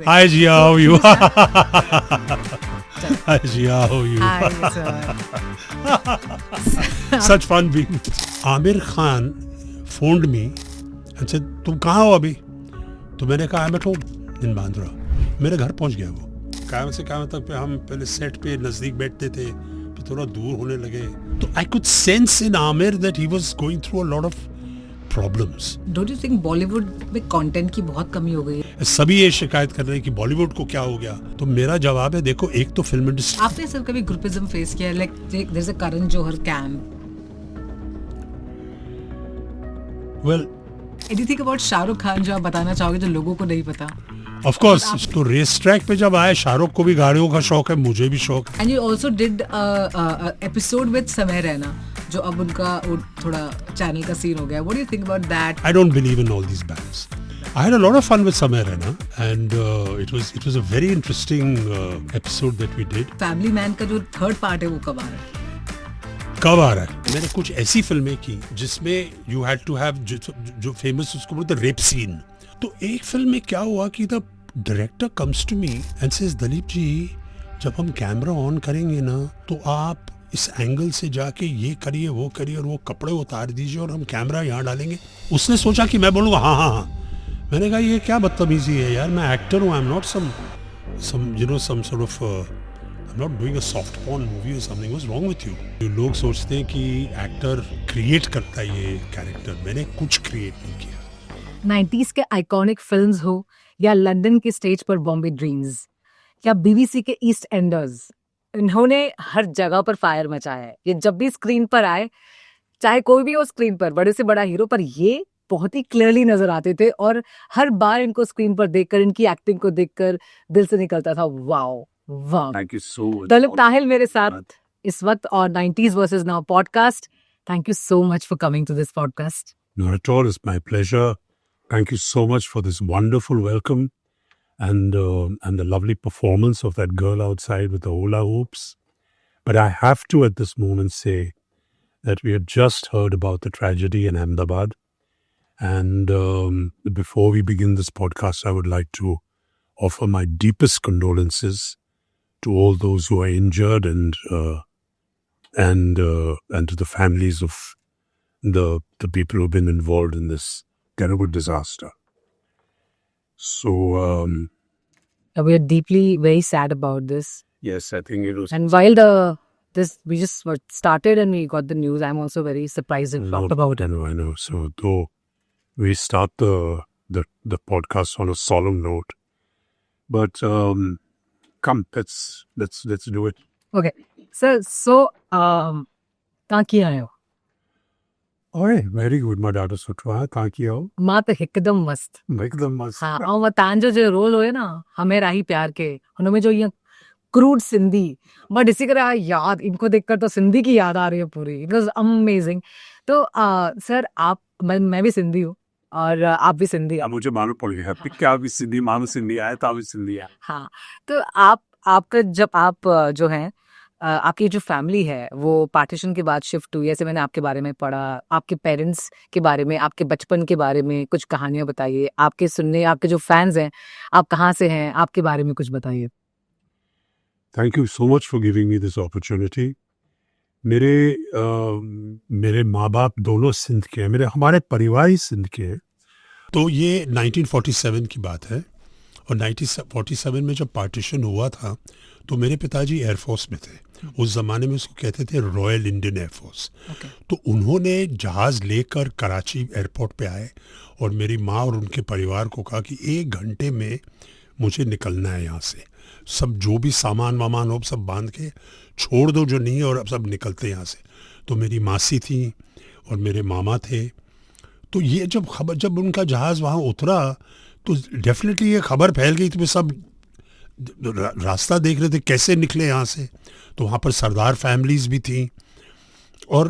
way. Hi Jia, how are you? Hi Jia, how are you? Hi, sir. Such fun being. Amir Khan phoned me and said, तुम कहाँ हो अभी? तो मैंने कहा I'm at home in Bandra. मेरे घर पहुंच गया वो. कायम से कायम तक पे हम पहले सेट पे नजदीक बैठते थे, फिर थोड़ा दूर होने लगे. तो I could sense in Amir that he was going through a lot of problems. Don't you think Bollywood में कंटेंट की बहुत कमी हो गई है? सभी ये शिकायत कर रहे हैं कि बॉलीवुड को क्या हो गया. तो मेरा जवाब है, देखो एक तो फिल्म इंडस्ट्री. आपने सर कभी ग्रुपिज्म फेस किया है? Like there is a Karan Johar camp. Well, anything about Shahrukh Khan जो आप बताना चाहोगे जो लोगों को नहीं पता? Of course. तो रेस ट्रैक पे जब आए, शाहरुख को भी गाड़ियों का शौक है, मुझे भी शौक है. And you also did episode with समय रैना जो अब उनका थोड़ा चैनल का सीन हो गया. What do you think about that? I don't believe in all these bands. I had a lot of fun with Samir Raina, and it was a very interesting episode that we did. Family man का जो third part है वो कब आ रहा है? कब आ रहा है? मैंने कुछ ऐसी फिल्में की जिसमें you had to have जो फेमस उसको बोलते रेप सीन. तो एक फिल्म में क्या हुआ कि the director comes to me and says, Dilip ji जब हम कैमरा ऑन करेंगे ना तो आप इस एंगल से जाके ये करिए वो करिए और वो कपड़े उतार दीजिए और हम कैमरा यहाँ डालेंगे. उसने सोचा कि मैं बोलूँगा हाँ हाँ हाँ. मैंने कहा ये क्या बदतमीजी है यार, मैं एक्टर हूँ. आई am not some sort of I'm not doing a soft porn movie or something. What's wrong with you? लोग सोचते हैं कि एक्टर क्रिएट करता है ये कैरेक्टर. मैंने कुछ क्रिएट नहीं किया. 90s के आइकॉनिक फिल्म्स हो या लंदन के स्टेज पर बॉम्बे ड्रीम्स या बीबीसी के ईस्ट एंडर्स, इन्होंने हर जगह पर फायर मचाया है. ये जब भी स्क्रीन पर आए, चाहे कोई भी हो स्क्रीन पर, बड़े से बड़ा हीरो, पर ये बहुत ही क्लियरली नजर आते थे और हर बार इनको स्क्रीन पर देखकर, इनकी एक्टिंग को देखकर दिल से निकलता था wow wow. Thank you so much. Dalip Tahil मेरे साथ इस वक्त और 90s versus now podcast. Thank you so much for coming to this podcast. Not at all. It's my pleasure. Thank you so much for this wonderful welcome and the lovely performance of that girl outside with the hula hoops. But I have to at this moment say that we had just heard about the tragedy in Ahmedabad. And before we begin this podcast, I would like to offer my deepest condolences to all those who are injured and to the families of the people who've been involved in this terrible disaster. So We are deeply very sad about this. Yes, I think it was. And while we just started and we got the news, I'm also very surprised and shocked about it. I know. So though we start the podcast on a solemn note, but come, let's do it. Okay, so तव्हां कीअं आहियो? ओए very good. मां ॾाढो सुठो आहियां. तव्हां कीअं आहियो? मां त हिकदमि मस्तु. हिकदमि मस्तु. हा, ऐं तव्हांजो जो रोल हुयो न हमें राही प्यार के, हुनमें जो ईअं क्रूड सिंधी, मां ॾिसी करे याद, इनको देखकर तो सिंधी की याद आ रही है पूरी. It was amazing. तो सर मैं भी सिंधी हूँ और आप भी सिंधी हो. मुझे मालूम पड़ गया क्या भी सिंधी मानो सिंधी आया था भी सिंधी आया. हाँ, तो आपका जब आप जो हैं आपकी जो फैमिली है वो पार्टीशन के बाद शिफ्ट हुई, ऐसे मैंने आपके बारे में पढ़ा. आपके पेरेंट्स के बारे में, आपके बचपन के बारे में कुछ कहानियां बताइए. आपके जो फैंस हैं, आप कहाँ से हैं, आपके बारे में कुछ बताइए. Thank you so much for giving me this opportunity. मेरे माँ बाप दोनों सिंध के हैं. हमारे परिवार ही सिंध के हैं. तो ये 1947 की बात है और 1947 में जब पार्टीशन हुआ था तो मेरे पिताजी एयरफोर्स में थे. उस ज़माने में उसको कहते थे रॉयल इंडियन एयरफोर्स. तो उन्होंने जहाज़ लेकर कराची एयरपोर्ट पे आए और मेरी माँ और उनके परिवार को कहा कि 1 घंटे में मुझे निकलना है यहाँ से. सब जो भी सामान वामान हो सब बांध के छोड़ दो जो नहीं है और अब सब निकलते यहाँ से. तो मेरी मासी थी और मेरे मामा थे. तो ये जब उनका जहाज़ वहाँ उतरा तो डेफिनेटली ये खबर फैल गई. तो सब रास्ता देख रहे थे कैसे निकले यहाँ से. तो वहाँ पर सरदार फैमिलीज़ भी थी और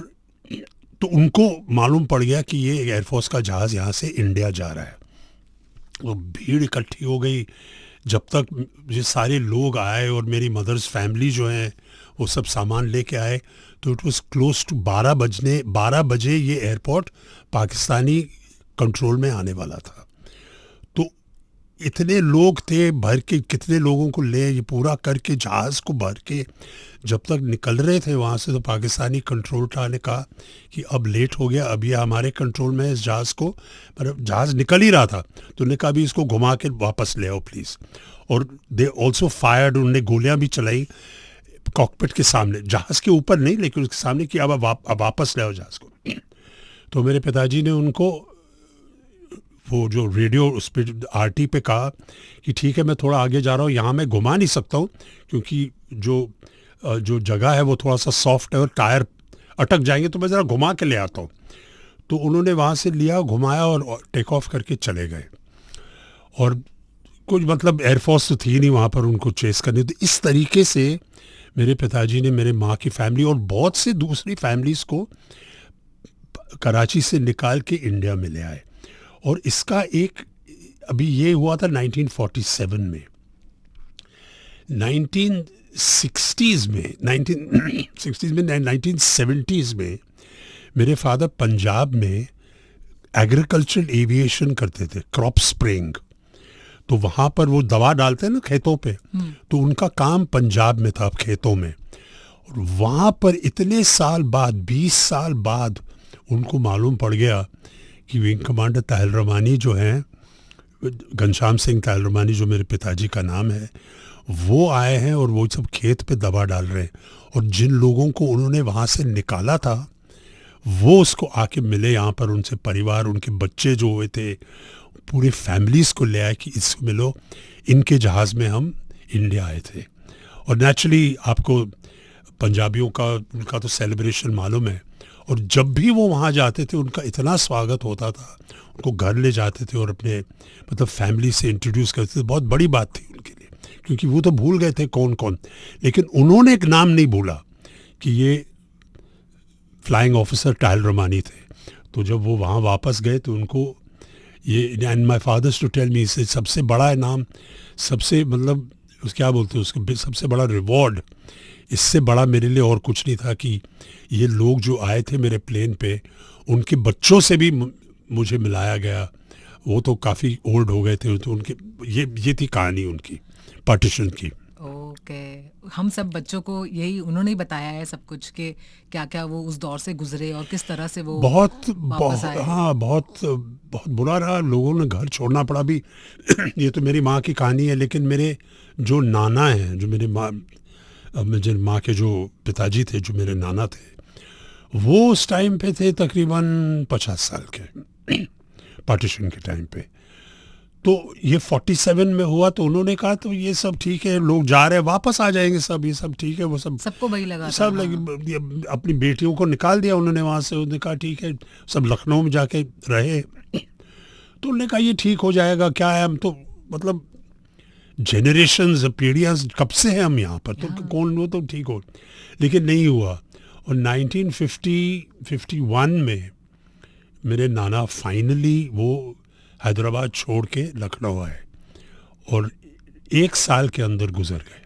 तो उनको मालूम पड़ गया कि ये एयरफोर्स का जहाज़ यहाँ से इंडिया जा रहा है. तो भीड़ इकट्ठी हो गई. जब तक ये सारे लोग आए और मेरी मदर्स फैमिली जो है वो सब सामान लेके आए तो इट वाज क्लोज टू 12 बजे ये एयरपोर्ट पाकिस्तानी कंट्रोल में आने वाला था. तो इतने लोग थे, भर के कितने लोगों को ले, ये पूरा करके जहाज़ को भर के जब तक निकल रहे थे वहाँ से, तो पाकिस्तानी कंट्रोल था ने कहा कि अब लेट हो गया, अब ये हमारे कंट्रोल में है इस जहाज़ को, मतलब जहाज़ निकल ही रहा था, तो उन्होंने कहा अभी इसको घुमा के वापस ले आओ प्लीज़। और दे ऑल्सो फायर्ड, उन्होंने गोलियां भी चलाई कॉकपिट के सामने, जहाज़ के ऊपर नहीं लेकिन उसके सामने, कि अब वापस ले आओ जहाज़ को। तो मेरे पिताजी ने उनको वो जो रेडियो उस पर आरटी पे कहा कि ठीक है मैं थोड़ा आगे जा रहा हूँ, यहाँ मैं घुमा नहीं सकता हूँ क्योंकि जो जगह है वो थोड़ा सा सॉफ्ट है और टायर अटक जाएंगे, तो मैं ज़रा घुमा के ले आता हूँ। तो उन्होंने वहाँ से लिया, घुमाया और टेक ऑफ करके चले गए। और कुछ मतलब एयरफोर्स तो थी नहीं वहाँ पर उनको चेस करनी। तो इस तरीके से मेरे पिताजी ने मेरे माँ की फैमिली और बहुत से दूसरी फैमिलीज़ को कराची से निकाल के इंडिया में ले आए। और इसका एक अभी ये हुआ था 1947 में, 1960s में 1970s में मेरे फादर पंजाब में एग्रीकल्चरल एविएशन करते थे, क्रॉप स्प्रेइंग। तो वहाँ पर वो दवा डालते हैं ना खेतों पे, तो उनका काम पंजाब में था, खेतों में। और वहाँ पर इतने साल बाद, 20 साल बाद उनको मालूम पड़ गया कि विंग कमांडर ताहिर रमानी जो हैं, घनश्याम सिंह ताहिर रमानी जो मेरे पिताजी का नाम है, वो आए हैं और वो सब खेत पे दवा डाल रहे हैं। और जिन लोगों को उन्होंने वहाँ से निकाला था वो उसको आके मिले यहाँ पर, उनसे परिवार, उनके बच्चे जो हुए थे, पूरे फैमिलीज़ को ले आए कि इसको मिलो, इनके जहाज़ में हम इंडिया आए थे। और नेचुरली आपको पंजाबियों का उनका तो सेलिब्रेशन मालूम है। और जब भी वो वहाँ जाते थे उनका इतना स्वागत होता था, उनको घर ले जाते थे और अपने मतलब फैमिली से इंट्रोड्यूस करते थे। बहुत बड़ी बात थी उनके लिए, क्योंकि वो तो भूल गए थे कौन कौन, लेकिन उन्होंने एक नाम नहीं भूला कि ये फ्लाइंग ऑफिसर ताहिर रमानी थे। तो जब वो वहाँ वापस गए तो उनको ये, and my fathers to tell me, इससे सबसे बड़ा इनाम, सबसे मतलब उस क्या बोलते हैं उसको, सबसे बड़ा रिवॉर्ड, इससे बड़ा मेरे लिए और कुछ नहीं था कि ये लोग जो आए थे मेरे प्लेन पे, उनके बच्चों से भी मुझे मिलाया गया। वो तो काफ़ी ओल्ड हो गए थे, तो उनके ये थी कहानी उनकी पार्टीशन की। ओके, हम सब बच्चों को यही उन्होंने ही बताया है सब कुछ, कि क्या क्या वो उस दौर से गुजरे और किस तरह से वो वापस आए। हाँ, बहुत बुरा रहा, लोगों ने घर छोड़ना पड़ा भी। ये तो मेरी माँ की कहानी है, लेकिन मेरे जो नाना हैं, जो मेरे माँ के जो पिताजी थे, जो मेरे नाना थे, वो उस टाइम पे थे तकरीबन 50 साल के, पार्टीशन के टाइम पे। तो ये 47 में हुआ, तो उन्होंने कहा तो ये सब ठीक है, लोग जा रहे हैं, वापस आ जाएंगे सब, ये सब ठीक है। वो सबको वही लगा, सब अपनी बेटियों को निकाल दिया उन्होंने वहाँ से। उन्होंने कहा ठीक है, सब लखनऊ में जाके रहे। तो उन्होंने कहा ये ठीक हो जाएगा, क्या है, हम तो मतलब जनरेशंस, पीढ़ियाँ कब से हैं हम यहाँ पर, तो कौन वो तो ठीक हो, लेकिन नहीं हुआ। और 1951 में मेरे नाना फाइनली वो हैदराबाद छोड़ के लखनऊ आए और 1 साल के अंदर गुजर गए।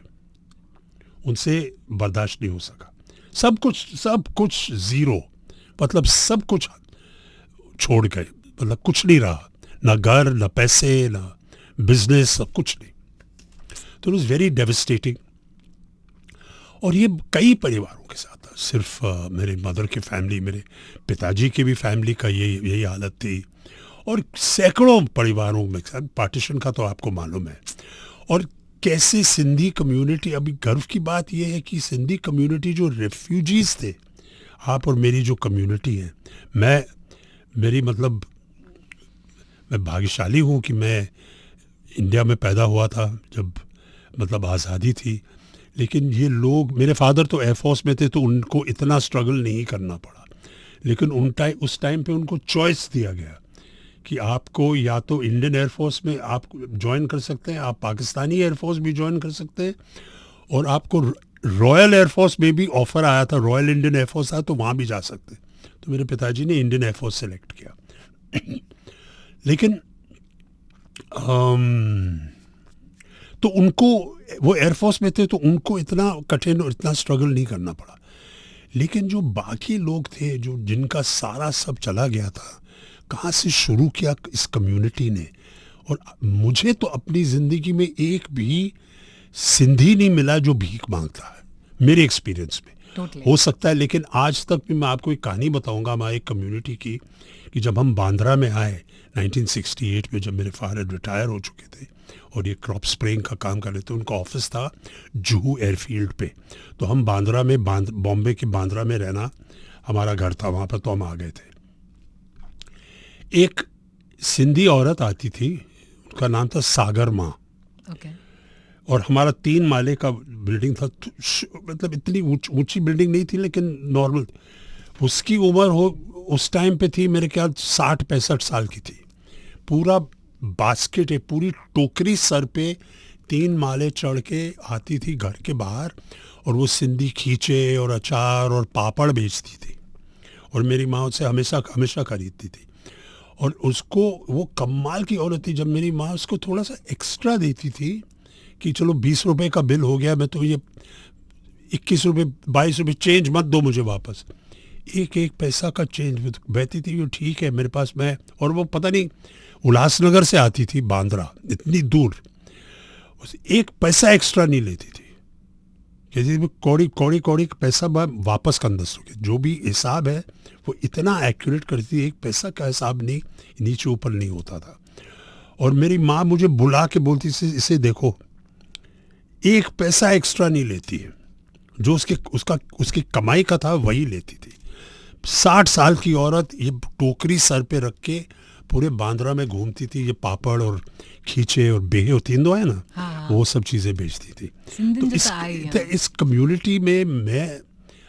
उनसे बर्दाश्त नहीं हो सका, सब कुछ ज़ीरो, मतलब सब कुछ छोड़ गए, मतलब कुछ नहीं रहा, ना घर, ना पैसे, ना बिजनेस, सब कुछ नहीं। तो इट वॉज वेरी डेविस्टेटिंग। और ये कई परिवारों के साथ था, सिर्फ मेरे मदर की फैमिली, मेरे पिताजी की भी फैमिली का यही हालत थी, और सैकड़ों परिवारों में साथ। पार्टीशन का तो आपको मालूम है। और कैसे सिंधी कम्युनिटी, अभी गर्व की बात यह है कि सिंधी कम्युनिटी जो रेफ्यूजीज़ थे, आप और मेरी जो कम्युनिटी है, मैं भाग्यशाली हूँ कि मैं इंडिया में पैदा हुआ था जब मतलब आज़ादी थी। लेकिन ये लोग, मेरे फादर तो एयरफोर्स में थे तो उनको इतना स्ट्रगल नहीं करना पड़ा, लेकिन उस टाइम पे उनको चॉइस दिया गया कि आपको या तो इंडियन एयरफोर्स में आप ज्वाइन कर सकते हैं, आप पाकिस्तानी एयरफोर्स भी ज्वाइन कर सकते हैं, और आपको रॉयल एयरफोर्स में भी ऑफ़र आया था, रॉयल इंडियन एयरफोर्स आया तो वहाँ भी जा सकते हैं। तो मेरे पिताजी ने इंडियन एयरफोर्स सेलेक्ट किया। लेकिन तो उनको, वो एयरफोर्स में थे तो उनको इतना कठिन और इतना स्ट्रगल नहीं करना पड़ा। लेकिन जो बाकी लोग थे, जो जिनका सारा सब चला गया था, कहाँ से शुरू किया इस कम्युनिटी ने, और मुझे तो अपनी ज़िंदगी में एक भी सिंधी नहीं मिला जो भीख मांगता है, मेरे एक्सपीरियंस में। Totally. हो सकता है, लेकिन आज तक भी मैं आपको एक कहानी बताऊंगा हमारी कम्युनिटी की, कि जब हम बांद्रा में आए 1968 में, जब मेरे फादर रिटायर हो चुके थे और ये क्रॉप स्प्रेइंग का काम कर रहे थे, उनका ऑफिस था जुहू एयरफील्ड पे, तो हम बांद्रा में बॉम्बे के बांद्रा में रहना हमारा घर था, वहाँ पर तो हम आ गए थे। एक सिंधी औरत आती थी, उसका नाम था सागर माँ, Okay. और हमारा 3 माले का बिल्डिंग था, मतलब इतनी ऊंची बिल्डिंग नहीं थी लेकिन नॉर्मल। उसकी उम्र हो उस टाइम पे थी मेरे ख्याल 60-65 साल की थी। पूरा बास्केट है, पूरी टोकरी सर पे 3 माले चढ़ के आती थी घर के बाहर, और वो सिंधी खींचे और अचार और पापड़ बेचती थी, और मेरी माँ उससे हमेशा हमेशा खरीदती थी। और उसको, वो कमाल की औरत थी, जब मेरी माँ उसको थोड़ा सा एक्स्ट्रा देती थी कि चलो 20 रुपए का बिल हो गया, मैं तो ये 21 रुपये 22 रुपये चेंज मत दो मुझे वापस, एक एक पैसा का चेंज बहती थी, वो ठीक है मेरे पास, मैं, और वो पता नहीं उल्लासनगर से आती थी बांद्रा, इतनी दूर, एक पैसा एक्स्ट्रा नहीं लेती थी, कहती थी कौड़ी कौड़ी कौड़ी पैसा वापस कर 10 रुपये, जो भी हिसाब है वो इतना एक्यूरेट करती थी, एक पैसा का हिसाब नहीं नीचे ऊपर नहीं होता था। और मेरी माँ मुझे बुला के बोलती थी, इसे देखो, एक पैसा एक्स्ट्रा नहीं लेती है, जो उसकी कमाई का था वही लेती थी। 60 साल की औरत ये टोकरी सर पे रख के पूरे बांद्रा में घूमती थी, ये पापड़ और खींचे और बेहे होती है ना, हाँ। वो सब चीज़ें बेचती थी। सिंधियुनि तो जो त आहे ई तो इस कम्युनिटी में मैं,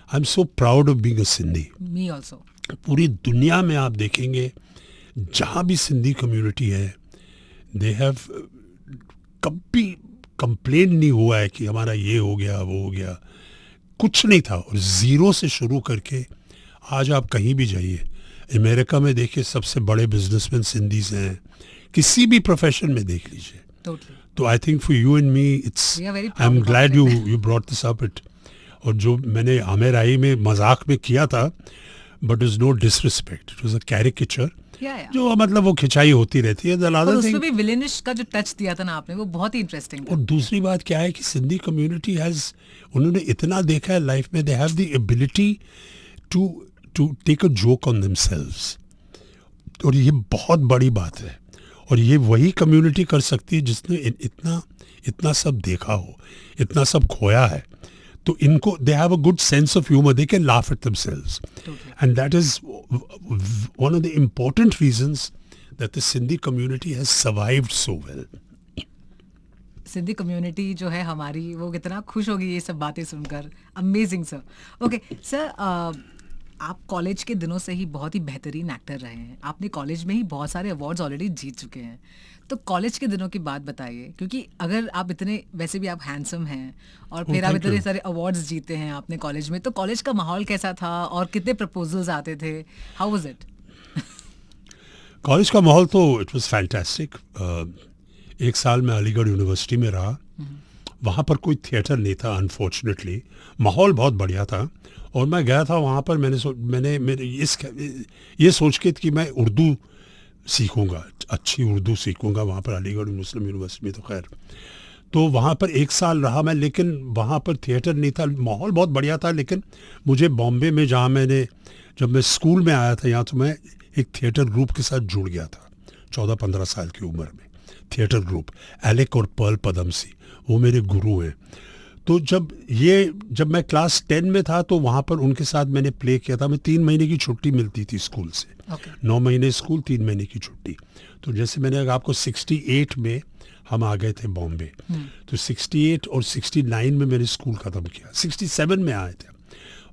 I am so proud of being a Sindhi. Me also. पूरी दुनिया में आप देखेंगे जहाँ भी सिंधी कम्युनिटी है, दे हैव, कभी कंप्लेन नहीं हुआ है कि हमारा ये हो गया वो हो गया, कुछ नहीं था। और ज़ीरो से शुरू करके आज आप कहीं भी जाइए, अमेरिका में देखिए सबसे बड़े बिजनेसमैन सिंधीज हैं, किसी भी प्रोफेशन में देख लीजिए। Totally. तो I think for you and me it's, We are very I am proud about glad it. You brought this up it. और जो मैंने आमिर आई में मजाक में किया था, but is no disrespect, it was a caricature, Yeah, yeah. जो मतलब वो खिंचाई होती रहती है। और उसमें भी विलेनिश का जो टच दिया था ना आपने, वो बहुत ही इंटरेस्टिंग था। और दूसरी बात क्या है कि सिंधी कम्युनिटी हैज़, उन्होंने इतना देखा है लाइफ में, they have the ability to take a joke on themselves, और ये बहुत बड़ी बात है। और ये वही कम्युनिटी कर सकती है जिसने इतना सब देखा हो, इतना सब खोया है। तो इनको, they have a good sense of humour, they can laugh at themselves, and that is one of the important reasons that the Sindhi community has survived so well. Sindhi community जो है हमारी, वो कितना खुश होगी ये सब बातें सुनकर। Amazing sir. ओके सर, आप कॉलेज के दिनों से ही बहुत ही बेहतरीन एक्टर रहे हैं, आपने कॉलेज में ही बहुत सारे अवार्ड्स ऑलरेडी जीत चुके हैं। तो कॉलेज के दिनों की बात बताइए, क्योंकि अगर आप इतने, वैसे भी आप हैंडसम हैं और फिर आप thank इतने you. सारे अवार्ड्स जीते हैं आपने कॉलेज में, तो कॉलेज का माहौल कैसा था और कितने प्रपोजल्स आते थे? How was it? कॉलेज का माहौल तो इट वाज फैंटास्टिक। 1 साल मैं अलीगढ़ यूनिवर्सिटी में रहा, वहाँ पर कोई थिएटर नहीं था अनफॉर्चुनेटली, माहौल बहुत बढ़िया था। और मैं गया था वहाँ पर, मैंने ये सोच के कि मैं उर्दू सीखूंगा, अच्छी उर्दू सीखूंगा वहाँ पर अलीगढ़ मुस्लिम यूनिवर्सिटी में। तो खैर, तो वहाँ पर 1 साल रहा मैं, लेकिन वहाँ पर थिएटर नहीं था, माहौल बहुत बढ़िया था। लेकिन मुझे बॉम्बे में, जब मैं स्कूल में आया था यहाँ, तो मैं एक थिएटर ग्रुप के साथ जुड़ गया था 14-15 साल की उम्र में। थिएटर ग्रुप एलेक और पर्ल पदमसी, वो मेरे गुरु हैं। तो जब मैं क्लास 10 में था, तो वहाँ पर उनके साथ मैंने प्ले किया था। मैं 3 महीने की छुट्टी मिलती थी स्कूल से, 9 महीने स्कूल, 3 महीने की छुट्टी। तो जैसे मैंने अगर आपको 68 में हम आ गए थे बॉम्बे, तो 68 और 69 में मैंने स्कूल ख़त्म किया। 67 में आए थे,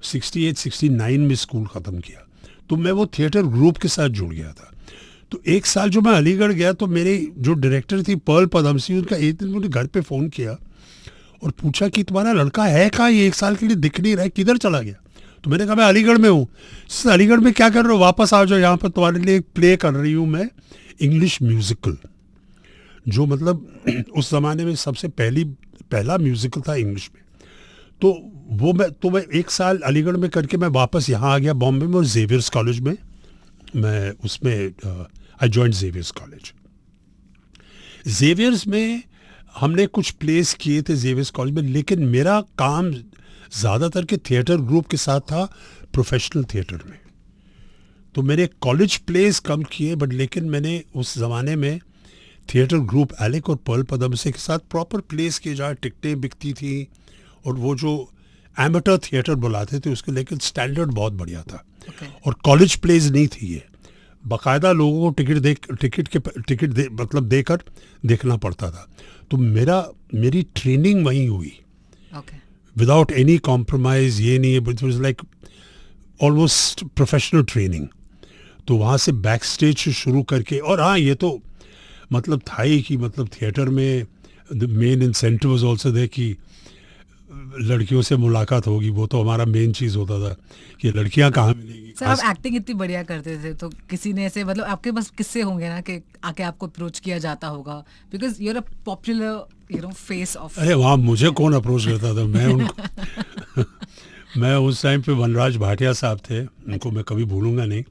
68-69 में स्कूल ख़त्म किया। तो मैं वो थिएटर ग्रुप के साथ जुड़ गया था। तो 1 साल जो मैं अलीगढ़ गया, तो मेरे जो डायरेक्टर थी पर्ल पदमसी, उनका एक दिन मुझे घर पे फ़ोन किया और पूछा कि तुम्हारा लड़का है कहाँ, ये 1 साल के लिए दिख नहीं रहा है, किधर चला गया? तो मैंने कहा मैं अलीगढ़ में हूँ। अलीगढ़ में क्या कर रहे हो, वापस आ जाओ, यहाँ पर तुम्हारे लिए एक प्ले कर रही हूँ मैं, इंग्लिश म्यूज़िकल, जो मतलब उस ज़माने में सबसे पहला म्यूज़िकल था इंग्लिश में। तो मैं 1 साल अलीगढ़ में करके मैं वापस यहाँ आ गया बॉम्बे में, और जेवियर्स कॉलेज में मैं उसमें I joined Xavier's college. Xavier's में हमने कुछ प्लेस किए थे जेवियर्स कॉलेज में, लेकिन मेरा काम ज़्यादातर के थिएटर ग्रुप के साथ था, प्रोफेशनल थिएटर में। तो मैंने कॉलेज प्लेस कम किए, बट लेकिन मैंने उस ज़माने में थिएटर ग्रुप एलेक और पर्ल पदमसे के साथ प्रॉपर प्लेस किए, जहाँ टिकटें बिकती थी और वो जो एमेटर थिएटर बुलाते थे उसके, लेकिन स्टैंडर्ड बहुत बढ़िया था। और कॉलेज प्लेस नहीं थी ये, बाकायदा लोगों को टिकट मतलब देकर देखना पड़ता था। तो मेरी ट्रेनिंग वहीं हुई, विदाउट एनी कॉम्प्रोमाइज़। ये नहीं है, it was like almost professional training. तो वहाँ से बैक स्टेज से शुरू करके, और हाँ ये तो मतलब था ही कि मतलब थिएटर में the main incentive was also they कि लड़कियों से मुलाकात होगी, वो तो हमारा मेन चीज़ होता था कि लड़कियां कहाँ मिलेंगी। सर आप एक्टिंग इतनी बढ़िया करते थे, तो किसी ने ऐसे मतलब आपके पास किस्से होंगे ना कि आके आपको अप्रोच किया जाता होगा, because you are a popular face of. अरे वहाँ मुझे कौन अप्रोच करता था, मैं उनको मैं उस टाइम पे वनराज भाटिया साहब थे, उनको मैं कभी भूलूंगा नहीं।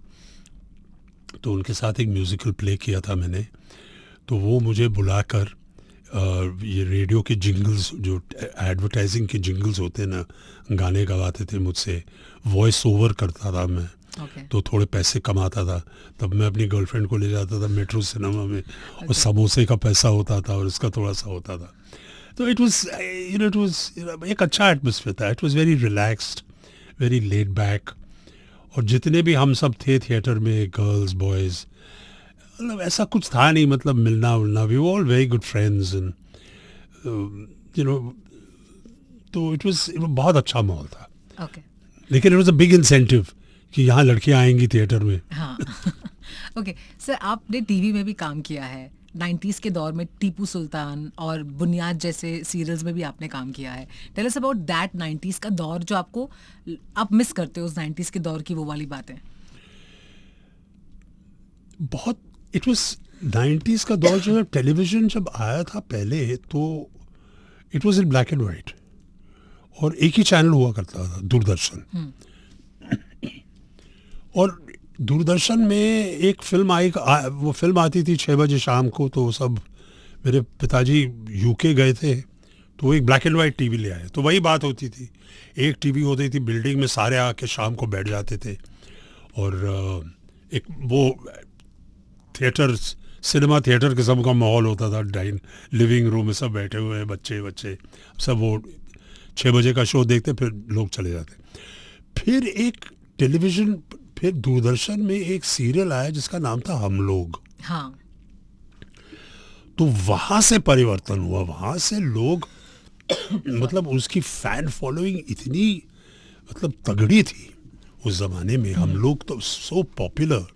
तो उनके साथ एक म्यूज़िकल प्ले किया था मैंने, तो वो मुझे बुलाकर ये रेडियो के जिंगल्स, जो एडवर्टाइजिंग के जिंगल्स होते हैं ना, गाने गवाते थे मुझसे, वॉइस ओवर करता था मैं। तो थोड़े पैसे कमाता था, तब मैं अपनी गर्लफ्रेंड को ले जाता था मेट्रो सिनेमा में, और समोसे का पैसा होता था और उसका थोड़ा सा होता था। तो इट वाज एक अच्छा एटमॉस्फेयर था, it was very relaxed, very laid back. और जितने भी हम सब थे थिएटर में, गर्ल्स बॉयज़, मतलब ऐसा कुछ था नहीं, मतलब मिलना उलना, we all very good friends and तो इट वाज बहुत अच्छा माहौल था। लेकिन it was a big incentive कि यहाँ लड़कियाँ आएंगी थिएटर में। हाँ ओके सर, आपने टीवी में भी काम किया है, 90s के दौर में टीपू सुल्तान और बुनियाद जैसे सीरियल्स में भी आपने काम किया है। Tell us about that 90s का दौर, जो आप मिस करते हो उस 90s के दौर की वो वाली बातें। बहुत, इट वाज 90s का दौर जो है, टेलीविज़न जब आया था पहले तो it was in black and white, और एक ही चैनल हुआ करता था, दूरदर्शन। और दूरदर्शन में एक फिल्म वो फिल्म आती थी 6 बजे शाम को, तो सब, मेरे पिताजी यूके गए थे, तो वो एक ब्लैक एंड वाइट टीवी ले आए। तो वही बात होती थी, एक टीवी होती थी बिल्डिंग में, सारे आके शाम को बैठ जाते थे, और एक वो थिएटर, सिनेमा थिएटर किस्म का माहौल होता था, लिविंग रूम में सब बैठे हुए हैं, बच्चे सब, वो 6 बजे का शो देखते, फिर लोग चले जाते। फिर एक टेलीविज़न, फिर दूरदर्शन में एक सीरियल आया जिसका नाम था हम लोग। हाँ। तो वहाँ से परिवर्तन हुआ, वहाँ से लोग मतलब उसकी फैन फॉलोइंग इतनी मतलब तगड़ी थी उस ज़माने में, हम लोग तो सो पॉपुलर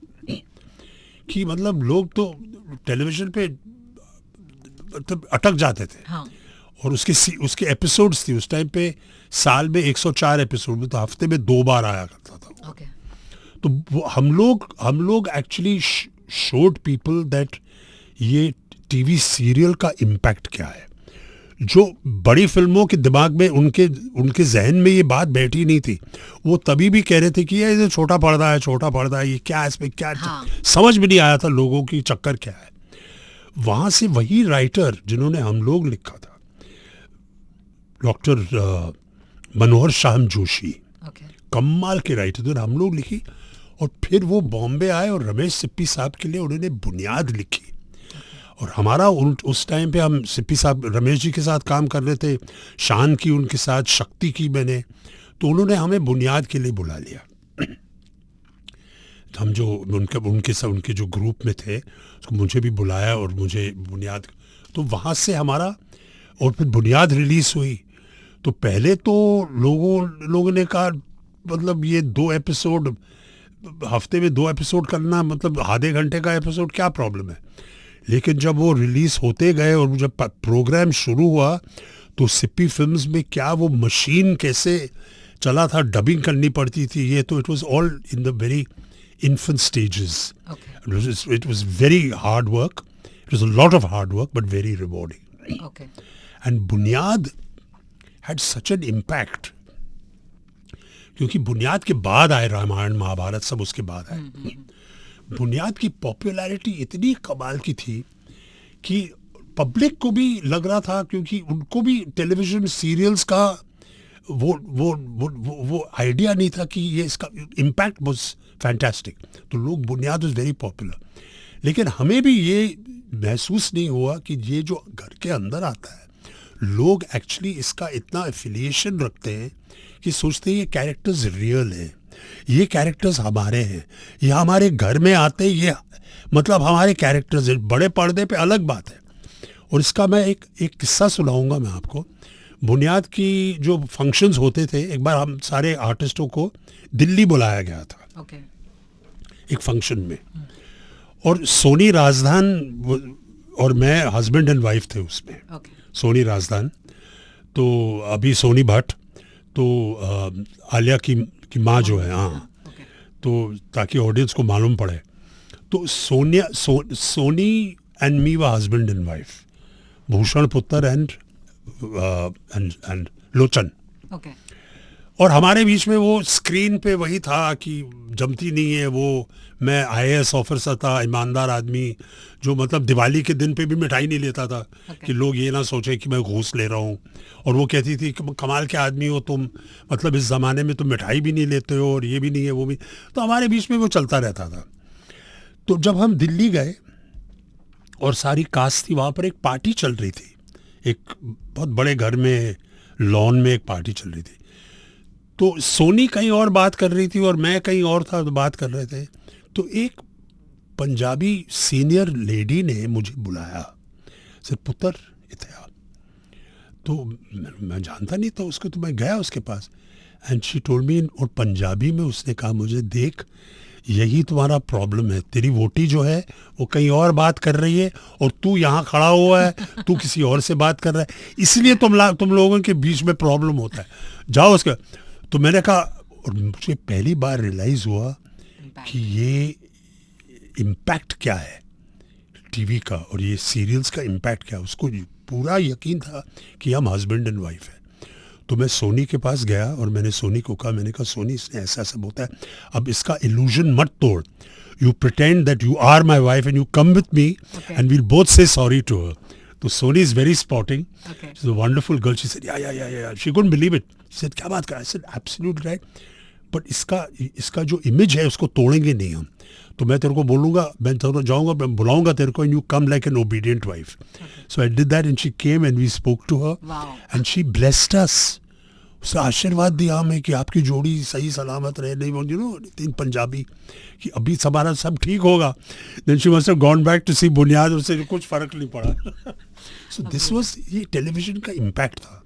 कि मतलब लोग तो टेलीविज़न पे मतलब अटक जाते थे। हाँ। और उसके एपिसोड्स थी उस टाइम पे, साल में 104 एपिसोड में, तो हफ्ते में 2 बार आया करता था। okay. तो वो हम लोग एक्चुअली शोड पीपल दैट ये टीवी सीरियल का इम्पैक्ट क्या है। जो बड़ी फिल्मों के दिमाग में, उनके जहन में ये बात बैठी नहीं थी, वो तभी भी कह रहे थे कि ये छोटा पर्दा है, ये क्या है, इसमें क्या हाँ। समझ में नहीं आया था लोगों की चक्कर क्या है। वहाँ से वही राइटर जिन्होंने हम लोग लिखा था, डॉक्टर मनोहर श्याम जोशी, कमाल के राइटर थे, हम लोग लिखी। और फिर वो बॉम्बे आए और रमेश सिप्पी साहब के लिए उन्होंने बुनियाद लिखी। और हमारा उस टाइम पे हम सिप्पी साहब, रमेश जी के साथ काम कर रहे थे, शान की उनके साथ, शक्ति की मैंने, तो उन्होंने हमें बुनियाद के लिए बुला लिया। हम जो उनके जो ग्रुप में थे, तो मुझे भी बुलाया और मुझे बुनियाद, तो वहाँ से हमारा, और फिर बुनियाद रिलीज़ हुई। तो पहले तो लोगों ने कहा मतलब ये 2 एपिसोड हफ्ते में 2 एपिसोड करना, मतलब आधे घंटे का एपिसोड क्या प्रॉब्लम है। लेकिन जब वो रिलीज़ होते गए और जब प्रोग्राम शुरू हुआ, तो सिप्पी फिल्म्स में क्या वो मशीन कैसे चला था, डबिंग करनी पड़ती थी, ये तो it was all in the very infant stages. It was very hard work. It was a lot of hard work, but very rewarding. Okay. And Bunyad had such an impact. क्योंकि बुनियाद के बाद आए रामायण महाभारत, सब उसके बाद आए। बुनियाद की पॉपुलैरिटी इतनी कमाल की थी कि पब्लिक को भी लग रहा था, क्योंकि उनको भी टेलीविजन सीरियल्स का वो आइडिया नहीं था कि ये इसका इम्पैक्ट वाज फैंटास्टिक। तो लोग बुनियाद वाज वेरी पॉपुलर, लेकिन हमें भी ये महसूस नहीं हुआ कि ये जो घर के अंदर आता है, लोग एक्चुअली इसका इतना एफिलिएशन रखते हैं कि सोचते हैं ये कैरेक्टर्स रियल हैं, ये कैरेक्टर्स हमारे हैं, ये हमारे घर में आते हैं, ये मतलब हमारे कैरेक्टर्स हैं। बड़े पर्दे पे अलग बात है। और इसका मैं एक किस्सा सुनाऊंगा मैं आपको। बुनियाद की जो फंक्शंस होते थे, एक बार हम सारे आर्टिस्टों को दिल्ली बुलाया गया था ओके एक फंक्शन में, और सोनी राजधान और मैं हस्बैंड एंड वाइफ थे उसमें। ओके सोनी राजधान, तो अभी सोनी भट्ट, तो आलिया की माँ जो है, हाँ, ओके तो ताकि ऑडियंस को मालूम पड़े। तो सोनी एंड मी व हस्बैंड एंड वाइफ, भूषण पुत्र एंड लोचन। ओके और हमारे बीच में वो स्क्रीन पे वही था कि जमती नहीं है वो। मैं IAS ऑफिसर था, ईमानदार आदमी, जो मतलब दिवाली के दिन पे भी मिठाई नहीं लेता था कि लोग ये ना सोचे कि मैं घूस ले रहा हूँ। और वो कहती थी कि कमाल के आदमी हो तुम, मतलब इस ज़माने में तुम मिठाई भी नहीं लेते हो और ये भी नहीं है वो भी। तो हमारे बीच में वो चलता रहता था। तो जब हम दिल्ली गए और सारी कास्ट थी, वहाँ पर एक पार्टी चल रही थी, एक बहुत बड़े घर में लॉन में एक पार्टी चल रही थी। तो सोनी कहीं और बात कर रही थी और मैं कहीं और था, तो बात कर रहे थे। तो एक पंजाबी सीनियर लेडी ने मुझे बुलाया, सर पुत्र इथे आ। तो मैं जानता नहीं था उसको, तो मैं गया उसके पास, एंड शी टोल्ड मी, और पंजाबी में उसने कहा मुझे, देख यही तुम्हारा प्रॉब्लम है, तेरी वोटी जो है वो कहीं और बात कर रही है और तू यहाँ खड़ा हुआ है, तू किसी और से बात कर रहा है, इसलिए तुम लोगों के बीच में प्रॉब्लम होता है, जाओ उसके। तो मैंने कहा, और मुझे पहली बार रियलाइज हुआ कि ये इम्पैक्ट क्या है टीवी का और ये सीरियल्स का इम्पैक्ट क्या है। उसको पूरा यकीन था कि हम हस्बैंड एंड वाइफ है। तो मैं सोनी के पास गया और मैंने सोनी को कहा, मैंने कहा सोनी इसने ऐसा ऐसा होता है, अब इसका इल्यूजन मत तोड़, you pretend that you are my wife and you come with me and we'll both say sorry to her. तो Soni is very sporting, she is a wonderful girl, she said ya, she couldn't believe it, she said क्या बात कर, I said absolutely right, but इसका जो image है उसको तोड़ेंगे नहीं हम। तो मैं तेरे को बोलूँगा, मैं तेरे को जाऊँगा, मैं बुलाऊँगा तेरे को, and you come like an obedient wife. So I did that and she came and we spoke to her and she blessed us. उसने आशीर्वाद दिया हमें कि आपकी जोड़ी सही सलामत रहे, नहीं यू नो इन पंजाबी कि अभी हमारा सब ठीक होगा। Then she must have gone back to see Buniyaad, उससे कुछ फ़र्क नहीं पड़ा। सो दिस वाज, ये टेलीविज़न का इम्पैक्ट था।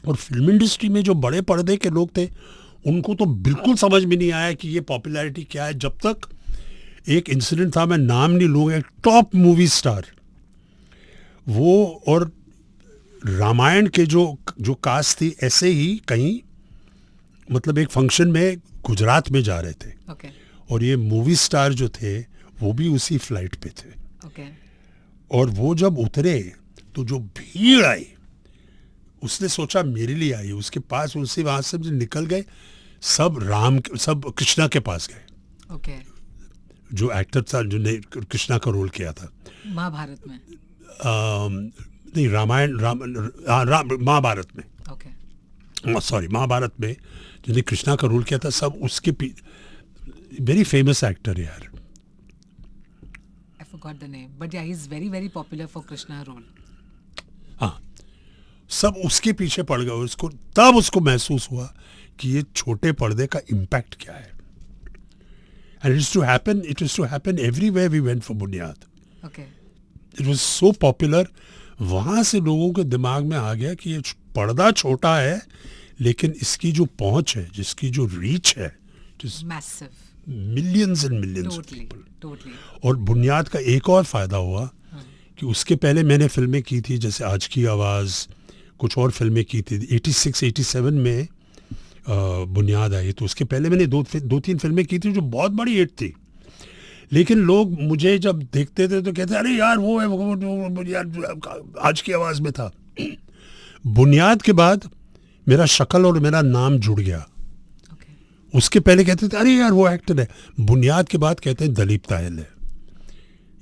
और फिल्म इंडस्ट्री में जो बड़े पर्दे के लोग थे उनको तो बिल्कुल समझ में नहीं आया कि ये पॉपुलैरिटी क्या है, जब तक एक इंसिडेंट था, मैं नाम नहीं लूँगा, एक टॉप मूवी स्टार वो और रामायण के जो कास्ट थी, ऐसे ही कहीं मतलब एक फंक्शन में गुजरात में जा रहे थे ओके और ये मूवी स्टार जो थे वो भी उसी फ्लाइट पे थे। ओके और वो जब उतरे तो जो भीड़ आई, उसने सोचा मेरे लिए आई, उसके पास उनसे वहाँ से निकल गए, सब कृष्णा के पास गए। ओके जो एक्टर था जो ने कृष्णा का रोल किया था महाभारत में, नहीं रामायण महाभारत में, ओके सॉरी महाभारत में जिसने कृष्णा का रोल किया था, सब उसके वेरी फेमस एक्टर यार, I forgot the name, but yeah, he's very very popular for Krishna role. हाँ, सब उसके पीछे पड़ गए। उसको तब उसको महसूस हुआ कि ये छोटे पर्दे का इम्पैक्ट क्या है। And it used to happen everywhere we went for बुनियाद। Okay. It was so popular। वहाँ से लोगों के दिमाग में आ गया कि ये पर्दा छोटा है लेकिन इसकी जो पहुँच है, जिसकी जो रीच है, Massive. Millions and millions of Totally. People. Totally. और बुनियाद का एक और फ़ायदा हुआ कि उसके पहले मैंने फिल्में की थी, जैसे आज की आवाज़, कुछ और फिल्में की थी 86-87 में बुनियाद आई। तो उसके पहले मैंने दो तीन फिल्में की थी जो बहुत बड़ी हिट थी, लेकिन लोग मुझे जब देखते थे तो कहते अरे यार वो है वो बुनियाद आज की आवाज़ में था। बुनियाद के बाद मेरा शक्ल और मेरा नाम जुड़ गया। Okay. उसके पहले कहते थे अरे यार वो एक्टर है, बुनियाद के बाद कहते हैं दलीप तायल है।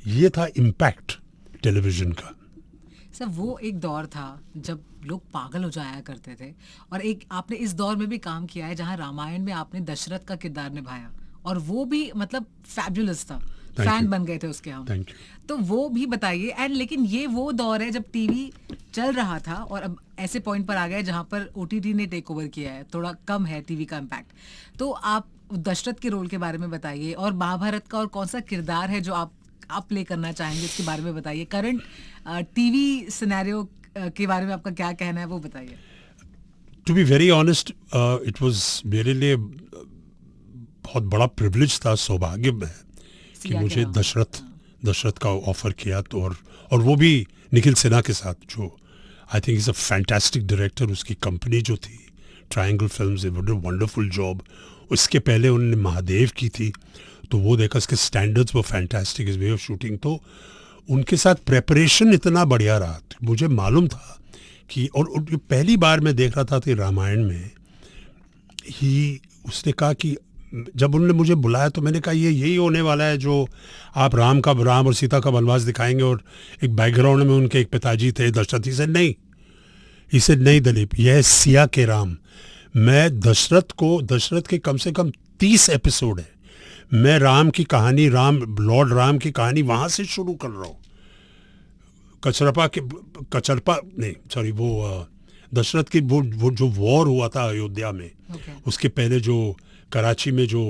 ये था इम्पैक्ट टेलीविज़न का। सर वो एक दौर था जब लोग पागल हो जाया करते थे, और एक आपने इस दौर में भी काम किया है जहां रामायण में आपने दशरथ का किरदार निभाया, और वो भी मतलब फैबुलस था, Thank फैन you. बन गए थे उसके हम। Thank you. तो वो भी बताइए। एंड लेकिन ये वो दौर है जब टीवी चल रहा था और अब ऐसे पॉइंट पर आ गया जहां पर ओटीटी ने टेक ओवर किया है, थोड़ा कम है टीवी का इम्पैक्ट। तो आप दशरथ के रोल के बारे में बताइए, और महाभारत का और कौन सा किरदार है जो आप प्ले करना चाहेंगे उसके बारे में बताइए। करंट टीवी सिनेरियो के बारे में आपका क्या कहना है वो बताइए। To be very honest, it was मेरे लिए बहुत बड़ा प्रिविलेज था, सौभाग्य में कि सिया मुझे के नाम। दशरथ का ऑफर किया, तो और वो भी निखिल सिन्हा के साथ, जो I think is a fantastic director. उसकी कंपनी जो थी triangle films, it was a wonderful job. उसके पहले उन्होंने महादेव की थी, तो वो देखा, उसके स्टैंडर्ड्स वो फैंटास्टिक, इस वे ऑफ शूटिंग। तो उनके साथ प्रेपरेशन इतना बढ़िया रहा, तो मुझे मालूम था कि, और पहली बार मैं देख रहा था कि रामायण में ही उसने कहा कि जब उन्होंने मुझे बुलाया तो मैंने कहा ये यही होने वाला है जो आप राम और सीता का वनवास दिखाएंगे, और एक बैकग्राउंड में उनके एक पिताजी थे दशरथ। ही से नहीं, इसे नहीं दिलीप, यह है सिया के राम। मैं दशरथ के कम से कम 30 एपिसोड है, मैं राम की कहानी, लॉर्ड राम की कहानी वहाँ से शुरू कर रहा हूँ। दशरथ की वो जो वॉर हुआ था अयोध्या में, उसके पहले जो कराची में जो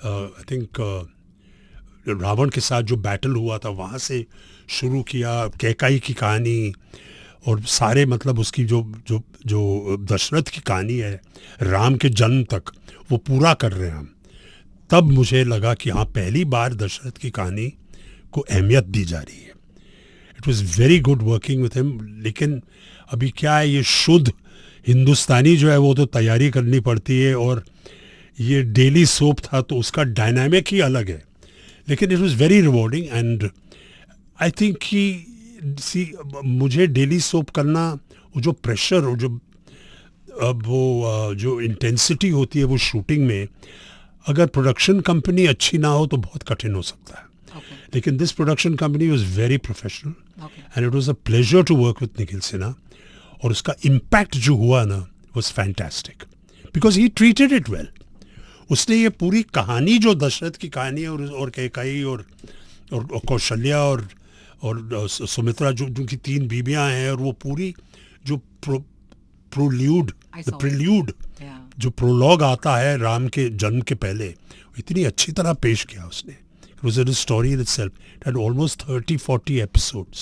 आई थिंक रावण के साथ जो बैटल हुआ था, वहाँ से शुरू किया, कैकाई की कहानी, और सारे मतलब उसकी जो दशरथ की कहानी है राम के जन्म तक, वो पूरा कर रहे हैं हम। तब मुझे लगा कि हाँ, पहली बार दशरथ की कहानी को अहमियत दी जा रही है। It was very good working with him. लेकिन अभी क्या है, ये शुद्ध हिंदुस्तानी जो है वो तो तैयारी करनी पड़ती है, और ये डेली सोप था तो उसका डायनामिक ही अलग है। लेकिन it was very rewarding, and I think कि मुझे डेली सोप करना, वो जो प्रेशर, वो जो इंटेंसिटी होती है वो शूटिंग में, अगर प्रोडक्शन कंपनी अच्छी ना हो तो बहुत कठिन हो सकता है। लेकिन this production company was very professional, and it was a pleasure to work with Nikhil Sinha. और उसका इम्पैक्ट जो हुआ ना was fantastic, because he treated it well. उसने ये पूरी कहानी, जो दशरथ की कहानी है, और कैकेयी और कौशल्या और सुमित्रा, जो उनकी 3 बीबियां हैं, और वो पूरी जो प्रोल्यूड जो प्रोलॉग आता है राम के जन्म के पहले, इतनी अच्छी तरह पेश किया उसने। It was a story in itself. It had almost 30-40 episodes.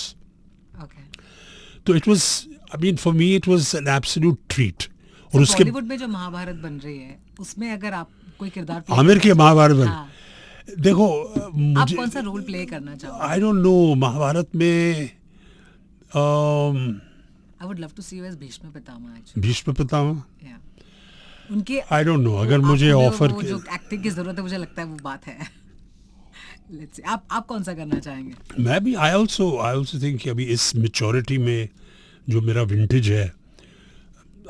तो it was, I mean, for me it was an absolute treat. और उसके बॉलीवुड में जो महाभारत बन रही है, उसमें अगर आप कोई किरदार आमिर की महाभारत बन, हाँ, देखो आप मुझे, कौन सा रोल प्ले करना चाहोगे? I don't know, महाभारत में I would love to see you as Bhishma Pitamah actually. Bhishma Pitamah, Yeah. उनके I don't know, अगर मुझे ऑफर वो जो एक्टिंग की जरूरत है, मुझे लगता है वो बात है। Let's see. आप कौन सा करना चाहेंगे? मैं भी आई ऑल्सो थिंक कि अभी इस मेच्योरिटी में जो मेरा विंटेज है,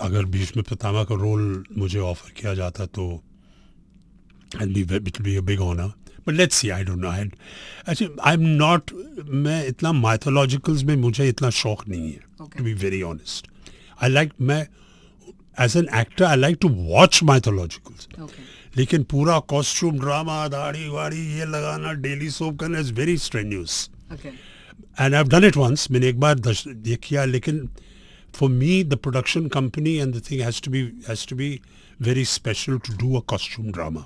अगर भीष्म पितामह का रोल मुझे ऑफर किया जाता तो it will be a big honour. But let's see, I don't know, actually I am not, मैं इतना माइथोलॉजिकल्स में मुझे इतना शौक नहीं है, टू बी वेरी ऑनेस्ट। मैं as an actor I like to watch mythologicals, लेकिन पूरा कॉस्ट्यूम ड्रामा, दाढ़ी वाड़ी ये लगाना, डेली सोप करना, is very strenuous. And I have done it once, मैंने एक बार ये किया, लेकिन for me the production company and the thing has to be very special to do a costume drama,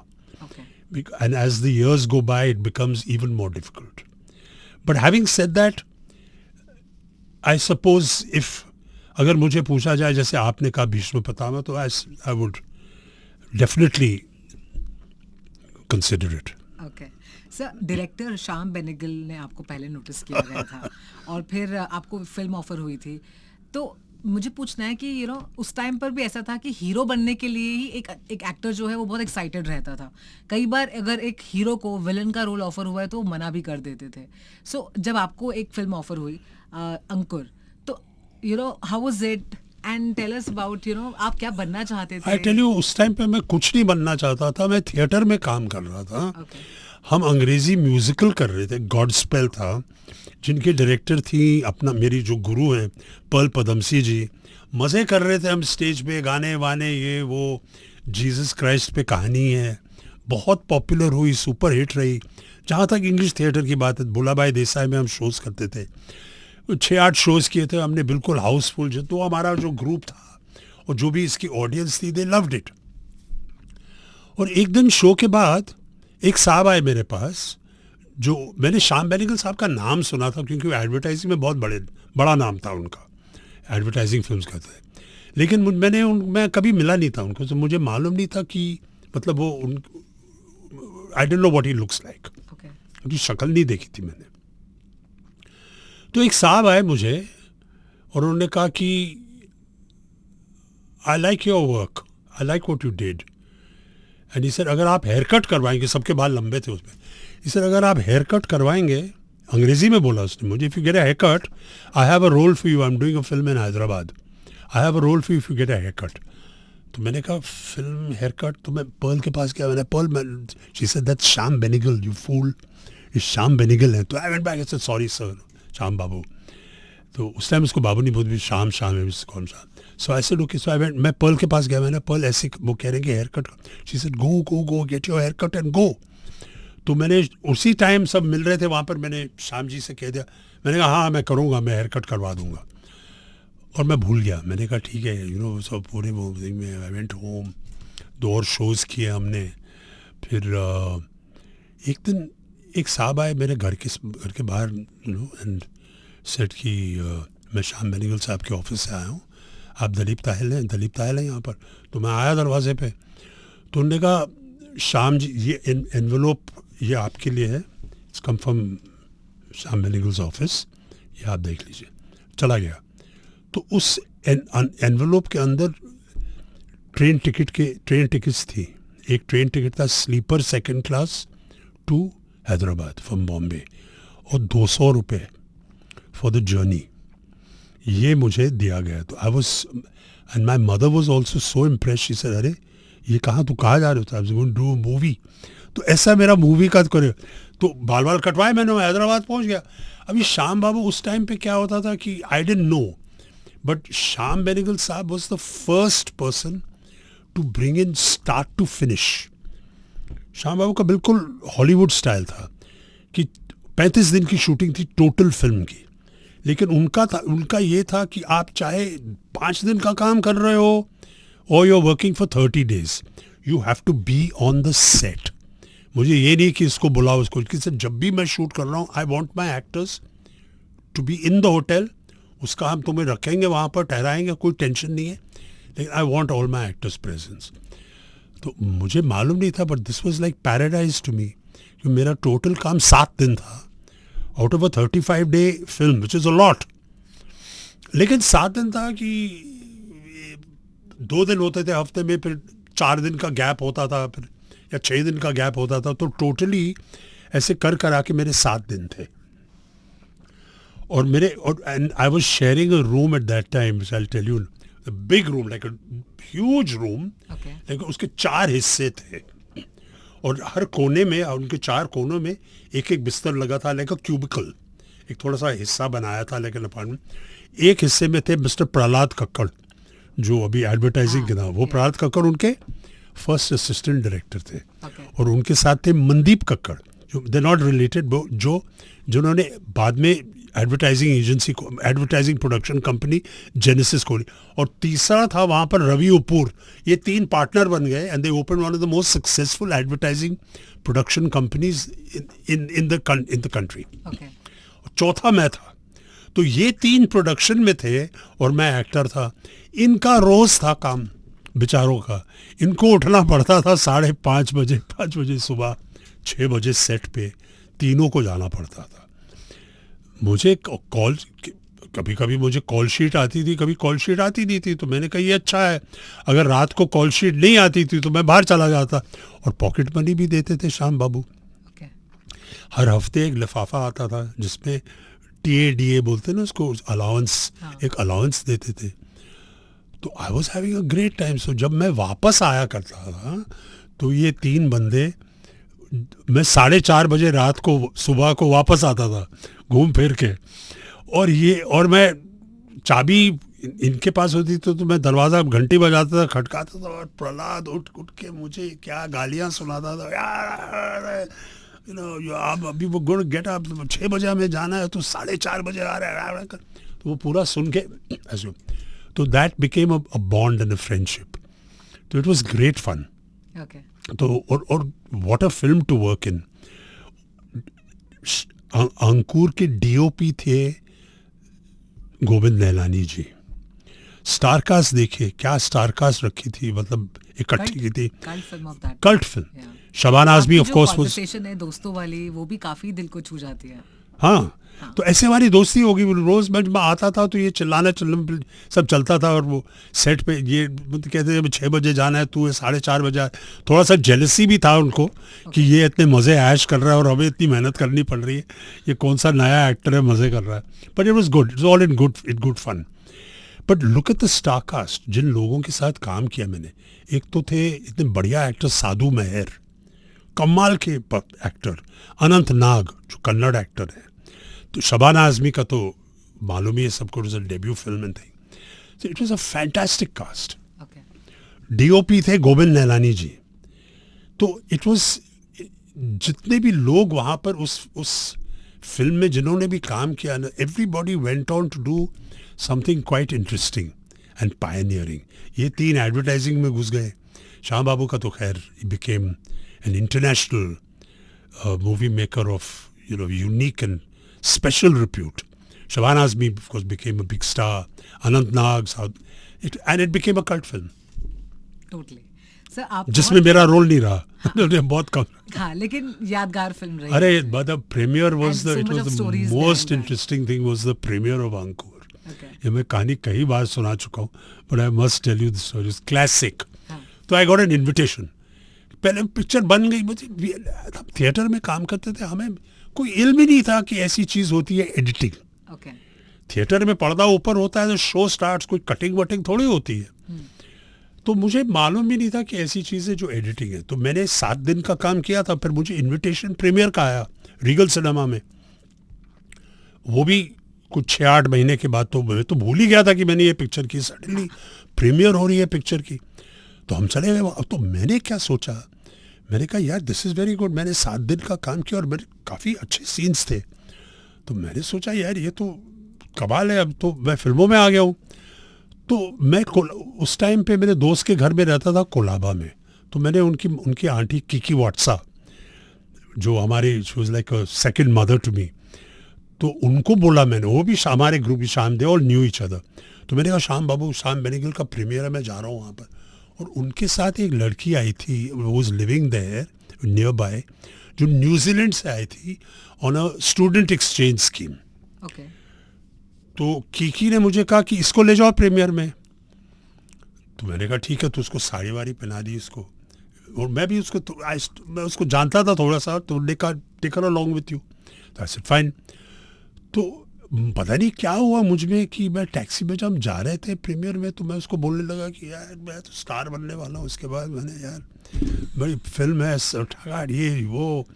and as the years go by it becomes even more difficult. But having said that, I suppose if अगर मुझे पूछा जाए, जैसे आपने कहा भीष्म पितामह, तो I would definitely consider it. Okay. Sir, director Shyam Benegal ने आपको पहले नोटिस किया गया था और फिर आपको फिल्म ऑफर हुई थी। तो मुझे पूछना है कि उस टाइम पर भी ऐसा था कि हीरो बनने के लिए ही एक एक्टर जो है वो बहुत एक्साइटेड रहता था। कई बार अगर एक हीरो को विलन का रोल ऑफर हुआ है तो वो मना भी कर देते थे। सो जब आपको एक फिल्म ऑफर हुई अंकुर, तो how was it, and tell us about आप क्या बनना चाहते थे? आई टेल यू, उस टाइम पे मैं कुछ नहीं बनना चाहता था, मैं थिएटर में काम कर रहा था। हम अंग्रेज़ी म्यूज़िकल कर रहे थे, गॉडस्पेल था, जिनके डायरेक्टर थी अपना मेरी जो गुरु हैं पर्ल पदमसी जी। मज़े कर रहे थे हम स्टेज पे, गाने वाने ये वो, जीसस क्राइस्ट पे कहानी है, बहुत पॉपुलर हुई, सुपर हिट रही। जहाँ तक इंग्लिश थिएटर की बात है, भोलाभाई देसाई में हम शोज़ करते थे, 6-8 शोज़ किए थे हमने, बिल्कुल हाउसफुल। जो तो हमारा जो ग्रुप था और जो भी इसकी ऑडियंस थी, दे लव्ड इट। और एक दिन शो के बाद एक साहब आए मेरे पास, जो मैंने श्याम बेनेगल साहब का नाम सुना था क्योंकि एडवर्टाइजिंग में बहुत बड़ा नाम था उनका, एडवर्टाइजिंग फिल्म्स का था, लेकिन मैं कभी मिला नहीं था उनको, तो मुझे मालूम नहीं था कि मतलब वो आई don't know what he looks like, उनकी शक्ल नहीं देखी थी मैंने। तो एक साहब आए मुझे और उन्होंने कहा कि I like your work, I like what you did, and he said अगर आप हेयर कट करवाएंगे, सबके बाल लंबे थे उसमें, ही सेड अगर आप हेयर कट करवाएंगे, अंग्रेजी में बोला उसने मुझे, if you get a hair cut I have a role for you, I am doing a film in Hyderabad, I have a role for you if you get a hair cut. तो मैंने कहा film hair cut, तो मैं Pearl के पास गया, मैंने Pearl, she said that's Shyam Benegal, you fool, इस श्याम बेनेगल है। तो I went back, I said sorry sir, Shyam Babu. तो उस टाइम उसको बाबू नहीं बोलती, श्याम है, कौन सा। So I said okay, so I went, मैं पर्ल के पास गया, मैंने पर्ल ऐसे, वो कह रहे हैं कि hair cut, she said go get your hair cut and go. तो मैंने उसी टाइम सब मिल रहे थे वहाँ पर, मैंने श्याम जी से कह दिया, मैंने कहा हाँ मैं करूँगा, मैं हेयर कट करवा दूँगा, और मैं भूल गया। मैंने कहा ठीक है, यू नो, सब पूरे वो में आई वेंट होम, 2 और शोज़ किए हमने। फिर एक दिन एक साहब आए मेरे घर के बाहर, यू नो, एंड सेट कि मैं श्याम बेनेगल साहब के ऑफिस से आया हूँ, आप दलीप ताहिल हैं यहाँ पर। तो मैं आया दरवाजे पे, तो उन्होंने कहा श्याम जी ये एनवेलोप ये आपके लिए है, it's come from Shyam Benegal's office, ये आप देख लीजिए। चला गया, तो उस एनवेलोप के अंदर ट्रेन टिकट्स थी। एक ट्रेन टिकट था sleeper 2nd class to Hyderabad from Bombay, और 200 रुपये फॉर द जर्नी, ये मुझे दिया गया। तो I was, and my mother was also so impress, she said अरे ये कहाँ, तू कहाँ जा रहे हो, I was going to do a movie. तो ऐसा मेरा मूवी का करे, तो बाल कटवाए मैंने, हैदराबाद पहुँच गया। अभी श्याम बाबू उस टाइम पे क्या होता था कि I didn't know, but Shyam Benegal साहब was the first person to bring in start to finish. Shyam Babu का बिल्कुल हॉलीवुड स्टाइल था कि 35 दिन की शूटिंग थी टोटल फिल्म की, लेकिन उनका ये था कि आप चाहे 5 दिन का काम कर रहे हो और you are working for 30 days, you have to be on the set. मुझे ये नहीं कि इसको बुलाओ उसको, क्योंकि जब भी मैं शूट कर रहा हूँ I want my actors to be in the hotel, उसका हम तुम्हें रखेंगे वहाँ पर, ठहराएंगे, कोई टेंशन नहीं है, लेकिन I want all my actors presence. तो मुझे मालूम नहीं था, but this was like paradise to me, कि मेरा टोटल काम 7 दिन था out of a 35 day film, which is a lot. लेकिन 7 दिन था कि 2 दिन होते थे हफ्ते में, फिर 4 दिन का गैप होता था, फिर या 6 दिन का गैप होता था, तो टोटली ऐसे करा के मेरे 7 दिन थे। और and I was sharing a room at that time, which I will tell you, a big room, like a huge room, लेकिन उसके 4 हिस्से थे, और हर कोने में, उनके 4 कोनों में एक एक बिस्तर लगा था, लाइक अ क्यूबिकल, एक थोड़ा सा हिस्सा बनाया था लेकिन अपार्टमेंट। एक हिस्से में थे मिस्टर प्रहलाद कक्कड़, जो अभी एडवर्टाइजिंग के नाम, वो प्रहलाद कक्कड़ उनके फर्स्ट असिस्टेंट डायरेक्टर थे, और उनके साथ थे मनदीप कक्कड़, जो दे नॉट रिलेटेड, जिन्होंने बाद में एडवर्टाइजिंग एजेंसी को, एडवर्टाइजिंग प्रोडक्शन कंपनी जेनेसिस खोली, और तीसरा था वहाँ पर रवि उपूर। ये 3 पार्टनर बन गए, and they open one of the most successful advertising production companies in the country. चौथा मैं था। तो ये 3 प्रोडक्शन में थे और मैं एक्टर था। इनका रोज था काम बेचारों का, इनको उठना पड़ता था 5:30 बजे, 5 बजे सुबह, 6 बजे सेट पे, तीनों को जाना पड़ता था। मुझे कॉल, कभी कभी मुझे कॉल शीट आती थी, कभी कॉल शीट आती नहीं थी, तो मैंने कहा ये अच्छा है, अगर रात को कॉल शीट नहीं आती थी तो मैं बाहर चला जाता। और पॉकेट मनी भी देते थे श्याम बाबू। हर हफ्ते एक लिफाफा आता था जिसमें TADA बोलते ना उसको, अलाउंस, एक अलाउंस देते थे। तो I was having a great time. So जब मैं वापस आया करता था तो ये 3 बंदे मैं 4:30 बजे रात को सुबह को वापस आता था घूम फिर के, और मैं चाबी इनके पास होती तो मैं दरवाज़ा घंटी बजाता था, खटकाता था, और प्रहलाद उठ उठ के मुझे क्या गालियाँ सुनाता था, यार यू नो आप अभी वो गुड गेट अप, 6 बजे हमें जाना है तो 4:30 बजे आ रहा है, तो वो पूरा सुन के ऐसे, तो that became a bond and a friendship, तो it was great fun. Okay, तो और what a film to work in. Ankur के डीओपी थे गोविंद नैलानी जी। स्टारकास्ट देखिए, क्या स्टारकास्ट रखी थी, मतलब इकट्ठी की थी, cult film of that, cult film. Shabana Azmi of course वो, कॉन्वर्सेशन है दोस्तों वाली, वो भी काफी दिल को छू जाती है। हाँ, तो ऐसे हमारी दोस्ती होगी। रोज मैं जब आता था तो ये चिल्लाना सब चलता था, और वो सेट पे ये कहते थे 6 बजे जाना है, तू 4:30 बजे। थोड़ा सा जेलसी भी था उनको कि ये इतने मज़े ऐश कर रहा है और हमें इतनी मेहनत करनी पड़ रही है, ये कौन सा नया एक्टर है मज़े कर रहा है। But it was good, it's all in good fun. But look at the star cast, जिन लोगों के साथ काम किया मैंने। एक तो थे इतने बढ़िया एक्टर साधु मेहर, कमाल के एक्टर, अनंत नाग जो कन्नड़ एक्टर है, तो शबाना आज़मी का तो मालूम ही है सबको, debut film and thing, so it was a fantastic cast. Okay, DOP थे गोविंद नैलानी जी। तो इट वाज, जितने भी लोग वहाँ पर उस फिल्म में जिन्होंने भी काम किया ना, everybody went on to do something quite interesting and pioneering. ये 3 एडवर्टाइजिंग में घुस गए। श्याम बाबू का तो खैर became an international movie maker of unique and special repute. Shabana Azmi, of course, became a big star. Anant Nag, and it became a cult film. Totally. Sir आप जिसमें मेरा रोल नहीं रहा बहुत कम। हाँ, लेकिन यादगार फिल्म रही। अरे the premiere was And so it much was of the stories there most in that. interesting thing was the premiere of Ankur. Okay. ये मैं कहानी कई बार सुना चुका हूँ, but I must tell you the story. It's classic. हाँ, तो I got an invitation. पहले पिक्चर बन गई, मुझे थिएटर में काम करते थे, हमें कोई इल्म ही नहीं था कि ऐसी चीज होती है एडिटिंग। ओके, थिएटर में पर्दा ऊपर होता है तो शो स्टार्ट्स, कोई कटिंग वटिंग थोड़ी होती है। तो मुझे मालूम ही नहीं था कि ऐसी चीज़ है जो एडिटिंग है। तो मैंने 7 दिन का काम किया था, फिर मुझे इनविटेशन प्रीमियर का आया रीगल सिनेमा में, वो भी कुछ 6-8 महीने के बाद। तो मैं तो भूल ही गया था कि मैंने ये पिक्चर की, सडनली प्रीमियर हो रही है पिक्चर की, तो हम चले गए वहाँ। तो मैंने क्या सोचा, मैंने कहा यार दिस इज़ वेरी गुड। मैंने 7 दिन का काम किया और मेरे काफ़ी अच्छे सीन्स थे, तो मैंने सोचा यार ये तो कमाल है, अब तो मैं फिल्मों में आ गया हूँ। तो मैं उस टाइम पे मेरे दोस्त के घर में रहता था कोलाबा में, तो मैंने उनकी आंटी किकी वाटसा, जो हमारी she was like a second mother to me, तो उनको बोला मैंने, वो भी हमारे ग्रुप शाम दे और न्यू ईच अदर। तो मैंने कहा शाम बाबू, शाम बेनेगल का प्रीमियर है, मैं जा रहा हूँ वहाँ पर। और उनके साथ एक लड़की आई थी, वो was living there nearby, जो न्यूजीलैंड से आई थी on a student exchange scheme. Okay, तो कीकी ने मुझे कहा कि इसको ले जाओ प्रीमियर में। तो मैंने कहा ठीक है, तो उसको साड़ी वाड़ी पहना दी इसको, और मैं भी उसको मैं उसको जानता था थोड़ा सा, तो उन्होंने कहा take her along with you. तो आई सेड फाइन। तो पता नहीं क्या हुआ मुझ में कि मैं टैक्सी में जब हम जा रहे थे प्रीमियर में, तो मैं उसको बोलने लगा कि यार मैं तो स्टार बनने वाला हूँ। उसके बाद मैंने, यार बड़ी फिल्म है, ये वो,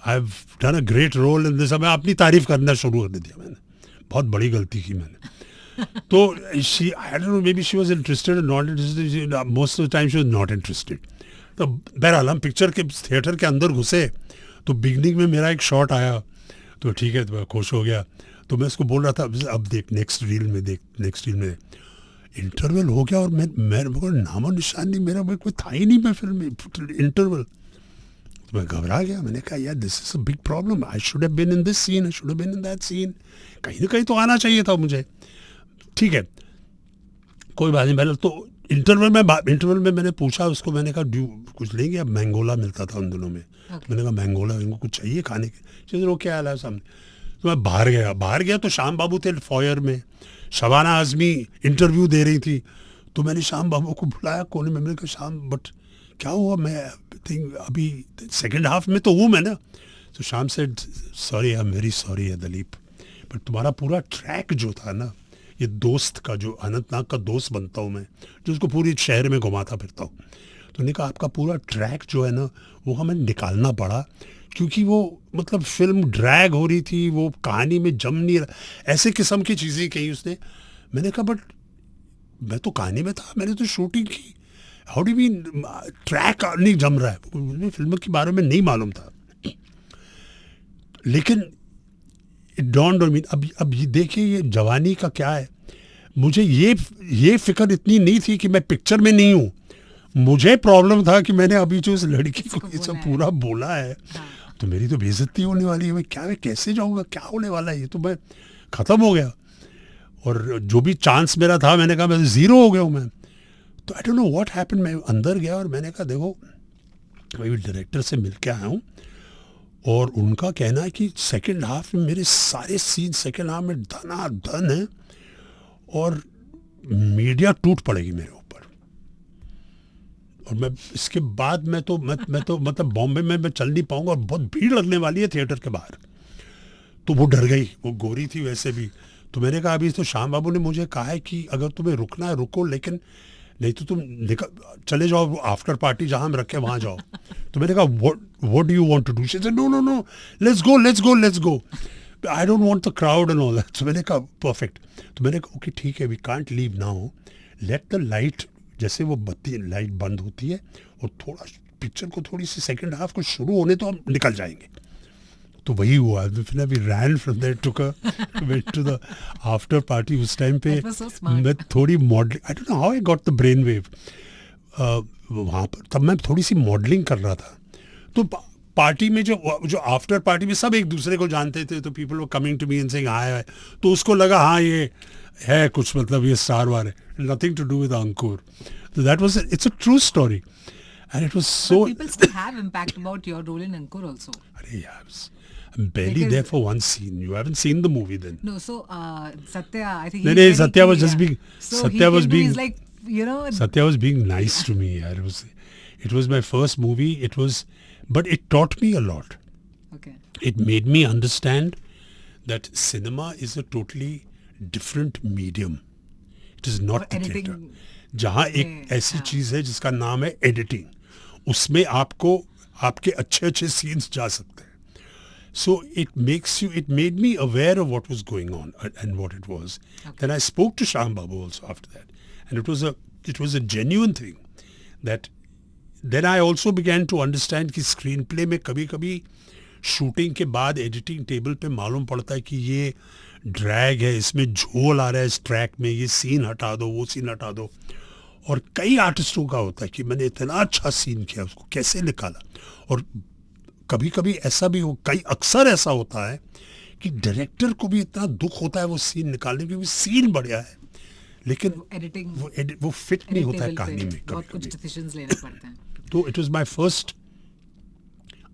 I have done a great role in this. मैं अपनी तारीफ करना शुरू कर दिया मैंने, बहुत बड़ी गलती की मैंने। तो she, I don't know, maybe she was interested or not interested, most of the time she was not interested. तो बहरहाल हम पिक्चर के थिएटर के अंदर घुसे, तो बिगनिंग में मेरा एक शॉट आया, तो ठीक है, तो मैं खुश हो गया। तो मैं उसको बोल रहा था अब देख नेक्स्ट रील में, देख नेक्स्ट रील में। इंटरवल हो गया और मैं नामो निशान नहीं, मेरा कोई था ही नहीं मैं फिल्म में, इंटरवल। तो मैं घबरा गया, मैंने कहा यार this is a big problem, I should have been in this scene, I should have been in that scene, कहीं ना कहीं तो आना चाहिए था मुझे। ठीक है, कोई बात नहीं। पहले तो इंटरवल में मैंने पूछा उसको, मैंने कहा ड्यू कुछ लेंगे? अब मैंगोला मिलता था उन दिनों में। मैंने कहा मैंगोला, इनको कुछ चाहिए खाने के? चीज़ रो क्या आया सामने। तो मैं बाहर गया तो श्याम बाबू थे फॉयर में, शबाना आज़मी इंटरव्यू दे रही थी। तो मैंने श्याम बाबू को बुलाया कोने में, मैंने कहा श्याम बट क्या हुआ, मैं थिंक अभी सेकेंड हाफ में तो हूँ मैं ना। तो Shyam said sorry, I am very sorry है दलीप, बट तुम्हारा पूरा ट्रैक जो था ना, ये दोस्त का, जो अनंतनाग का दोस्त बनता हूँ मैं, जो उसको पूरी शहर में घुमाता फिरता हूँ, तो उन्होंने कहा आपका पूरा ट्रैक जो है ना वो हमें निकालना पड़ा, क्योंकि वो मतलब फिल्म ड्रैग हो रही थी, वो कहानी में जम नहीं रहा, ऐसे किस्म की चीज़ें कही उसने। मैंने कहा बट मैं तो कहानी में था, मैंने तो शूटिंग की, हाउ डू मीन ट्रैक नहीं जम रहा है? मुझे फिल्म के बारे में नहीं मालूम था, लेकिन इट डॉन्ड ऑन मी। अब ये देखिए ये जवानी का क्या है, मुझे ये फिक्र इतनी नहीं थी कि मैं पिक्चर में नहीं हूँ, मुझे प्रॉब्लम था कि मैंने अभी जो इस लड़की को ये सब पूरा बोला है, तो मेरी तो बेइज्जती होने वाली है, मैं क्या, मैं कैसे जाऊँगा, क्या होने वाला है, ये तो मैं ख़त्म हो गया। और जो भी चांस मेरा था, मैंने कहा मैं ज़ीरो हो गया हूँ मैं। तो आई डोंट नो व्हाट हैपेंड, मैं अंदर गया और मैंने कहा देखो मैं डायरेक्टर से मिल के आया हूँ, और उनका कहना है कि सेकंड हाफ में मेरे सारे सीन सेकंड हाफ में धनाधन है, और मीडिया टूट पड़ेगी मेरे ऊपर, और मैं इसके बाद मैं तो मतलब बॉम्बे में मैं चल नहीं पाऊंगा, और बहुत भीड़ लगने वाली है थिएटर के बाहर। तो वो डर गई, वो गोरी थी वैसे भी। तो मैंने कहा अभी तो श्याम बाबू ने मुझे कहा है कि अगर तुम्हें रुकना है रुको, लेकिन नहीं तो तुम चले जाओ आफ्टर पार्टी जहाँ हम रखे वहाँ जाओ। तो मैंने कहा what do you want to do? She said no let's go I don't want the crowd and all that. तो मैंने कहा परफेक्ट। तो मैंने कहा ओके ठीक है, we can't leave now, let the light, जैसे वो बत्ती लाइट बंद होती है और थोड़ा पिक्चर को थोड़ी सी सेकंड हाफ को शुरू होने तो हम निकल जाएंगे। तो वही हुआ, फिर we ran from there went to the after party. उस टाइम पे That was so smart. मैं थोड़ी modelling, I don't know how I got the brain wave वहाँ पर, तब मैं थोड़ी सी मॉडलिंग कर रहा था। तो पार्टी में जो आफ्टर पार्टी में सब एक दूसरे को जानते थे, तो people were coming to me and saying hi, तो उसको लगा हाँ ये है कुछ, मतलब ये स्टार वार है, नथिंग टू डू विद अंकुर। तो that was, it's a true story and it was so. But people still have impact about your role in Ankur also. अरे यार, I'm barely Because- there for one scene. You haven't seen the movie then. No, so Satya, I think No, he's no, very Satya was keen, just yeah. being- So Satya he was can do, being- he's like, you know, Satya was being nice to me. yaar. It was my first movie. But it taught me a lot. okay. It made me understand that cinema is a totally different medium. It is not और the editing theatre. जहाँ एक में, ऐसी हाँ। चीज़ है जिसका नाम है एडिटिंग, उसमें आपको आपके अच्छे सीन्स जा सकते हैं। So it made me aware of what was going on and what it was. Okay. Then I spoke to Shyam Babu also after that, and it was a genuine thing. That then I also began to understand कि screen play में कभी-कभी shooting के बाद editing table पे मालूम पड़ता है कि ये ड्रैग है, इसमें झोल आ रहा है इस ट्रैक में, ये सीन हटा दो, वो सीन हटा दो। और कई आर्टिस्टों का होता है कि मैंने इतना अच्छा सीन किया, उसको कैसे निकाला। और कभी कभी ऐसा भी अक्सर ऐसा होता है कि डायरेक्टर को भी इतना दुख होता है वो सीन निकालने, क्योंकि सीन बढ़िया है लेकिन एडिटिंग वो फिट नहीं होता है कहानी में बहुत कुछ कभी। डिसीजंस लेने पड़ते हैं तो it was my first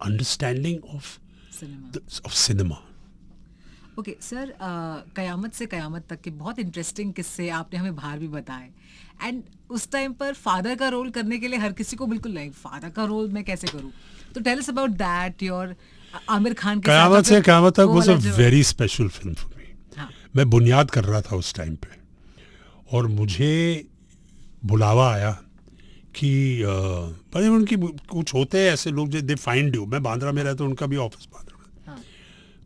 understanding of cinema. Cinema. Okay sir, Qayamat Se Qayamat तक के बहुत इंटरेस्टिंग किस्से आपने हमें बाहर भी बताए, एंड उस टाइम पर फादर का रोल करने के लिए हर किसी को बिल्कुल नहीं, फादर का रोल मैं कैसे करूं, तो tell us about that. Your Aamir Khan के कयामत से कयामत तक वाज अ वाला जो- very special film for me. हाँ, मैं बुनियाद कर रहा था उस टाइम पे, और मुझे बुलावा आया कि पर उनकी कुछ होते हैं ऐसे लोग जो दे फाइंड यू। मैं बांद्रा में रहता हूँ, उनका भी ऑफिस बांद्रा में। हाँ,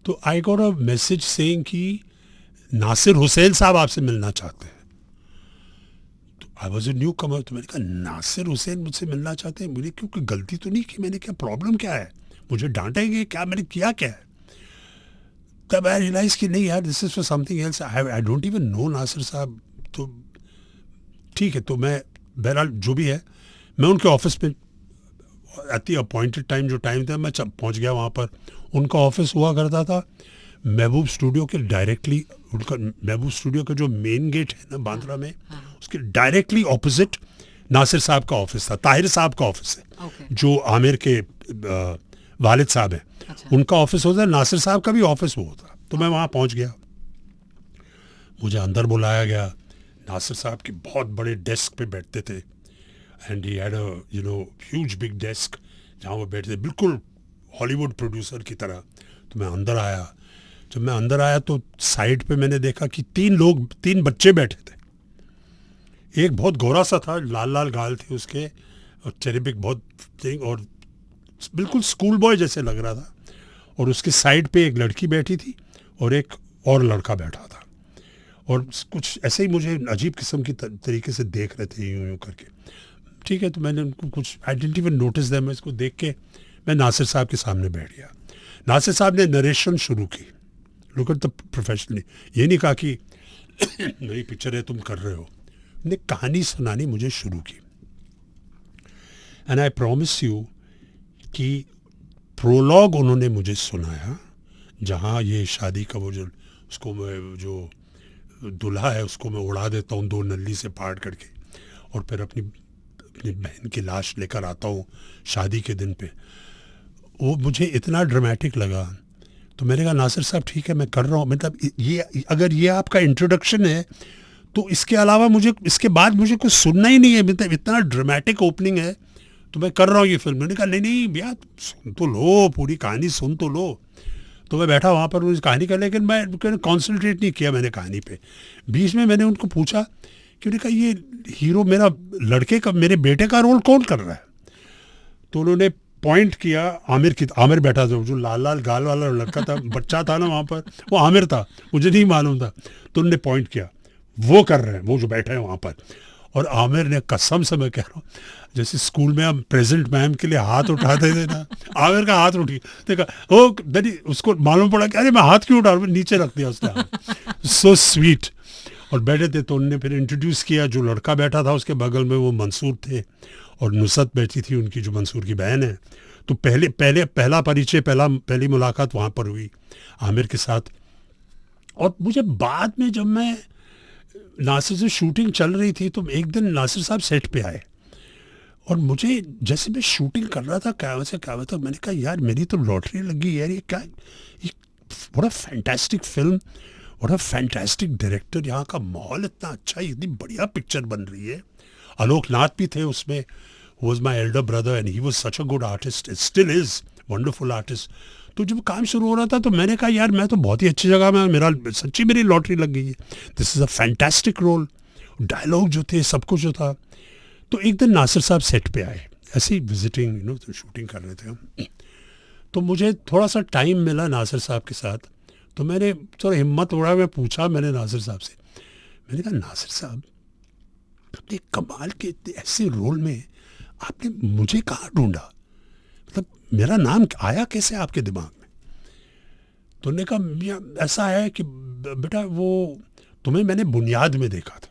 तो I got a message saying कि नासिर हुसैन साहब आपसे मिलना चाहते हैं। तो आई वाज अ न्यू कमर, तो मैंने कहा नासिर हुसैन मुझसे मिलना चाहते हैं, मुझे क्योंकि गलती तो नहीं की मैंने, क्या प्रॉब्लम क्या है, मुझे डांटेंगे क्या, मैंने किया क्या है। तब आई रियलाइज कि नहीं यार, this is for something else, I don't even know Nasir Sahab. तो ठीक है, तो मैं बहरहाल जो भी है, मैं उनके ऑफिस पे एट द अपॉइंटेड टाइम, जो टाइम था मैं पहुंच गया वहाँ पर। उनका ऑफिस हुआ करता था महबूब स्टूडियो के डायरेक्टली, उनका महबूब स्टूडियो का जो मेन गेट है ना बांद्रा में, उसके डायरेक्टली ऑपोजिट नासिर साहब का ऑफिस था, ताहिर साहब का ऑफिस है ओके, जो आमिर के वालिद साहब हैं, अच्छा। उनका ऑफिस होता है, नासिर साहब का भी ऑफिस वो होता। तो मैं वहाँ पहुँच गया, मुझे अंदर बुलाया गया। नासिर साहब के बहुत बड़े डेस्क पे बैठते थे, and he had a huge big desk जहाँ वो बैठते थे, बिल्कुल हॉलीवुड प्रोड्यूसर की तरह। तो मैं अंदर आया, जब मैं अंदर आया तो साइड पे मैंने देखा कि तीन बच्चे बैठे थे। एक बहुत गोरा सा था, लाल लाल गाल थे उसके, और टेरिबिक बहुत थिंग, और बिल्कुल स्कूल बॉय जैसे लग रहा था, और उसके साइड पे एक लड़की बैठी थी और एक और लड़का बैठा था, और कुछ ऐसे ही मुझे अजीब किस्म की तरीके से देख रहे थे यूं यूं करके। ठीक है, तो मैंने उनको कुछ I didn't even notice them, इसको देख के मैं नासिर साहब के सामने बैठ गया। नासिर साहब ने नरेशन शुरू की, लुक एट द प्रोफेशनली, ये नहीं कहा कि मेरी पिक्चर है तुम कर रहे हो, ने कहानी सुनानी मुझे शुरू की। एंड आई प्रॉमिस यू कि प्रोलॉग उन्होंने मुझे सुनाया, जहाँ ये शादी का वो जो उसको मैं जो दूल्हा है उसको मैं उड़ा देता हूँ 2 नल्ली से फाड़ करके, और फिर अपनी बहन की लाश लेकर आता हूँ शादी के दिन पे, वो मुझे इतना ड्रामेटिक लगा। तो मैंने कहा नासिर साहब ठीक है मैं कर रहा हूँ, मतलब ये अगर ये आपका इंट्रोडक्शन है तो इसके अलावा मुझे इसके बाद मुझे कुछ सुनना ही नहीं है, मतलब इतना ड्रामेटिक ओपनिंग है तो मैं कर रहा हूँ ये फिल्म। मैंने कहा नहीं भैया सुन तो लो, पूरी कहानी सुन तो लो। तो मैं बैठा वहाँ पर उस कहानी का, लेकिन मैं कॉन्सेंट्रेट नहीं किया मैंने कहानी पे। बीच में मैंने उनको पूछा कि उन्होंने कहा ये हीरो मेरा लड़के का, मेरे बेटे का रोल कौन कर रहा है? तो उन्होंने पॉइंट किया आमिर बैठा था, जो लाल लाल गाल वाला लड़का था, बच्चा था ना वहाँ पर, वो आमिर था, मुझे नहीं मालूम था। तो उन्होंने पॉइंट किया वो कर रहे हैं, वो जो बैठे हैं वहाँ पर। और आमिर ने, कसम से मैं कह रहा हूँ, जैसे स्कूल में हम प्रेजेंट मैम के लिए हाथ उठाते थे ना, आमिर का हाथ उठी, देखा ओ मेरी, उसको मालूम पड़ा कि अरे मैं हाथ क्यों उठा रहा हूँ, नीचे रख दिया उसने। So sweet. और बैठे थे तो उन्होंने फिर इंट्रोड्यूस किया, जो लड़का बैठा था उसके बगल में वो मंसूर थे और नुसरत बैठी थी उनकी, जो मंसूर की बहन है। तो पहला परिचय, पहली मुलाकात वहाँ पर हुई आमिर के साथ। और मुझे बाद में जब मैं नासिर से शूटिंग चल रही थी तो एक दिन नासिर साहब सेट पे आए, और मुझे जैसे मैं शूटिंग कर रहा था क्या था, मैंने कहा यार मेरी तो लॉटरी लगी यार, ये क्या, ये बड़ा फैंटास्टिक फिल्म, बड़ा फैंटास्टिक डायरेक्टर, यहाँ का माहौल इतना अच्छा, इतनी बढ़िया पिक्चर बन रही है। आलोक नाथ भी थे उसमें, was my elder brother and he was such a good artist, still is wonderful artist. तो जब काम शुरू हो रहा था तो मैंने कहा यार मैं तो बहुत ही अच्छी जगह में, मेरा सच्ची मेरी लॉटरी लग गई है, this is a fantastic role. Dialogue जो थे, सब कुछ जो था। तो एक दिन नासिर साहब सेट पे आए, ऐसे ही विजिटिंग तो शूटिंग कर रहे थे हम। तो मुझे थोड़ा सा टाइम मिला नासिर साहब के साथ, तो मैंने थोड़ा हिम्मत उड़ा, मैं पूछा मैंने नासिर साहब से, मैंने कहा नासिर साहब अपने कमाल के ऐसे रोल में आपने मुझे कहाँ ढूंढा, मतलब मेरा नाम आया कैसे आपके दिमाग में? तो उन्होंने कहा ऐसा है कि बेटा वो तुम्हें मैंने बुनियाद में देखा था,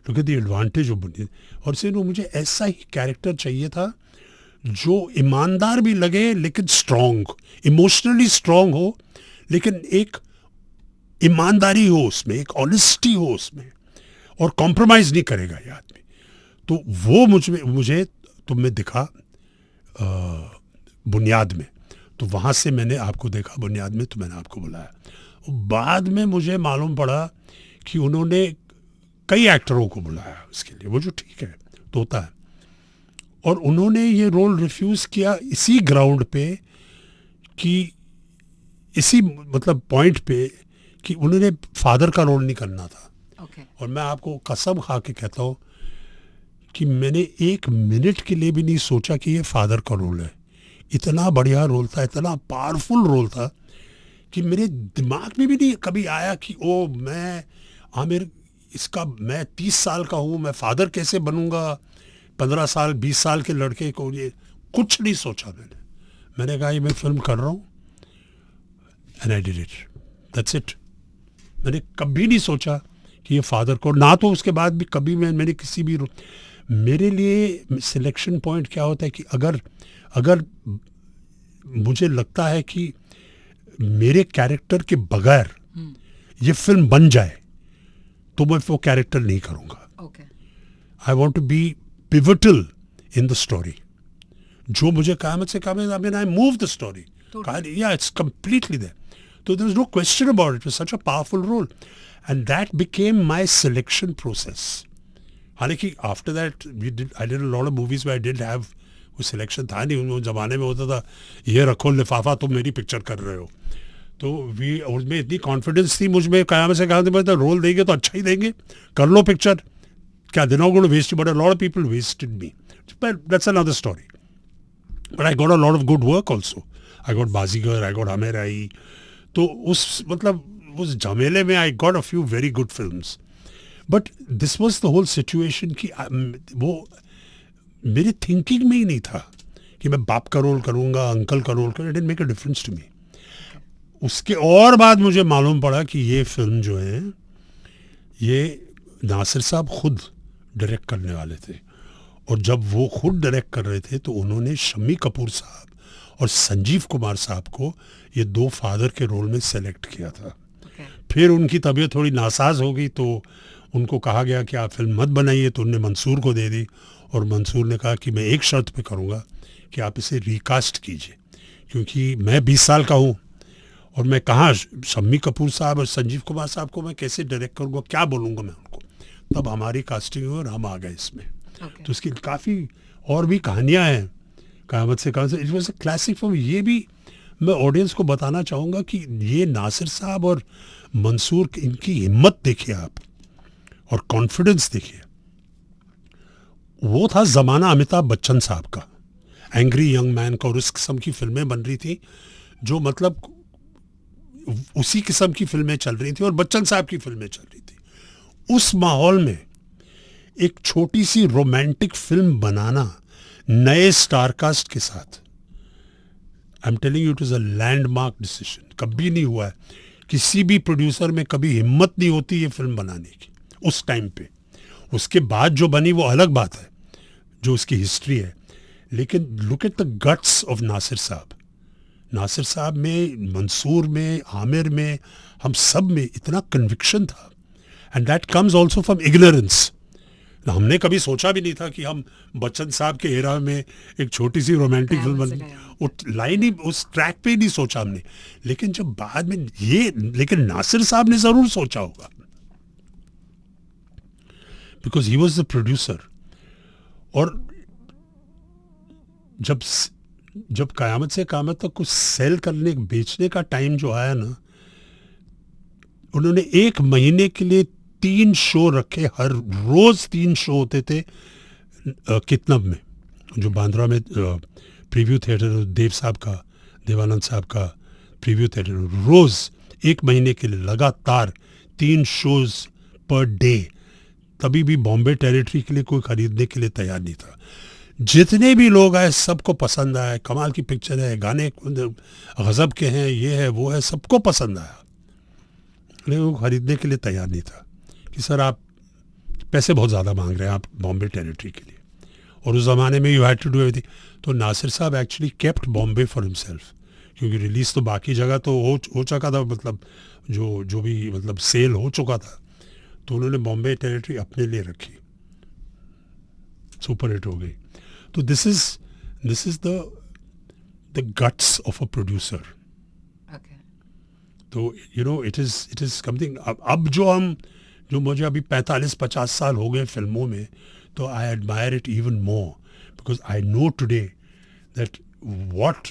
look at the advantage of बुनियाद, और सिर्फ मुझे ऐसा ही कैरेक्टर चाहिए था जो ईमानदार भी लगे लेकिन स्ट्रॉन्ग, इमोशनली स्ट्रॉन्ग हो, लेकिन एक ईमानदारी हो उसमें, एक ऑनेस्टी हो उसमें, और कॉम्प्रोमाइज़ नहीं करेगा ये आदमी। तो वो मुझे तुम में दिखा बुनियाद में। तो वहाँ से मैंने आपको देखा बुनियाद में, तो मैंने आपको बुलाया। बाद में मुझे मालूम पड़ा कि उन्होंने कई एक्टरों को बुलाया उसके लिए, वो जो ठीक है तो होता है, और उन्होंने ये रोल रिफ्यूज़ किया इसी ग्राउंड पे कि इसी मतलब पॉइंट पे कि उन्होंने फादर का रोल नहीं करना था। और मैं आपको कसम खा के कहता हूँ कि मैंने 1 मिनट के लिए भी नहीं सोचा कि ये फादर का रोल है। इतना बढ़िया रोल था, इतना पावरफुल रोल था कि मेरे दिमाग में भी नहीं कभी आया कि ओ मैं आमिर इसका, मैं 30 साल का हूँ, मैं फादर कैसे बनूंगा 15 साल 20 साल के लड़के को, ये कुछ नहीं सोचा मैंने कहा ये मैं फिल्म कर रहा हूँ and I did it, that's it. मैंने कभी नहीं सोचा कि ये फादर को, ना तो उसके बाद भी कभी मैंने किसी भी, मेरे लिए सिलेक्शन पॉइंट क्या होता है कि अगर मुझे लगता है कि मेरे कैरेक्टर के बगैर ये फिल्म बन जाए तो मैं वो कैरेक्टर नहीं करूँगा। I want to be pivotal in the story. जो मुझे कामत से काम, I mean I move the story, या it's completely there. So there was no question about it. It was such a powerful role. And that became my selection process. हालांकि after that I did a lot of movies where I did have वो selection था नहीं, उन ज़माने में होता था ये रखो लिफाफा तुम मेरी पिक्चर कर रहे हो। तो उसमें इतनी कॉन्फिडेंस थी मुझ में, कयामत से कहा था रोल देंगे तो अच्छा ही देंगे, कर लो पिक्चर, क्या they're not going to waste you, but a lot of people wasted me. But that's another story. But I got a lot of good work also. I got Bazigar, I got Hame Rai. तो उस मतलब उस झमेले में I got a few very good films. But this was the whole situation कि वो मेरे thinking में ही नहीं था कि मैं बाप का रोल करूँगा, अंकल का रोल करूँगा. It didn't make a difference to me. उसके और बाद मुझे मालूम पड़ा कि ये फिल्म जो है ये नासिर साहब खुद डायरेक्ट करने वाले थे. और जब वो खुद डायरेक्ट कर रहे थे तो उन्होंने शम्मी कपूर साहब और संजीव कुमार साहब को ये दो फादर के रोल में सेलेक्ट किया था. फिर उनकी तबीयत थोड़ी नासाज हो गई तो उनको कहा गया कि आप फिल्म मत बनाइए, तो उनने मंसूर को दे दी. और मंसूर ने कहा कि मैं एक शर्त पे करूँगा कि आप इसे रिकास्ट कीजिए, क्योंकि मैं 20 साल का हूँ और मैं कहाँ शम्मी कपूर साहब और संजीव कुमार साहब को मैं कैसे डायरेक्ट करूँगा, क्या बोलूँगा मैं उनको. तब हमारी कास्टिंग हुई और हम आ गए इसमें. तो उसकी काफ़ी और भी कहानियाँ हैं Qayamat Se Qayamat. It was a classic film. ये भी मैं ऑडियंस को बताना चाहूँगा कि ये नासिर साहब और मंसूर इनकी हिम्मत देखिए आप और कॉन्फिडेंस देखिए. वो था ज़माना अमिताभ बच्चन साहब का, एंग्री यंग मैन का, और उस किस्म की फिल्में बन रही थी जो मतलब उसी किस्म की फिल्में चल रही थी और बच्चन साहब की फिल्में चल रही थी. उस माहौल में एक छोटी सी रोमांटिक फिल्म बनाना नए स्टारकास्ट के साथ, I am telling you it is a landmark decision. कभी नहीं हुआ है, किसी भी प्रोड्यूसर में कभी हिम्मत नहीं होती ये फिल्म बनाने की उस टाइम पे. उसके बाद जो बनी वो अलग बात है, जो उसकी हिस्ट्री है. लेकिन look at the guts of Nasir Sahab. Nasir साहब में, मंसूर में, आमिर में, हम सब में इतना कन्विक्शन था. And that comes also from ignorance. हमने कभी सोचा भी नहीं था कि हम बच्चन साहब के एरा में एक छोटी सी रोमांटिक फिल्म बन, लाइन ही उस ट्रैक पे ही नहीं सोचा हमने. लेकिन जब बाद में ये, लेकिन नासिर साहब ने जरूर सोचा होगा, because he was the producer. और जब कयामत से कयामत तक कुछ सेल करने, बेचने का टाइम जो आया ना, उन्होंने 1 महीने के लिए 3 शो रखे. हर रोज 3 शो होते थे कितनब में, जो बांद्रा में प्रीव्यू थिएटर, देव साहब का, देवानंद साहब का प्रीव्यू थिएटर. रोज 1 महीने के लिए लगातार 3 शोज पर डे. तभी भी बॉम्बे टेरिटरी के लिए कोई खरीदने के लिए तैयार नहीं था. जितने भी लोग आए सबको पसंद आया. कमाल की पिक्चर है, गाने गजब के हैं, ये है वो है, सबको पसंद आया. लेकिन वो खरीदने के लिए तैयार नहीं था कि सर आप पैसे बहुत ज़्यादा मांग रहे हैं आप बॉम्बे टेरिटरी के लिए, और उस ज़माने में you had to do everything. तो Nasir Sahab actually kept Bombay for himself, क्योंकि रिलीज़ तो बाकी जगह तो हो चुका था, मतलब जो भी मतलब सेल हो चुका था. तो उन्होंने बॉम्बे टेरिटरी अपने लिए रखी, सुपर हिट हो गई. तो this is the guts of a producer. तो you know it is something. अब जो मुझे अभी 45-50 साल हो गए फिल्मों में, तो I admire it even more, because I know today that what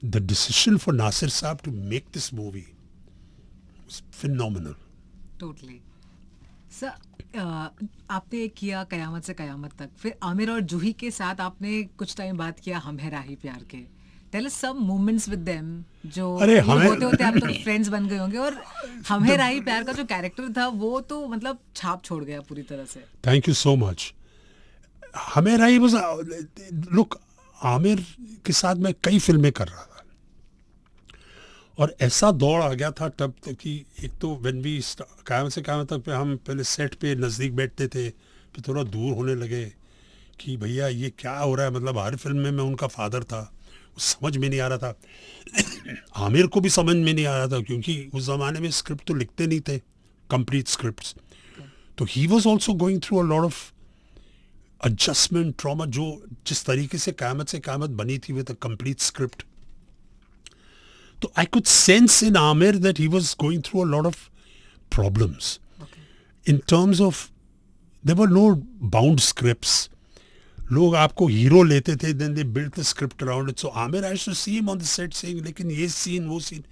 the decision for Nasir साहब to make this movie was phenomenal. Totally. Sir आपने किया कयामत से कयामत तक, फिर आमिर और जूही के साथ आपने कुछ टाइम बाद किया हम है Raahi Pyar Ke. Tell us some moments with them, जो अरे हमें होते आप तो फ्रेंड्स बन गए होंगे. और हम है राही प्यार का जो कैरेक्टर था वो तो मतलब छाप छोड़ गया पूरी तरह से. Thank you so much. हमें राही वाज, लुक, आमिर के साथ मैं कई फिल्में कर रहा था और ऐसा दौड़ आ गया था तब तक कि एक तो व्हेन वी कायम से कायम तक पे हम पहले सेट पे नज़दीक बैठते थे, फिर थोड़ा दूर होने लगे कि भैया ये क्या हो रहा है. मतलब हर फिल्म में मैं उनका फादर था, समझ में नहीं आ रहा था. आमिर को भी समझ में नहीं आ रहा था, क्योंकि उस ज़माने में स्क्रिप्ट तो लिखते नहीं थे, कंप्लीट स्क्रिप्ट्स. तो he was also going through a lot of adjustment, trauma, जो जिस तरीके से क़यामत बनी थी with a complete script. So I could sense in Amir that he was going through a lot of problems. Okay. In terms of, there were no bound scripts. लोग आपको hero लेते थे, then they built the script around it. So Amir, I used to see him on the set saying, लेकिन ये scene, वो scene.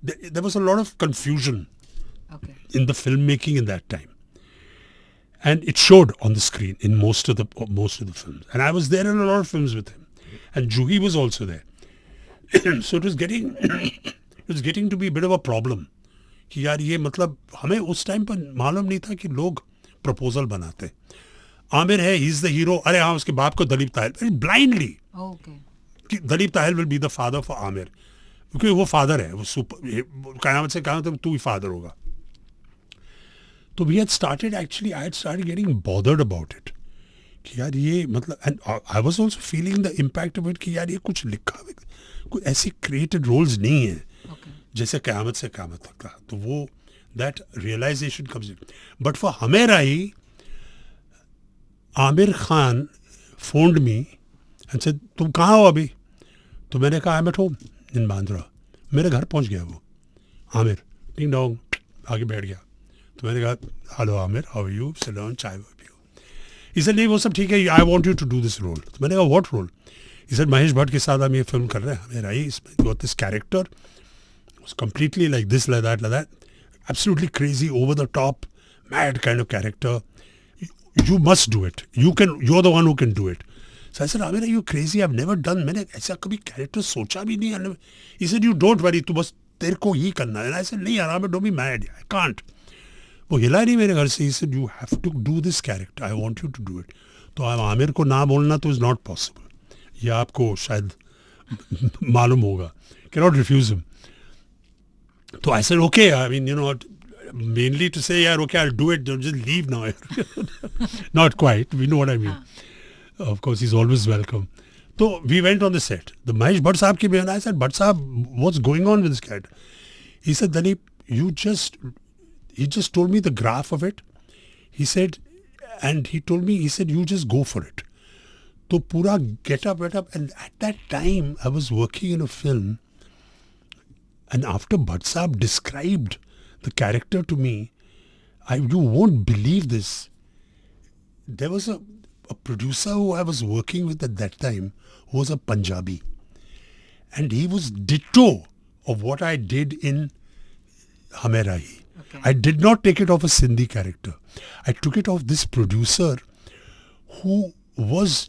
There was a lot of confusion Okay. in the filmmaking in that time. and it showed on the screen in most of the films. And I was there in a lot of films with him, and Juhi was also there. So it was getting to be a bit of a problem कि यार ये मतलब हमें उस time पर मालूम नहीं था कि लोग प्रपोजल बनाते. आमिर है, ही इज द हीरो. अरे हाँ, उसके बाप को दलीप ताहिल, ब्लाइंडली ओके कि Dalip Tahil will be the father for Aamir, क्योंकि वो फादर है, वो सुपर कयामत से कहा तो तू ही फादर होगा. तो we had started actually, I had started getting bothered about it कि यार ये मतलब, and I was also feeling the impact of it कि यार ये कुछ लिखा हुआ, कुछ ऐसे क्रिएटेड रोल्स नहीं है जैसे क़यामत से क़यामत तक का. तो वो that realization comes in. But for हमेरा ही Aamir Khan phoned me and said तुम कहाँ हो अभी? तो मैंने कहा I am at home in Bandra. मेरे घर पहुंच गया वो आमिर, टिंग डोंग आगे बैठ गया. तो मैंने कहा hello Aamir, how are you, sit down, चाय पियो. ही सेड नहीं वो सब ठीक है, I want you to do this role. तो मैंने कहा what role? He said Mahesh Bhatt के साथ हम ये फिल्म कर रहे हैं, हमें आई इसमें got this character was completely like this, like that, absolutely crazy, over the top, mad kind of character. You must do it. You're the one who can do it. So I said, Amir, are you crazy? I've never done. मैंने ऐसा कभी character सोचा भी नहीं. He said, you don't worry, तू बस तेरे को ही करना है. And I said, नहीं यार, Amir, don't be mad. I can't. वो हिला नहीं मेरे घर से. He said, you have to do this character. I want you to do it. तो आमिर को ना बोलना तो is not possible. ये आपको शायद मालूम होगा. Cannot refuse him. So I said, okay, I mean, you know, mainly to say, yeah, okay, I'll do it, just leave now. Not quite, we know what I mean. Of course, he's always welcome. So we went on the set. The Mahesh Bhatt Sahab came in, I said, Bhatt Sahab, what's going on with this cat? He said, Dalip, he just told me the graph of it. He said, and he told me, he said, you just go for it. So pura get up, and at that time, I was working in a film. And after Bhatt Sahab described the character to me, you won't believe this. There was a producer who I was working with at that time who was a Punjabi. And he was ditto of what I did in Hamera Hi. Okay. I did not take it off a Sindhi character. I took it off this producer who was...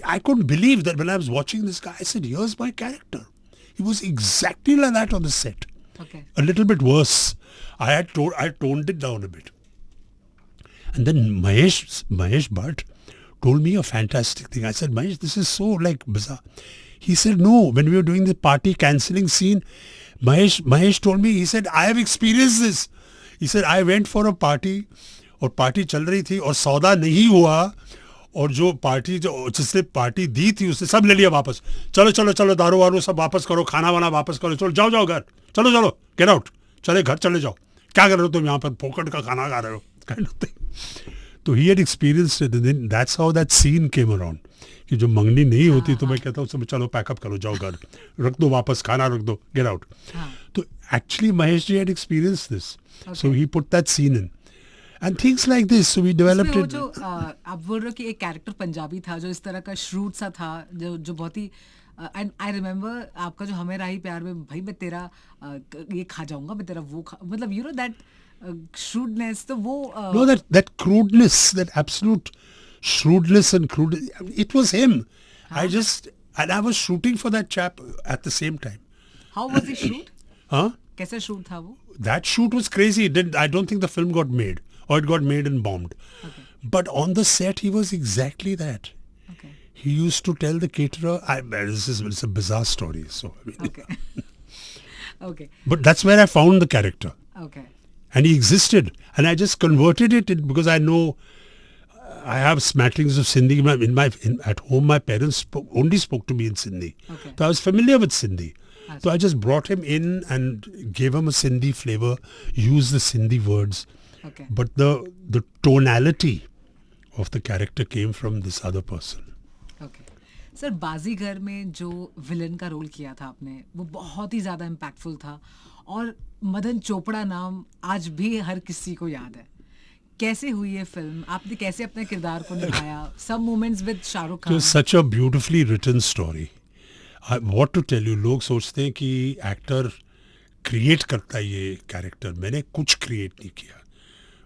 I couldn't believe that when I was watching this guy, I said, here's my character. He was exactly like that on the set. Okay. A little bit worse. I toned it down a bit. And then Mahesh Bhatt told me a fantastic thing. I said, Mahesh, this is so like bizarre. He said, no, when we were doing the party cancelling scene, Mahesh told me, he said, I have experienced this. He said, I went for a party और party चल रही थी और सौदा नहीं हुआ और जो पार्टी जिसने पार्टी दी थी उसने सब ले लिया वापस. चलो दारू वारू सब वापस करो, खाना वाना वापस करो, चलो जाओ घर, चलो गेट आउट, चले घर चले जाओ, क्या कर रहे हो तुम यहाँ पर, फोकट का खाना खा रहे हो, काइंड ऑफ थिंग. तो he had experienced it, and that's how that scene came around कि जो मंगनी नहीं होती तो मैं कहता हूँ सब चलो पैकअप करो, जाओ घर, रख दो वापस, खाना रख दो, गेट आउट. तो actually Mahesh ji had experienced this, so he put that scene in. And things like this, so we developed it. जो आप बोल रहे हो कि एक कैरेक्टर पंजाबी था जो इस तरह का श्रूड सा था, जो बहुत ही एंड आई रिमेम्बर आपका जो हमें राही प्यार में, भाई मैं तेरा ये खा जाऊंगा, मैं तेरा वो मतलब यू नो दैट shrewdness. तो वो no, that crudeness, that absolute shrewdness and crude, it was him. I was shooting for that chap at the same time. how was he shoot? Huh? कैसे shoot था वो? That shoot was crazy. I don't think the film got made. Or it got made and bombed. Okay. But on the set, he was exactly that. Okay. He used to tell the caterer, it's a bizarre story. So, I mean, Okay. Okay. But that's where I found the character. Okay. And he existed. And I just converted it because I know I have smatterings of Sindhi. At home, my parents only spoke to me in Sindhi. Okay. So I was familiar with Sindhi. Yes. So I just brought him in and gave him a Sindhi flavor, used the Sindhi words. Okay. But the tonality of the character came from this other person. Okay. Sir Baazigar में जो villain का role किया था आपने, वो बहुत ही ज़्यादा impactful था और मदन चोपड़ा नाम आज भी हर किसी को याद है. कैसे हुई ये फिल्म, आपने कैसे अपने किरदार को निभाया? Some moments with Shahrukh It Khan. was such a beautifully written story. What to tell you, लोग सोचते हैं कि एक्टर क्रिएट करता है ये कैरेक्टर. मैंने कुछ क्रिएट नहीं किया.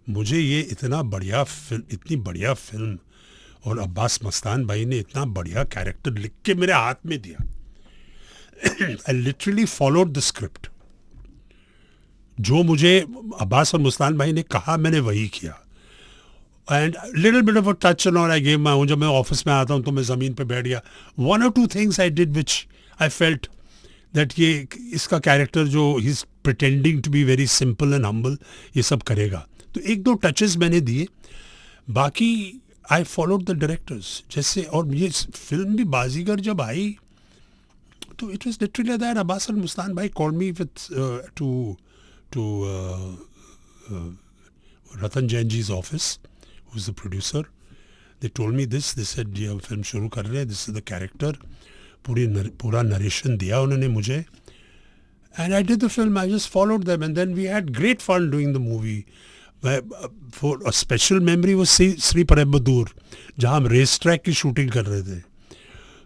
मुझे ये इतना बढ़िया फिल्म, इतनी बढ़िया फिल्म, और अब्बास मस्तान भाई ने इतना बढ़िया कैरेक्टर लिख के मेरे हाथ में दिया. I literally followed the script. जो मुझे अब्बास और मुस्तान भाई ने कहा मैंने वही किया. And little bit of a touch and all I gave my own. जब मैं ऑफिस में आता हूँ तो मैं ज़मीन पे बैठ गया. 1 or 2 things I did which I felt that ये इसका कैरेक्टर जो he is pretending to be very simple and humble, ये सब करेगा. तो 1-2 टचेस मैंने दिए. बाकी आई फॉलोड द डायरेक्टर्स. जैसे, और ये फिल्म भी बाजीगर जब आई तो it was literally that Abbas और मुस्तान भाई called me with to Ratan Jain जी's office, who's the producer. They told me this. They said ये हम फिल्म शुरू कर रहे हैं. This is the character. पूरा नरेशन दिया उन्होंने मुझे. And I did the film. I just followed them, and then we had great fun doing the movie. For a special memory was Sri Perumbudur, जहाँ हम रेस ट्रैक की shooting कर रहे थे.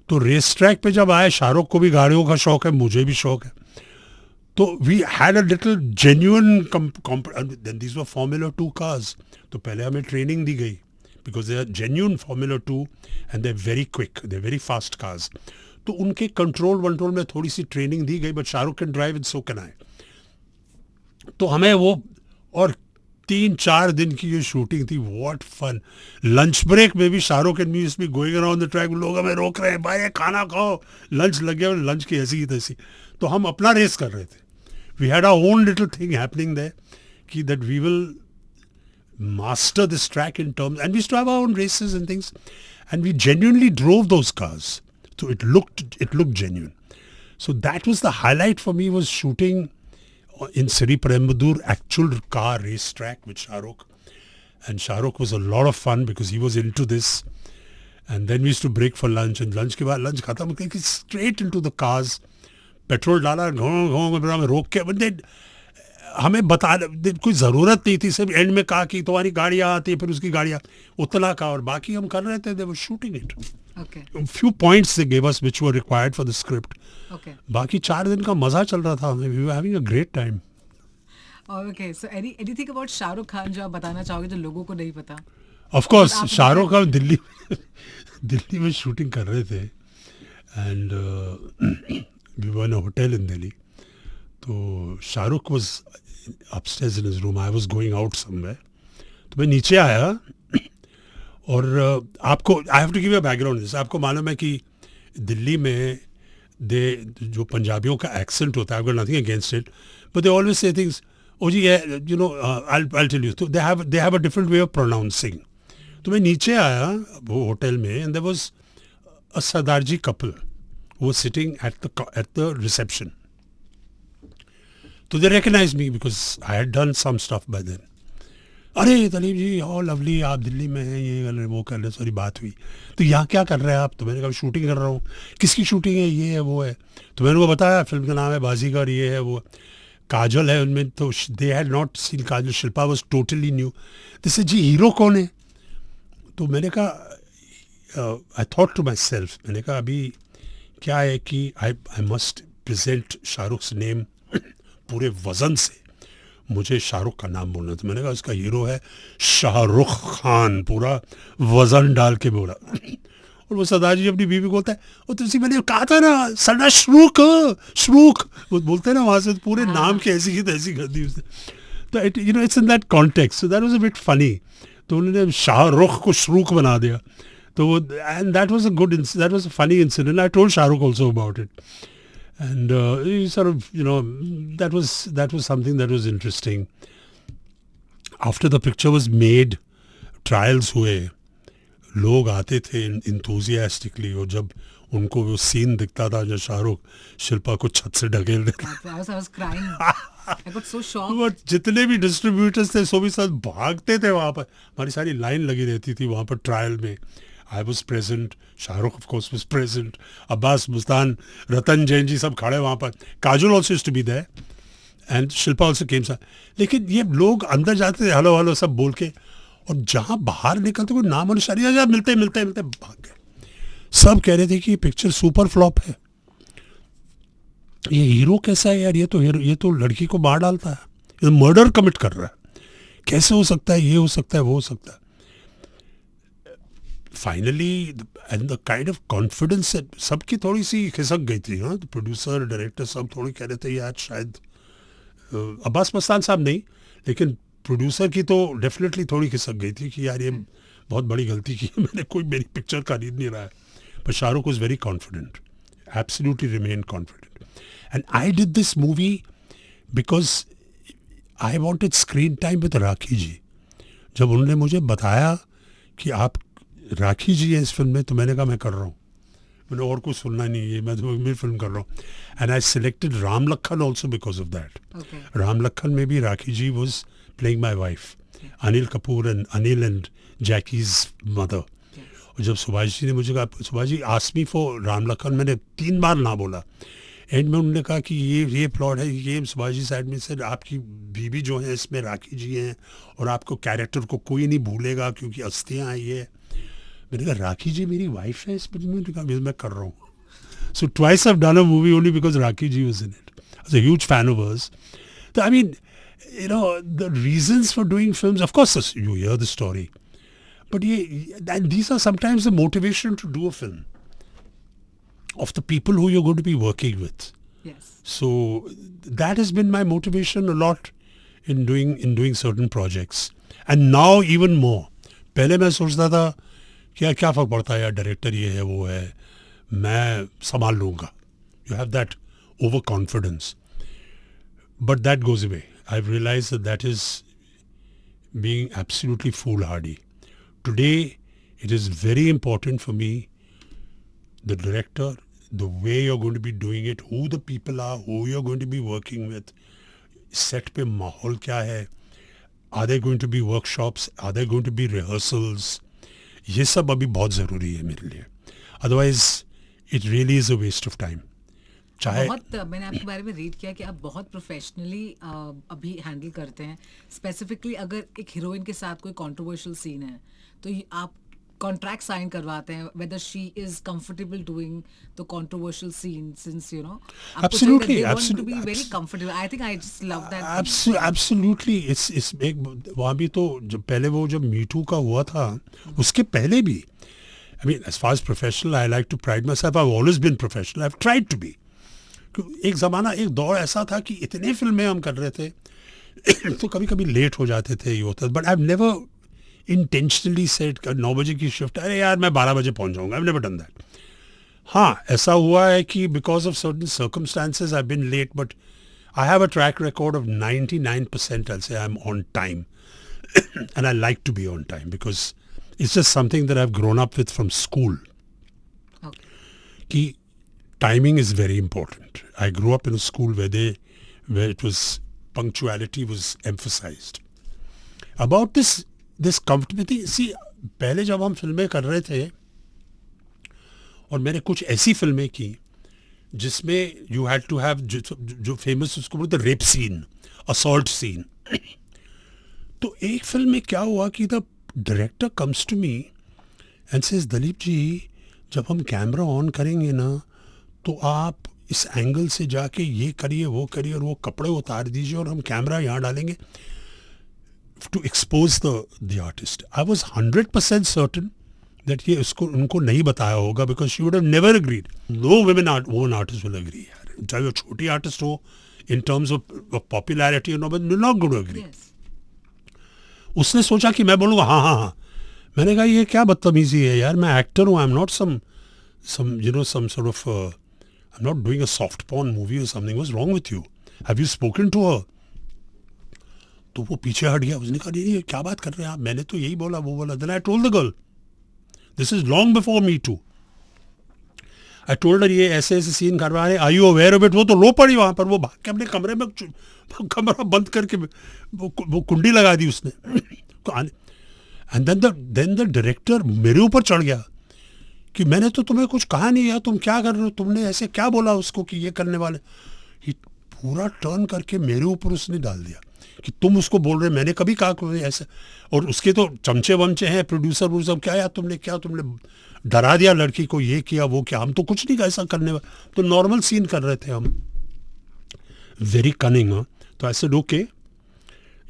तो रेस ट्रैक पे जब आए, शाहरुख को भी गाड़ियों का शौक है, मुझे भी शौक है. तो we had a little genuine, then these were Formula 2 cars. तो पहले हमें ट्रेनिंग दी गई because they are genuine Formula 2 and they are very quick, they are very fast cars. तो उनके कंट्रोल में थोड़ी सी ट्रेनिंग दी गई. But Shahrukh can drive and so can I. तो हमें वो, और 3-4 दिन की ये शूटिंग थी. What fun. लंच ब्रेक में भी Shahrukh and me used to be going around the track. लोग हमें रोक रहे हैं, भाई खाना खाओ, लंच लग गया. लंच की ऐसी ही तैसी. तो हम अपना रेस कर रहे थे. We had our own little thing happening there कि that we will master this track in terms, and we used to have our own races and things, and we genuinely drove those cars, so it looked genuine. So that was the highlight for me, was shooting in Sri Perumbudur actual car race track with Shahrukh. And Shahrukh was a lot of fun because he was into this. And then we used to break for lunch, and lunch के बाद lunch खत्म करके straight into the cars. Petrol डाला, घों रोक के, but then हमें बता, कोई ज़रूरत नहीं थी. सिर्फ एंड में कहा कि तुम्हारी गाड़ियाँ आती है, फिर उसकी गाड़ियाँ उतना का, और बाकी हम कर रहे थे. they were shooting it. Okay. Few points they gave us which were required for the script. Okay. बाकी 4 दिन का मज़ा चल रहा था. we were having a great time. Okay. So anything about Shahrukh Khan जो आप बताना चाहोगे जो लोगों को नहीं पता? Of course, शाहरुख खान दिल्ली में शूटिंग कर रहे थे. And we were in a hotel in Delhi. तो Shahrukh was upstairs in his room. I was going out somewhere. तो मैं नीचे आया, और आपको I have to give you a background this. आपको मालूम है कि दिल्ली में जो पंजाबियों का एक्सेंट होता है, I've got nothing against it, but they always say things. Oh ji, you know, I'll tell you. So they have a different way of pronouncing. तो मैं नीचे आया वो होटल में, and there was a Sardarji couple who was sitting at the reception. So they recognized me because I had done some stuff by then. अरे तलीब जी, how lovely, आप दिल्ली में हैं, ये कर रहे, वो कर रहे, सारी बात हुई. तो यहाँ क्या कर रहे हैं आप? तो मैंने कहा शूटिंग कर रहा हूँ. किसकी शूटिंग है? ये है, वो है. तो मैंने उनको बताया फिल्म का नाम है बाजीगर, ये है, वो काजल है उनमें. तो they had not seen Kajal. Shilpa was totally new. This जी हीरो कौन है? तो मैंने कहा, I thought to myself, मैंने कहा अभी क्या है कि I must present Shahrukh name पूरे वजन से. मुझे शाहरुख का नाम बोलना था. मैंने कहा इसका हीरो है शाहरुख खान, पूरा वजन डाल के बोला. और वो सरदार जी अपनी बीवी को बोलता है, और तुझे मैंने कहा था ना सरदार शरूख वो बोलते हैं ना, वहाँ से पूरे नाम की ऐसी ही तैसी कर दी उसने. तो it's in that context. So that was a bit funny. तो उन्होंने शाहरुख को शरूख बना दिया. तो वो, and that was a funny incident. I told Shahrukh also about it. And sort of, you know, that was something that was interesting. After the picture was made, trials हुए, लोग आते थे enthusiastically, और जब उनको वो सीन दिखता था जब शाहरुख शिल्पा को छत से ढकेल देता. I was crying. I got so shocked. But जितने भी डिस्ट्रीब्यूटर्स थे सो भी सब भागते थे वहाँ पर. हमारी सारी लाइन लगी रहती थी वहाँ पर ट्रायल में. I was present. Shahrukh, of course, was present. Abbas, Mustan, Ratan Jain ji सब खड़े वहाँ पर. Kajol also used to be there. And Shilpa also came. लेकिन ये लोग अंदर जाते थे हेलो हेलो सब बोल के, और जहाँ बाहर निकलते कोई नाम और निशानी मिलते भाग गए. सब कह रहे थे कि ये पिक्चर सुपर फ्लॉप है. ये हीरो कैसा है यार? ये तो लड़की को मार डालता है, ये मर्डर कमिट कर रहा है. कैसे हो सकता है, ये हो सकता है, वो हो सकता है. Finally and the kind of confidence सबकी थोड़ी सी खिसक गई थी. हाँ, प्रोड्यूसर, डायरेक्टर सब थोड़े कह रहे थे यार शायद अब्बास मस्तान साहब नहीं, लेकिन प्रोड्यूसर की तो डेफिनेटली थोड़ी खिसक गई थी कि यार ये बहुत बड़ी गलती की है, मैंने कोई मेरी पिक्चर खरीद नहीं रहा है. But Shahrukh was very confident, absolutely remained confident. And I did this movie because I wanted screen time with राखी जी. जब उन्होंने मुझे बताया कि आप राखी जी हैं इस फिल्म में, तो मैंने कहा मैं कर रहा हूँ, मैंने और कुछ सुनना नहीं है, मैं तो मेरी फिल्म कर रहा हूँ. And I selected Ram Lakhan also because of that. Ram Lakhan में भी Rakhi ji was playing my wife, Anil Kapoor and Jackie's mother. जब सुभाष जी ने मुझे कहा, Subhash ji ask me for Ram Lakhan, मैंने 3 बार ना बोला. एंड में उन्होंने कहा कि ये प्लॉट है, ये सुभाष जी साइड में से आपकी बीवी जो है इसमें राखी जी हैं और आपको कैरेक्टर को कोई नहीं भूलेगा क्योंकि अस्थियाँ आई है. मैंने कहा राखी जी मेरी वाइफ है इसमें, मैंने कहा मैं कर रहा हूँ. So twice I have done a movie only because Rakhi ji was in it. I was a huge fan of hers. तो I mean you know the reasons for doing films, of course you hear the story, but and these are sometimes the motivation to do a film of the people who you're going to be working with. Yes. So that has been my motivation a lot in doing certain projects, and now even more. पहले मैं सोचता था कि क्या फर्क पड़ता है यार, डायरेक्टर ये है वो है, मैं संभाल लूँगा. You have that overconfidence, but that goes away. I've realized that is being absolutely foolhardy. Today, it is very important for me, the director, the way you're going to be doing it, who the people are, who you're going to be working with, set पे माहौल क्या है, are there going to be workshops, are there going to be rehearsals, ये सब अभी बहुत ज़रूरी है मेरे लिए. Otherwise, it really is a waste of time. बहुत मैंने आपके बारे में रीड किया कि आप बहुत प्रोफेशनली अभी हैंडल करते हैं. स्पेसिफिकली अगर एक हीरोइन के साथ कोई कंट्रोवर्शियल सीन है तो आप कॉन्ट्रैक्ट साइन करवाते हैं whether she is comfortable doing the controversial scene, since you know Absolutely, to be very comfortable. I think I just love that. Absolutely. इस एक वहाँ भी तो जब पहले वो जब मीटू का हुआ था उसके पहले भी, I mean as far as professional, I like to pride myself. I've always been professional. I've tried to be. एक ज़माना, एक दौर ऐसा था कि इतने फिल्में हम कर रहे थे तो कभी कभी लेट हो जाते थे, ये होता. But I have never intentionally set 9 बजे की शिफ्ट, अरे यार मैं 12 बजे पहुंच जाऊंगा. I have never done that. हाँ, ऐसा हुआ है कि because of certain circumstances I been late, but I have a track record of 99% I'll say I'm on time. And I like to be on time because it's just something that I've grown up with from school. कि timing is very important. I grew up in a school where it was punctuality was emphasized. About this comfortability, see, पहले जब हम फिल्में कर रहे थे और मैंने कुछ ऐसी फिल्में की जिसमें you had to have जो फेमस उसको बोलते रेप सीन, असॉल्ट सीन. तो एक फिल्म में क्या हुआ कि the director comes to me and says, Dilip ji जब हम कैमरा ऑन करेंगे ना तो आप इस एंगल से जाके ये करिए वो करिए और वो कपड़े उतार दीजिए और हम कैमरा यहाँ डालेंगे to expose the artist. I was 100% certain that ये उसको उनको नहीं बताया होगा because she would have never agreed. No women artist will agree. चाहे वो छोटी आर्टिस्ट हो in terms of popularity, not good agree. उसने सोचा कि मैं बोलूँगा हाँ हाँ हाँ. मैंने कहा ये क्या बदतमीजी है यार, मैं एक्टर हूँ. आई am not some sort of I'm not doing a soft porn movie or something. What's wrong with you? Have you spoken to her? तो वो पीछे हट गया. उसने कहा नहीं क्या बात कर रहे हैं आप, मैंने तो यही बोला वो बोला. Then I told the girl, this is long before Me Too. I told her ये ऐसे ऐसे सीन करवा रहे, are you aware of it? वो तो रो पड़ी वहाँ पर. वो भाग के अपने कमरे में कमरा बंद करके वो कुंडी लगा दी उसने. And then the director मेरे ऊपर चढ़ गया कि मैंने तो तुम्हें कुछ कहा नहीं यार, तुम क्या कर रहे हो, तुमने ऐसे क्या बोला उसको कि ये करने वाले. पूरा टर्न करके मेरे ऊपर उसने डाल दिया कि तुम उसको बोल रहे, मैंने कभी कहा ऐसे. और उसके तो चमचे वमचे हैं, प्रोड्यूसर वूसर, क्या यार तुमने डरा दिया लड़की को, ये किया वो किया. हम तो कुछ नहीं ऐसा करने वाले, तो नॉर्मल सीन कर रहे थे हम. Very cunning. तो I said okay,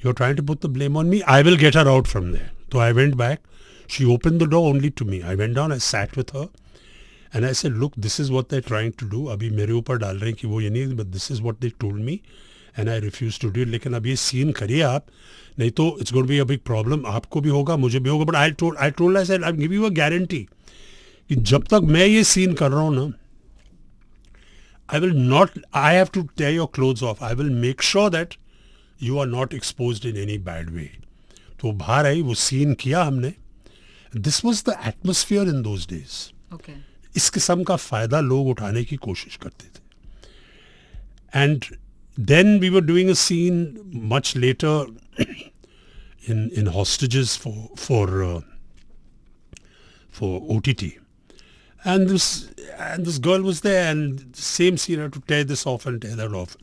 you're trying to put the blame on me. I will get her out from there. So I went back. She opened the door only to me. I went down, I sat with her. And I said, look, this is what they're trying to do. अभी मेरे ऊपर डाल रहे हैं कि वो ये नहीं, but this is what they told me. And I refused to do it. लेकिन अब ये सीन करिए आप, नहीं तो it's going to be a big problem. आपको भी होगा, मुझे भी होगा. But I told her, I said, I'll give you a guarantee. कि जब तक मैं ये सीन कर रहा हूँ ना, I have to tear your clothes off. I will make sure that you are not exposed in any bad way. तो बाहर आई, वो सीन किया हमने. This was the atmosphere in those days. Okay. इस किस्म का फायदा लोग उठाने की कोशिश करते थे. And then we were doing a scene much later in Hostages for OTT. And this girl was there, and the same scene, I had to tear this off and tear that off.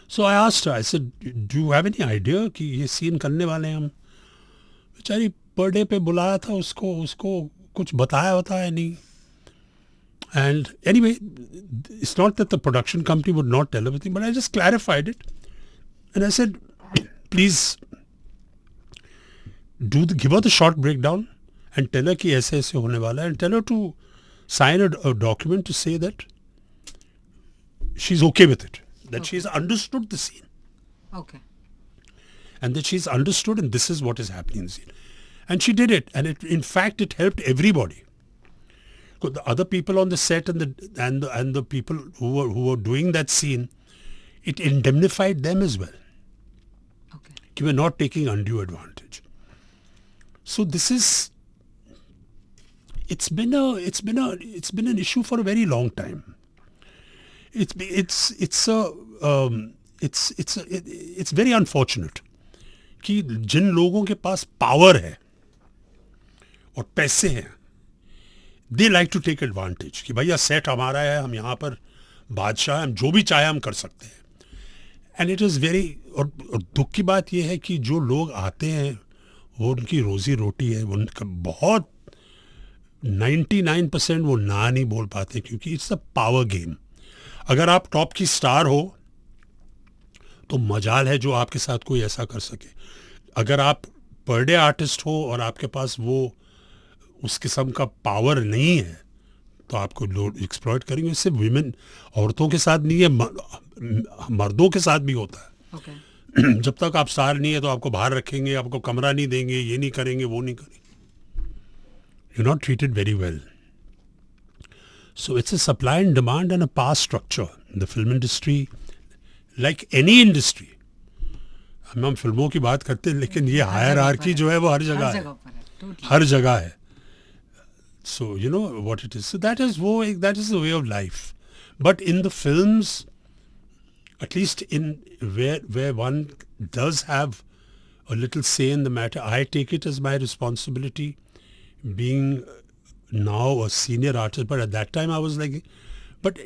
So I asked her, I said, do you have any idea कि ये scene करने वाले हैं हम? बेचारी per day पे बुलाया था उसको कुछ बताया नहीं. And anyway, it's not that the production company would not tell everything, but I just clarified it. And I said, please give her the short breakdown and tell her कि ऐसे ऐसे होने वाला है, and tell her to sign a document to say that she's okay with it, that she's understood the scene. Okay. And that she's understood, and this is what is happening in the scene. And she did it, and in fact it helped everybody. So the other people on the set and the people who were doing that scene, it indemnified them as well. Okay. कि we're not taking undue advantage. So this is, it's been an issue for a very long time. It's very unfortunate कि जिन लोगों के पास power है और पैसे हैं, they like to take advantage कि भैया सेट हमारा है, हम यहाँ पर बादशाह, हम जो भी चाहे हम कर सकते हैं. And it is very, और दुख की बात यह है कि जो लोग आते हैं वो उनकी रोजी रोटी है, उनका बहुत 99% वो ना नहीं बोल पाते, क्योंकि इट्स अ पावर गेम. अगर आप टॉप की स्टार हो तो मजाल है जो आपके साथ कोई ऐसा कर सके. अगर आप पर डे आर्टिस्ट हो और आपके पास वो उस किस्म का पावर नहीं है तो आपको लोग एक्सप्लॉइट करेंगे. इससे विमेन, औरतों के साथ नहीं है, मर्दों के साथ भी होता है. Okay. जब तक आप स्टार नहीं है तो आपको बाहर रखेंगे, आपको कमरा नहीं देंगे, ये नहीं करेंगे, वो नहीं करेंगे. You're not treated very well. So it's a supply and demand and a power structure. The film industry, like any industry, हम फिल्मों की बात करते हैं, लेकिन ये हायरार्की जो है वो हर जगह है, हर जगह है. So you know what it is. So that is the way of life. But in the films, at least in where one does have a little say in the matter, I take it as my responsibility, being now a senior artist. But at that time I was like, but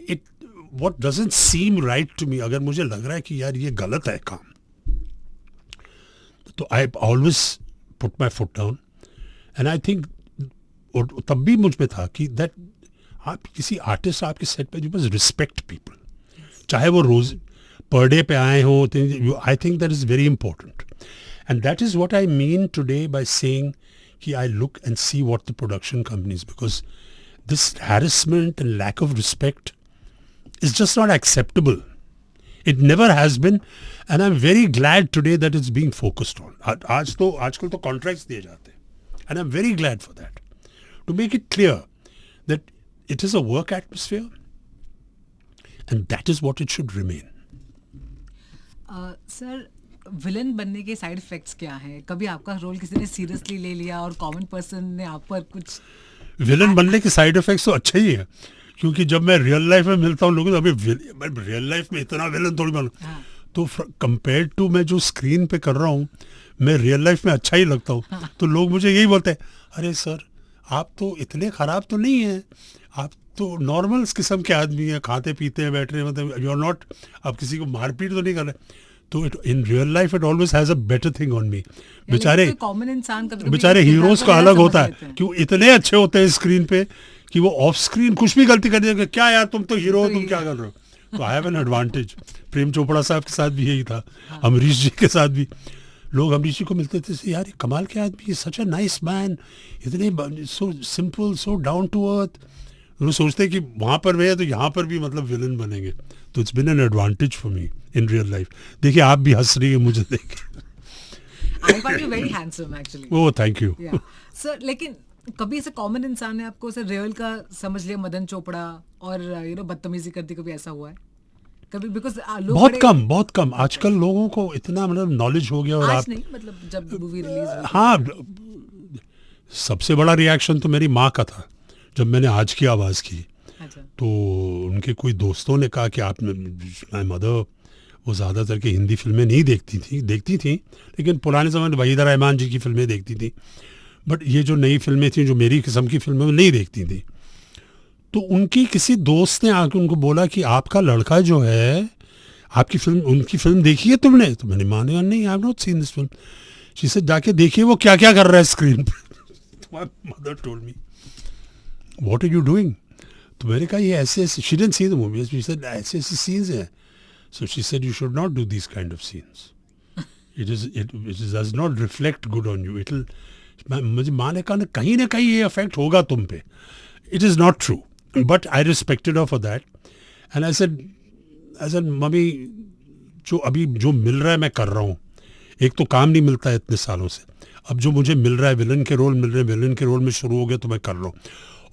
what doesn't seem right to me, अगर मुझे लग रहा है कि यार ये गलत है काम, तो I always put my foot down. And I think, और तब भी मुझ में था कि that आप किसी आर्टिस्ट आपके सेट पे, you must respect people, चाहे वो रोज पर डे पे आए हो. I think that is very important. And that is what I mean today by saying कि I look and see what the production companies, because this harassment and lack of respect is just not acceptable. It never has been, and I'm very glad today that it's being focused on. आजकल तो contracts दिए जाते हैं, and I'm very glad for that, to make it clear that it is a work atmosphere, and that is what it should remain. Sir, villain बनने के side effects क्या हैं? कभी आपका रोल किसी ने सीरियसली ले लिया और कॉमन पर्सन ने आप पर कुछ? विलन बनने के साइड इफेक्ट्स तो अच्छे ही है, क्योंकि जब मैं रियल लाइफ में मिलता हूँ लोगों तो अभी रियल लाइफ में इतना विलन थोड़ी बनूँ. तो कंपेयर टू मैं जो स्क्रीन पे कर रहा हूँ, मैं रियल लाइफ में अच्छा ही लगता हूँ. तो लोग मुझे यही बोलते हैं, अरे सर आप तो इतने ख़राब तो नहीं हैं, आप तो नॉर्मल किस्म के आदमी हैं, खाते पीते हैं, बैठ रहे हैं, मतलब यू आर नॉट, आप किसी को मारपीट तो नहीं कर रहे. तो in real life it always has a better thing on me. बेचारे हीरोज का अलग होता है, क्यों इतने अच्छे होते हैं स्क्रीन पे कि वो ऑफ स्क्रीन कुछ भी गलती कर देंगे, क्या यार तुम तो हीरो हो, तुम क्या कर रहे हो. तो I have an advantage. Prem Chopra साहब के साथ भी यही था, अमरीश जी के साथ भी. लोग अमरीश जी को मिलते थे, यार ये कमाल के आदमी, सच अ नाइस मैन, इतने so simple, so down to earth. वो सोचते कि वहाँ पर वे है तो यहाँ पर भी मतलब विलन बनेंगे. तो it's been an advantage for me in real life. देखिए आप भी हंस रही है मुझे देख के. I find you very handsome actually. Oh thank you. Yeah. Sir, लेकिन कभी ऐसे कॉमन इंसान ने आपको सर रियल का समझ लिया मदन चोपड़ा और बदतमीजी कर दी, कभी ऐसा हुआ है कभी? बिकॉज लोग बहुत कम आजकल लोगों को इतना मतलब नॉलेज हो गया. और आज आप नहीं, मतलब जब मूवी रिलीज हुई. हाँ, सबसे बड़ा रिएक्शन तो मेरी माँ का था जब मैंने आज की आवाज़ की. अच्छा. तो उनके कोई दोस्तों ने कहा कि आप, माय मदर वो ज़्यादातर की हिंदी फिल्में नहीं देखती थी लेकिन पुराने समय में वहीदा रहमान जी की फिल्में देखती थी. बट ये जो नई फिल्में थी, जो मेरी किस्म की फिल्में, वो नहीं देखती थी. तो उनकी किसी दोस्त ने आके उनको बोला कि आपका लड़का जो है, आपकी फिल्म, उनकी फिल्म देखी है तुमने? तो मैंने माने नहीं, I have not seen this film. She said जाके देखिए वो क्या क्या कर रहा है स्क्रीन पर. My mother told me what are you doing. तो मैंने कहा ये ऐसे ऐसे, she didn't see the movie, she said ऐसे ऐसे सीन्स हैं. So she said you should not do these kind of scenes. It does not reflect good on you. मुझे माँ ने कहा ना कहीं ये अफेक्ट होगा तुम पे. It is not true. But I respected her for that. And I said mummy जो मिल रहा है मैं कर रहा हूँ. एक तो काम नहीं मिलता है इतने सालों से. अब जो मुझे मिल रहा है, विलन के रोल मिल रहे हैं, विलन के रोल में शुरू हो गया तो मैं कर रहा हूँ.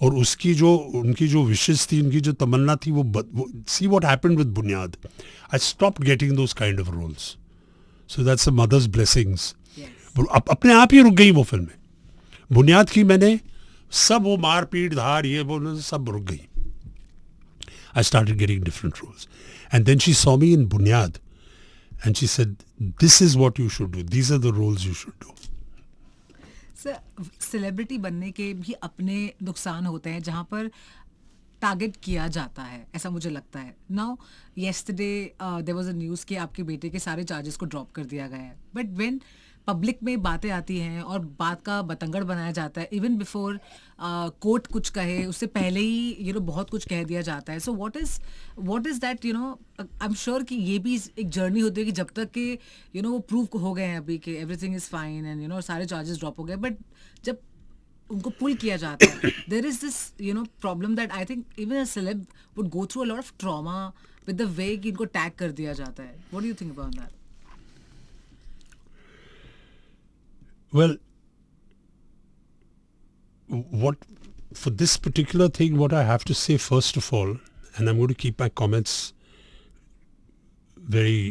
और उनकी जो विशेष थी, उनकी जो तमन्ना थी, वो see what happened with Buniyaad. I stopped getting those kind of roles. So that's a mother's blessings. अपने आप ही रुक गई वो फिल्में. बुनियाद की मैंने सब वो मारपीट धार ये वो सब रुक गई. I started getting different roles and then she saw me in Buniyaad and she said this is what you should do, these are the roles you should do. Sir, celebrity बनने के भी अपने नुकसान होते हैं जहाँ पर टारगेट किया जाता है, ऐसा मुझे लगता है. Now yesterday there was a news कि आपके बेटे के सारे चार्जेस को ड्रॉप कर दिया गया है. बट व्हेन पब्लिक में बातें आती हैं और बात का बतंगड़ बनाया जाता है, इवन बिफोर कोर्ट कुछ कहे उससे पहले ही बहुत कुछ कह दिया जाता है. So what is that, I am sure कि ये भी एक जर्नी होती है कि जब तक कि वो प्रूव हो गए हैं अभी कि एवरीथिंग इज फाइन एंड सारे चार्जेस ड्रॉप हो गए, बट जब उनको पुल किया जाता है, there is this problem that I think even a celeb would go through a lot of trauma with the way कि इनको टैग कर दिया जाता है. What do you think about that? Well, for this particular thing, what I have to say first of all, and I'm going to keep my comments very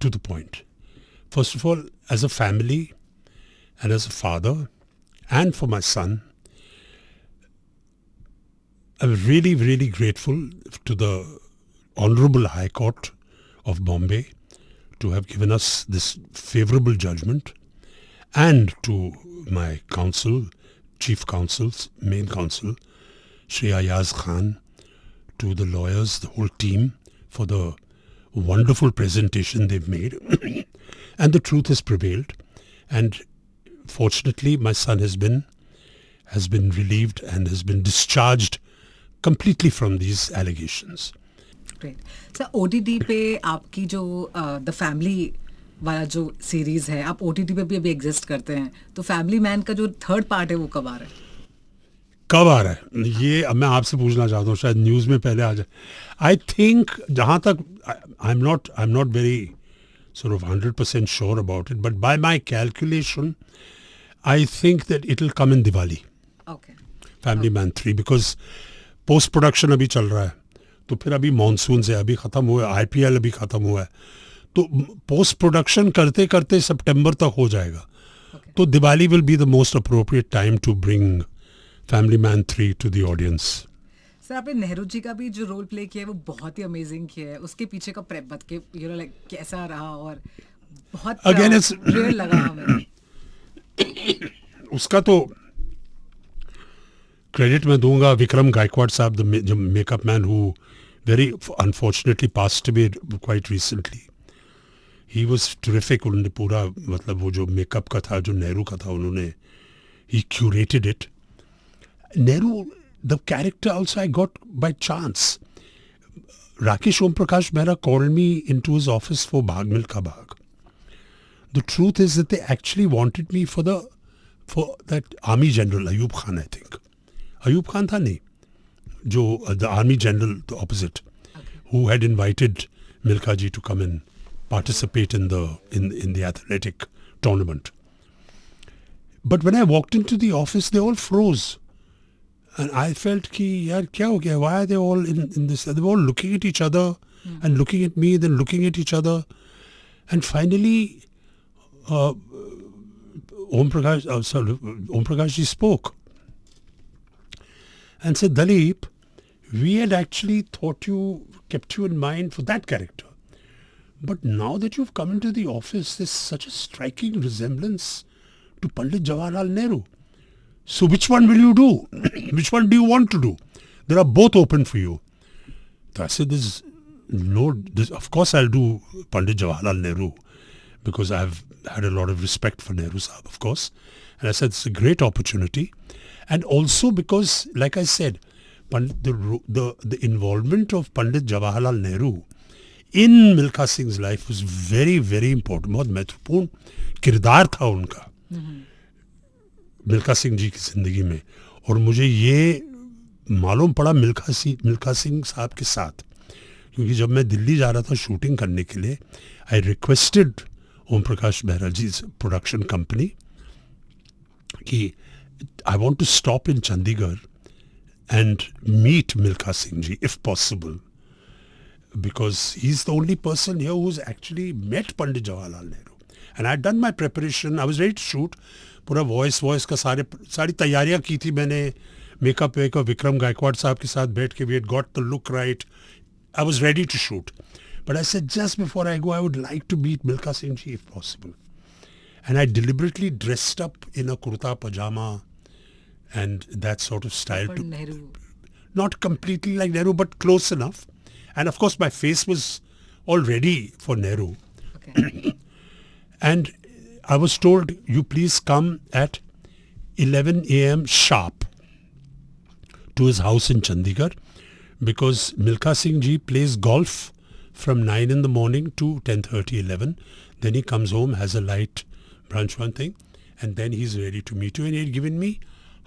to the point. First of all, as a family and as a father and for my son, I'm really, really grateful to the Honorable High Court of Bombay to have given us this favorable judgment, and to my counsel, chief counsels, main counsel, Shri Ayaz Khan, to the lawyers, the whole team, for the wonderful presentation they've made. And the truth has prevailed. And fortunately, my son has been relieved and has been discharged completely from these allegations. Great. Sir, OTT पे आपकी जो the family वाला जो series है, आप OTT पे भी अभी एग्जिस्ट करते हैं, तो फैमिली मैन का जो थर्ड पार्ट है वो कब आ रहा है? ये अब मैं आपसे पूछना चाहता हूँ, शायद न्यूज़ में पहले आ जाए. आई थिंक जहाँ तक आई am not very sort of 100% sure about it, but by my calculation, I think that it will come in Diwali. Okay. Family Man 3, because post production अभी चल रहा है, तो फिर अभी मानसून से अभी ख़त्म हुआ है, IPL अभी ख़त्म हुआ है, तो पोस्ट प्रोडक्शन करते करते सितंबर तक हो जाएगा. तो Diwali will be the most appropriate time to bring family man 3 to the audience. Sir, आपने नेहरू जी का भी जो रोल प्ले किया है वो बहुत ही अमेजिंग किया है. उसके पीछे का प्रेप बत के लाइक कैसा रहा और बहुत रियल लगा हमें. उसका तो क्रेडिट मैं दूंगा विक्रम गायकवाड़ साहब, the makeup man who very unfortunately passed away quite recently. He was terrific. उन्होंने पूरा मतलब वो जो मेकअप का था, जो नेहरू का था, उन्होंने he curated it. Nehru, the character also I got by chance. Rakesh Om Prakash Mehra called me into his office for Bhag Milkha Bhag. The truth is that they actually wanted me for that army general Ayub Khan, I think. Ayub Khan tha nahi, the army general, the opposite, who had invited Milkha ji to come and participate in the athletic tournament. But when I walked into the office, they all froze. And I felt ki, yaar, kya ho gaya? Why are they all in this? They were all looking at each other and looking at me, then looking at each other. And finally, Om Prakash ji spoke and said, Dalip, we had actually kept you in mind for that character. But now that you've come into the office, there's such a striking resemblance to Pandit Jawaharlal Nehru. So which one will you do? Which one do you want to do? They are both open for you. So I said, of course I'll do Pandit Jawaharlal Nehru, because I've had a lot of respect for Nehru Sahab, of course. And I said, it's a great opportunity. And also because, like I said, the involvement of Pandit Jawaharlal Nehru in Milkha Singh's life was very, very important. बहुत महत्वपूर्ण किरदार था उनका मिल्खा सिंह जी की ज़िंदगी में. और मुझे ये मालूम पड़ा मिल्खा सिंह साहब के साथ, क्योंकि जब मैं दिल्ली जा रहा था शूटिंग करने के लिए, I requested Om Prakash Mehra ji production company कि I want to stop in Chandigarh and meet Milkha Singh ji if possible, because he's the only person here who's actually met Pandit Jawaharlal Nehru. And I had done my preparation, I was ready to shoot. पूरा voice का सारी तैयारियां की थी मैंने, makeup Vikram Gaekwad साहब के साथ बैठ के, we had got the look right. I was ready to shoot. But I said, just before I go, I would like to meet Milkha Singh ji if possible. And I deliberately dressed up in a kurta pajama and that sort of style. Nehru. Not completely like Nehru, but close enough. And of course, my face was all ready for Nehru. Okay. And I was told, you please come at 11 a.m. sharp to his house in Chandigarh, because Milkha Singh ji plays golf from 9 in the morning to 10:30, 11. Then he comes home, has a light brunch one thing, and then he's ready to meet you. And he had given me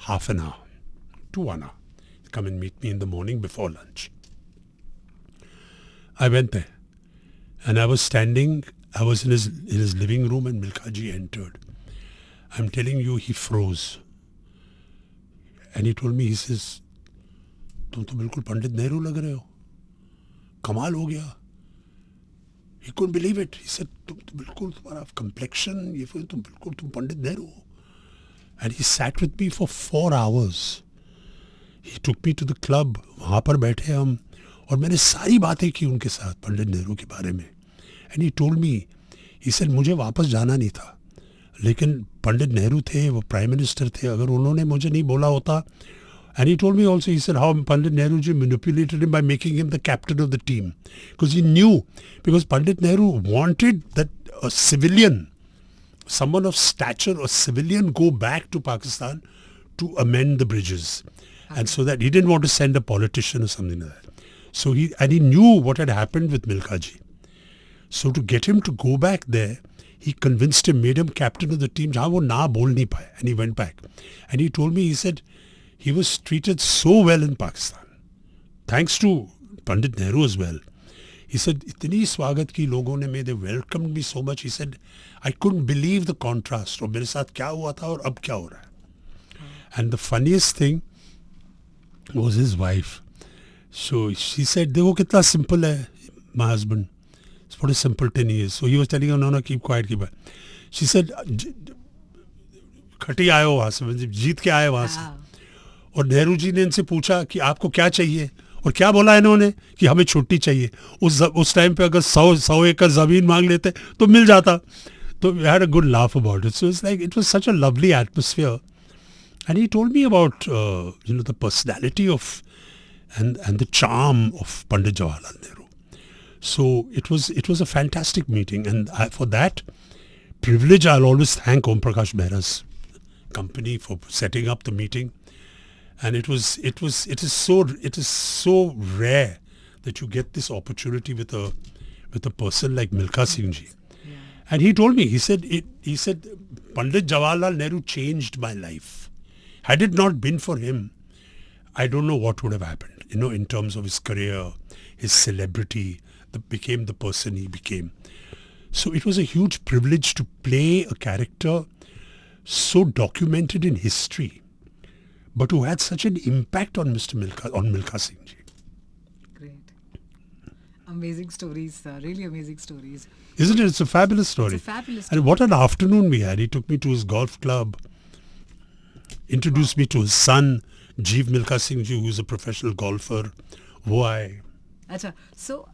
half an hour to 1 hour. Come and meet me in the morning before lunch. I went there and I was standing, I was in his living room and Milkha ji entered. I'm telling you, he froze. And he told me, he says, तुम तो बिल्कुल पंडित नेहरू लग रहे हो, कमाल हो गया. He couldn't believe it. He said, तुम तो बिल्कुल, तुम्हारा complexion, ये तुम बिल्कुल तुम पंडित नेहरू हो. And he sat with me for 4 hours. He took me to the club. वहाँ पर बैठे हम और मैंने सारी बातें की उनके साथ पंडित नेहरू के बारे में. And he told me, he said, मुझे वापस जाना नहीं था, लेकिन पंडित नेहरू थे, वो प्राइम मिनिस्टर थे, अगर उन्होंने मुझे नहीं बोला होता. And he told me also, he said how Pandit Nehru ji manipulated him by making him the captain of the team. Because he knew, because Pandit Nehru wanted that a civilian, someone of stature, a civilian, go back to Pakistan to amend the bridges. Okay. And so that he didn't want to send a politician or something like that. So he knew what had happened with Milkha ji. So to get him to go back there, he convinced him, made him captain of the team. Jahan wo na bol nahi paya. And he went back. And he told me, he said, he was treated so well in Pakistan, thanks to Pandit Nehru as well. He said, इतनी स्वागत की लोगों ने में, they welcomed me so much. He said, I couldn't believe the contrast. और मेरे साथ क्या हुआ था और अब क्या हो रहा है. And the funniest thing was his wife. So she said, देखो कितना simple है my husband. It's what a simpleton he is. So he was telling her, no, keep quiet, keep quiet. She said, खटी आए हो वहाँ से, जीत के आए वहाँ से. और नेहरू जी ने इनसे पूछा कि आपको क्या चाहिए, और क्या बोला इन्होंने कि हमें छुट्टी चाहिए. उस टाइम पे अगर 100 एकड़ ज़मीन मांग लेते तो मिल जाता. तो we had a good laugh about it. So it's like, it was such a lovely atmosphere. And he told me about the personality of and the charm of Pandit Jawaharlal Nehru. So it was a fantastic meeting, and for that privilege I'll always thank Om Prakash Mehra's company for setting up the meeting. And it is so rare that you get this opportunity with a person like Milkha Singh ji. And he told me, he said, Pandit Jawaharlal Nehru changed my life. Had it not been for him, I don't know what would have happened, in terms of his career, his celebrity, became the person he became. So it was a huge privilege to play a character so documented in history, but who had such an impact on Milkha Singh ji. Great. Amazing stories, sir. Really amazing stories. Isn't it? It's a fabulous story. It's a fabulous And story. what an afternoon we had. He took me to his golf club, introduced me to his son, Jeev Milkha Singh ji, who's a professional golfer. वो आए. अच्छा, so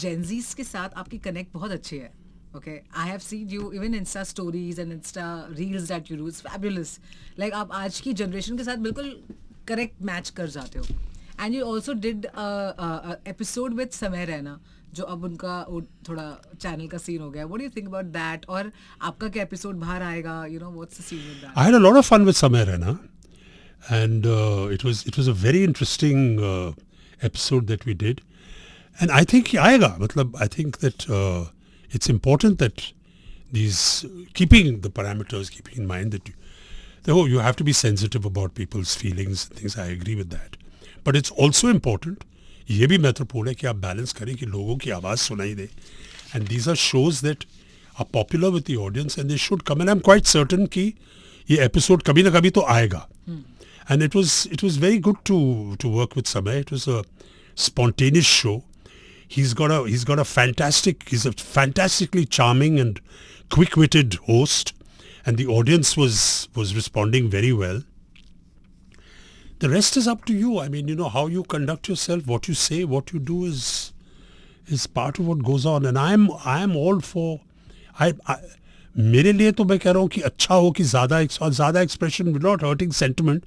Gen Zs के साथ आपकी connect बहुत अच्छी है. Okay, I have seen you even Insta stories and Insta reels that you do. It's fabulous. Like आप आज की जनरेशन के साथ बिल्कुल करेक्ट मैच कर जाते हो. And you also did episode with समय रैना, जो अब उनका थोड़ा चैनल का सीन हो गया. What do you think about that? और आपका क्या एपिसोड बाहर आएगा? What's the scene with that? I had a lot of fun with Samay Raina, and it was a very interesting episode that we did. And I think आएगा. मतलब I think that it's important that these keeping the parameters, keeping in mind that you have to be sensitive about people's feelings and things. I agree with that. But it's also important, ये भी महत्वपूर्ण है कि आप balance करें कि लोगों की आवाज़ सुनाई दे. And these are shows that are popular with the audience and they should come. And I'm quite certain कि ये episode कभी ना कभी तो आएगा. And it was very good to work with Samay. It was a spontaneous show. He's a fantastically charming and quick-witted host, and the audience was responding very well. The rest is up to you. I mean, how you conduct yourself, what you say, what you do is part of what goes on. And I am all for. मेरे लिए तो मैं कह रहा हूँ कि अच्छा हो कि ज़्यादा expression not hurting sentiment,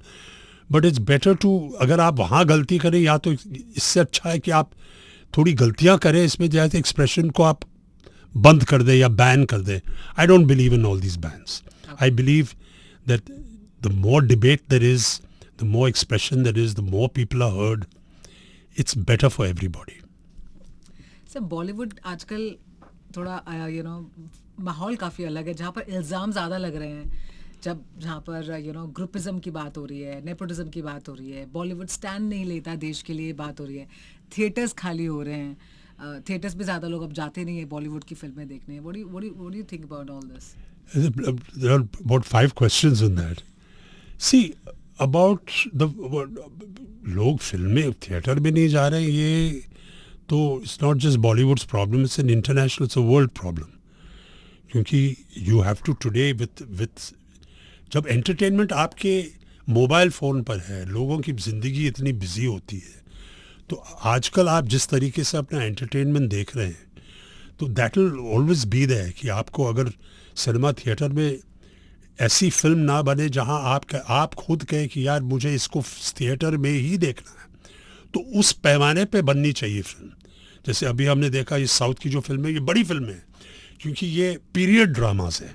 but it's better to, अगर आप वहाँ गलती करें या तो इससे अच्छा है कि आप थोड़ी गलतियाँ करें इसमें, जैसे एक्सप्रेशन को आप बंद कर दें या बैन कर दें. I don't believe in all these bans. I believe that the more debate there is, the more expression there is, the more people are heard, it's better for everybody. Sir Bollywood आजकल थोड़ा माहौल काफ़ी अलग है, जहाँ पर इल्ज़ाम ज़्यादा लग रहे हैं, जहाँ पर ग्रुपिज्म की बात हो रही है, नेपोटिज्म की बात हो रही है, बॉलीवुड स्टैंड नहीं लेता देश के लिए बात हो रही है, थिएटर्स खाली हो रहे हैं, थिएटर्स पे ज़्यादा लोग अब जाते नहीं है बॉलीवुड की फिल्में देखने. What do you think about all this? There are about 5 questions in that. See, about लोग फिल्में थिएटर में नहीं जा रहे हैं, ये तो it's not just Bollywood's problem, it's an international, it's a world problem. क्योंकि you have to today with जब एंटरटेनमेंट आपके मोबाइल फ़ोन पर है, लोगों की ज़िंदगी इतनी बिजी होती है, तो आजकल आप जिस तरीके से अपना एंटरटेनमेंट देख रहे हैं, तो that will always be there कि आपको अगर सिनेमा थिएटर में ऐसी फिल्म ना बने जहां आप खुद कहें कि यार मुझे इसको थिएटर में ही देखना है, तो उस पैमाने पे बननी चाहिए फिल्म. जैसे अभी हमने देखा ये साउथ की जो फिल्म है, ये बड़ी फिल्म है क्योंकि ये पीरियड ड्रामास है.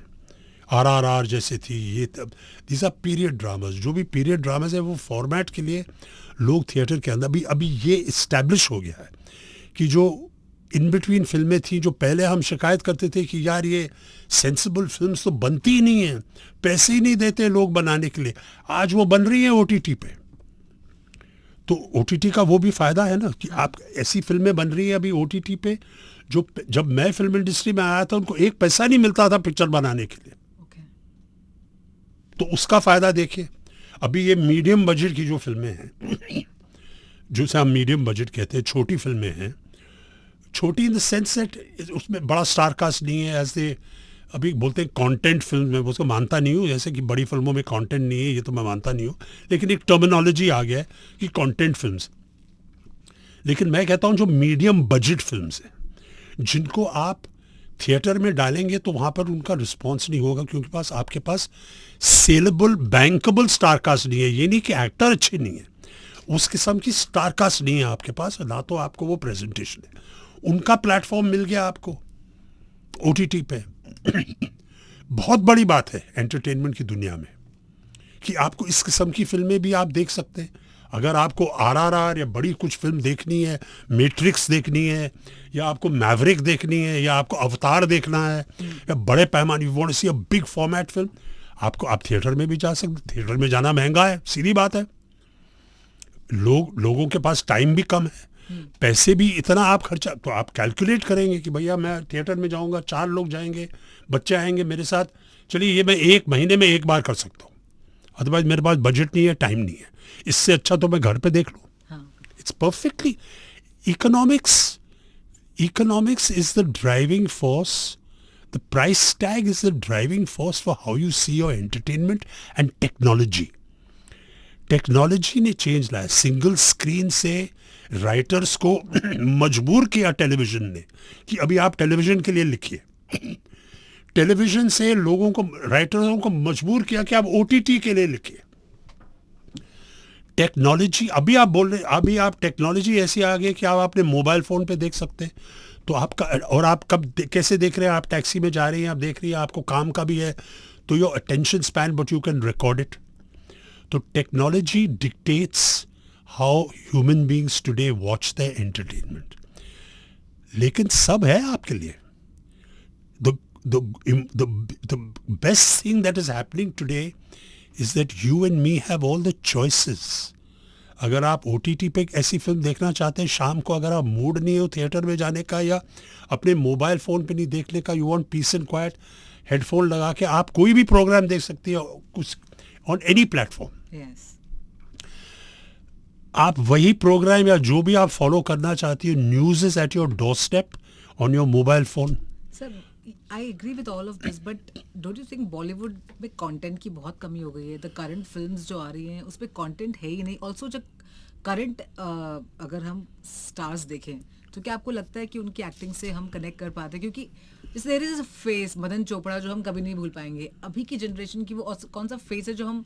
RRR जैसे थी, ये तब दीज आर पीरियड ड्रामास. जो भी पीरियड ड्रामास है वो फॉर्मेट के लिए लोग थिएटर के अंदर अभी ये इस्टेब्लिश हो गया है कि जो इन बिटवीन फिल्में थी, जो पहले हम शिकायत करते थे कि यार ये सेंसिबल फिल्म्स तो बनती ही नहीं हैं, पैसे ही नहीं देते लोग बनाने के लिए, आज वो बन रही हैं OTT पे. तो OTT का वो भी फ़ायदा है ना कि आप ऐसी फिल्में बन रही हैं अभी OTT पे, जो जब मैं फिल्म इंडस्ट्री में आया था उनको 1 पैसा नहीं मिलता था पिक्चर बनाने के लिए. तो उसका फ़ायदा देखिए. अभी ये मीडियम बजट की जो फिल्में हैं, जो से हम मीडियम बजट कहते हैं, छोटी फिल्में हैं, छोटी इन द सेंस दैट उसमें बड़ा स्टार कास्ट नहीं है. ऐसे अभी बोलते हैं कंटेंट फिल्म, मैं उसको मानता नहीं हूँ, जैसे कि बड़ी फिल्मों में कंटेंट नहीं है, ये तो मैं मानता नहीं हूँ, लेकिन एक टर्मिनोलॉजी आ गया है कि कंटेंट फिल्म्स. लेकिन मैं कहता हूँ जो मीडियम बजट फिल्म्स हैं, जिनको आप थिएटर में डालेंगे तो वहाँ पर उनका रिस्पॉन्स नहीं होगा, क्योंकि आपके पास सेलेबल बैंकेबल स्टार कास्ट नहीं है. ये नहीं कि एक्टर अच्छे नहीं है, उस किस्म की स्टार कास्ट नहीं है आपके पास, ना तो आपको वो प्रेजेंटेशन है. उनका प्लेटफॉर्म मिल गया आपको OTT पे. बहुत बड़ी बात है एंटरटेनमेंट की दुनिया में कि आपको इस किस्म की फिल्में भी आप देख सकते हैं. अगर आपको RRR या बड़ी कुछ फिल्म देखनी है, मैट्रिक्स देखनी है, या आपको मैवरिक देखनी है, या आपको अवतार देखना है, या बड़े पैमाने you want to see a big format film, आप थिएटर में भी जा सकते। थिएटर में जाना महंगा है, सीधी बात है। लोगों के पास टाइम भी कम है, पैसे भी इतना आप खर्चा, तो आप कैलकुलेट करेंगे कि भैया मैं थिएटर में जाऊंगा, 4 लोग जाएंगे, बच्चे आएंगे मेरे साथ, चलिए ये मैं 1 महीने में 1 बार कर सकता हूँ, अदरवाइज मेरे पास बजट नहीं है, टाइम नहीं है, इससे अच्छा तो मैं घर पे देख लूँ। हाँ. It's perfectly economics is the driving force, the price tag is the driving force for how you see your entertainment and technology ने चेंज लाया। सिंगल स्क्रीन से राइटर्स को मजबूर किया टेलीविजन ने कि अभी आप टेलीविजन के लिए लिखिए। टेलीविजन से लोगों को, राइटरों को मजबूर किया कि आप OTT के लिए लिखिए। टेक्नोलॉजी, अभी आप टेक्नोलॉजी ऐसी आ गई कि आप अपने मोबाइल फोन पे देख सकते हैं। तो आपका, और आप कैसे देख रहे हैं, आप टैक्सी में जा रही हैं, आप देख रही हैं, आपको काम का भी है, तो your attention span, but you can record it. तो technology dictates how human beings today watch the entertainment. लेकिन सब है आपके लिए। The best thing that is happening today is that you and me have all the choices. अगर आप OTT पे ऐसी फिल्म देखना चाहते हैं शाम को, अगर आप मूड नहीं हो थिएटर में जाने का या अपने मोबाइल फ़ोन पे नहीं देखने का, you want piece and quite, headphone लगा के आप कोई भी प्रोग्राम देख सकती है कुछ ऑन एनी प्लेटफॉर्म। Yes. आप वही प्रोग्राम या जो भी आप फॉलो करना चाहती हो, news is at your door step on your mobile phone. Sir, I agree with all of this, but don't you think Bollywood में कंटेंट की बहुत कमी हो गई है? The current films जो आ रही हैं उसमें कंटेंट है ही नहीं। ऑल्सो जब करंट अगर हम स्टार्स देखें तो क्या आपको लगता है कि उनकी एक्टिंग से हम कनेक्ट कर पाते हैं? क्योंकि जैसे there is a face Madan Chopra जो हम कभी नहीं भूल पाएंगे। अभी की जनरेशन की वो कौन सा फेस है जो हम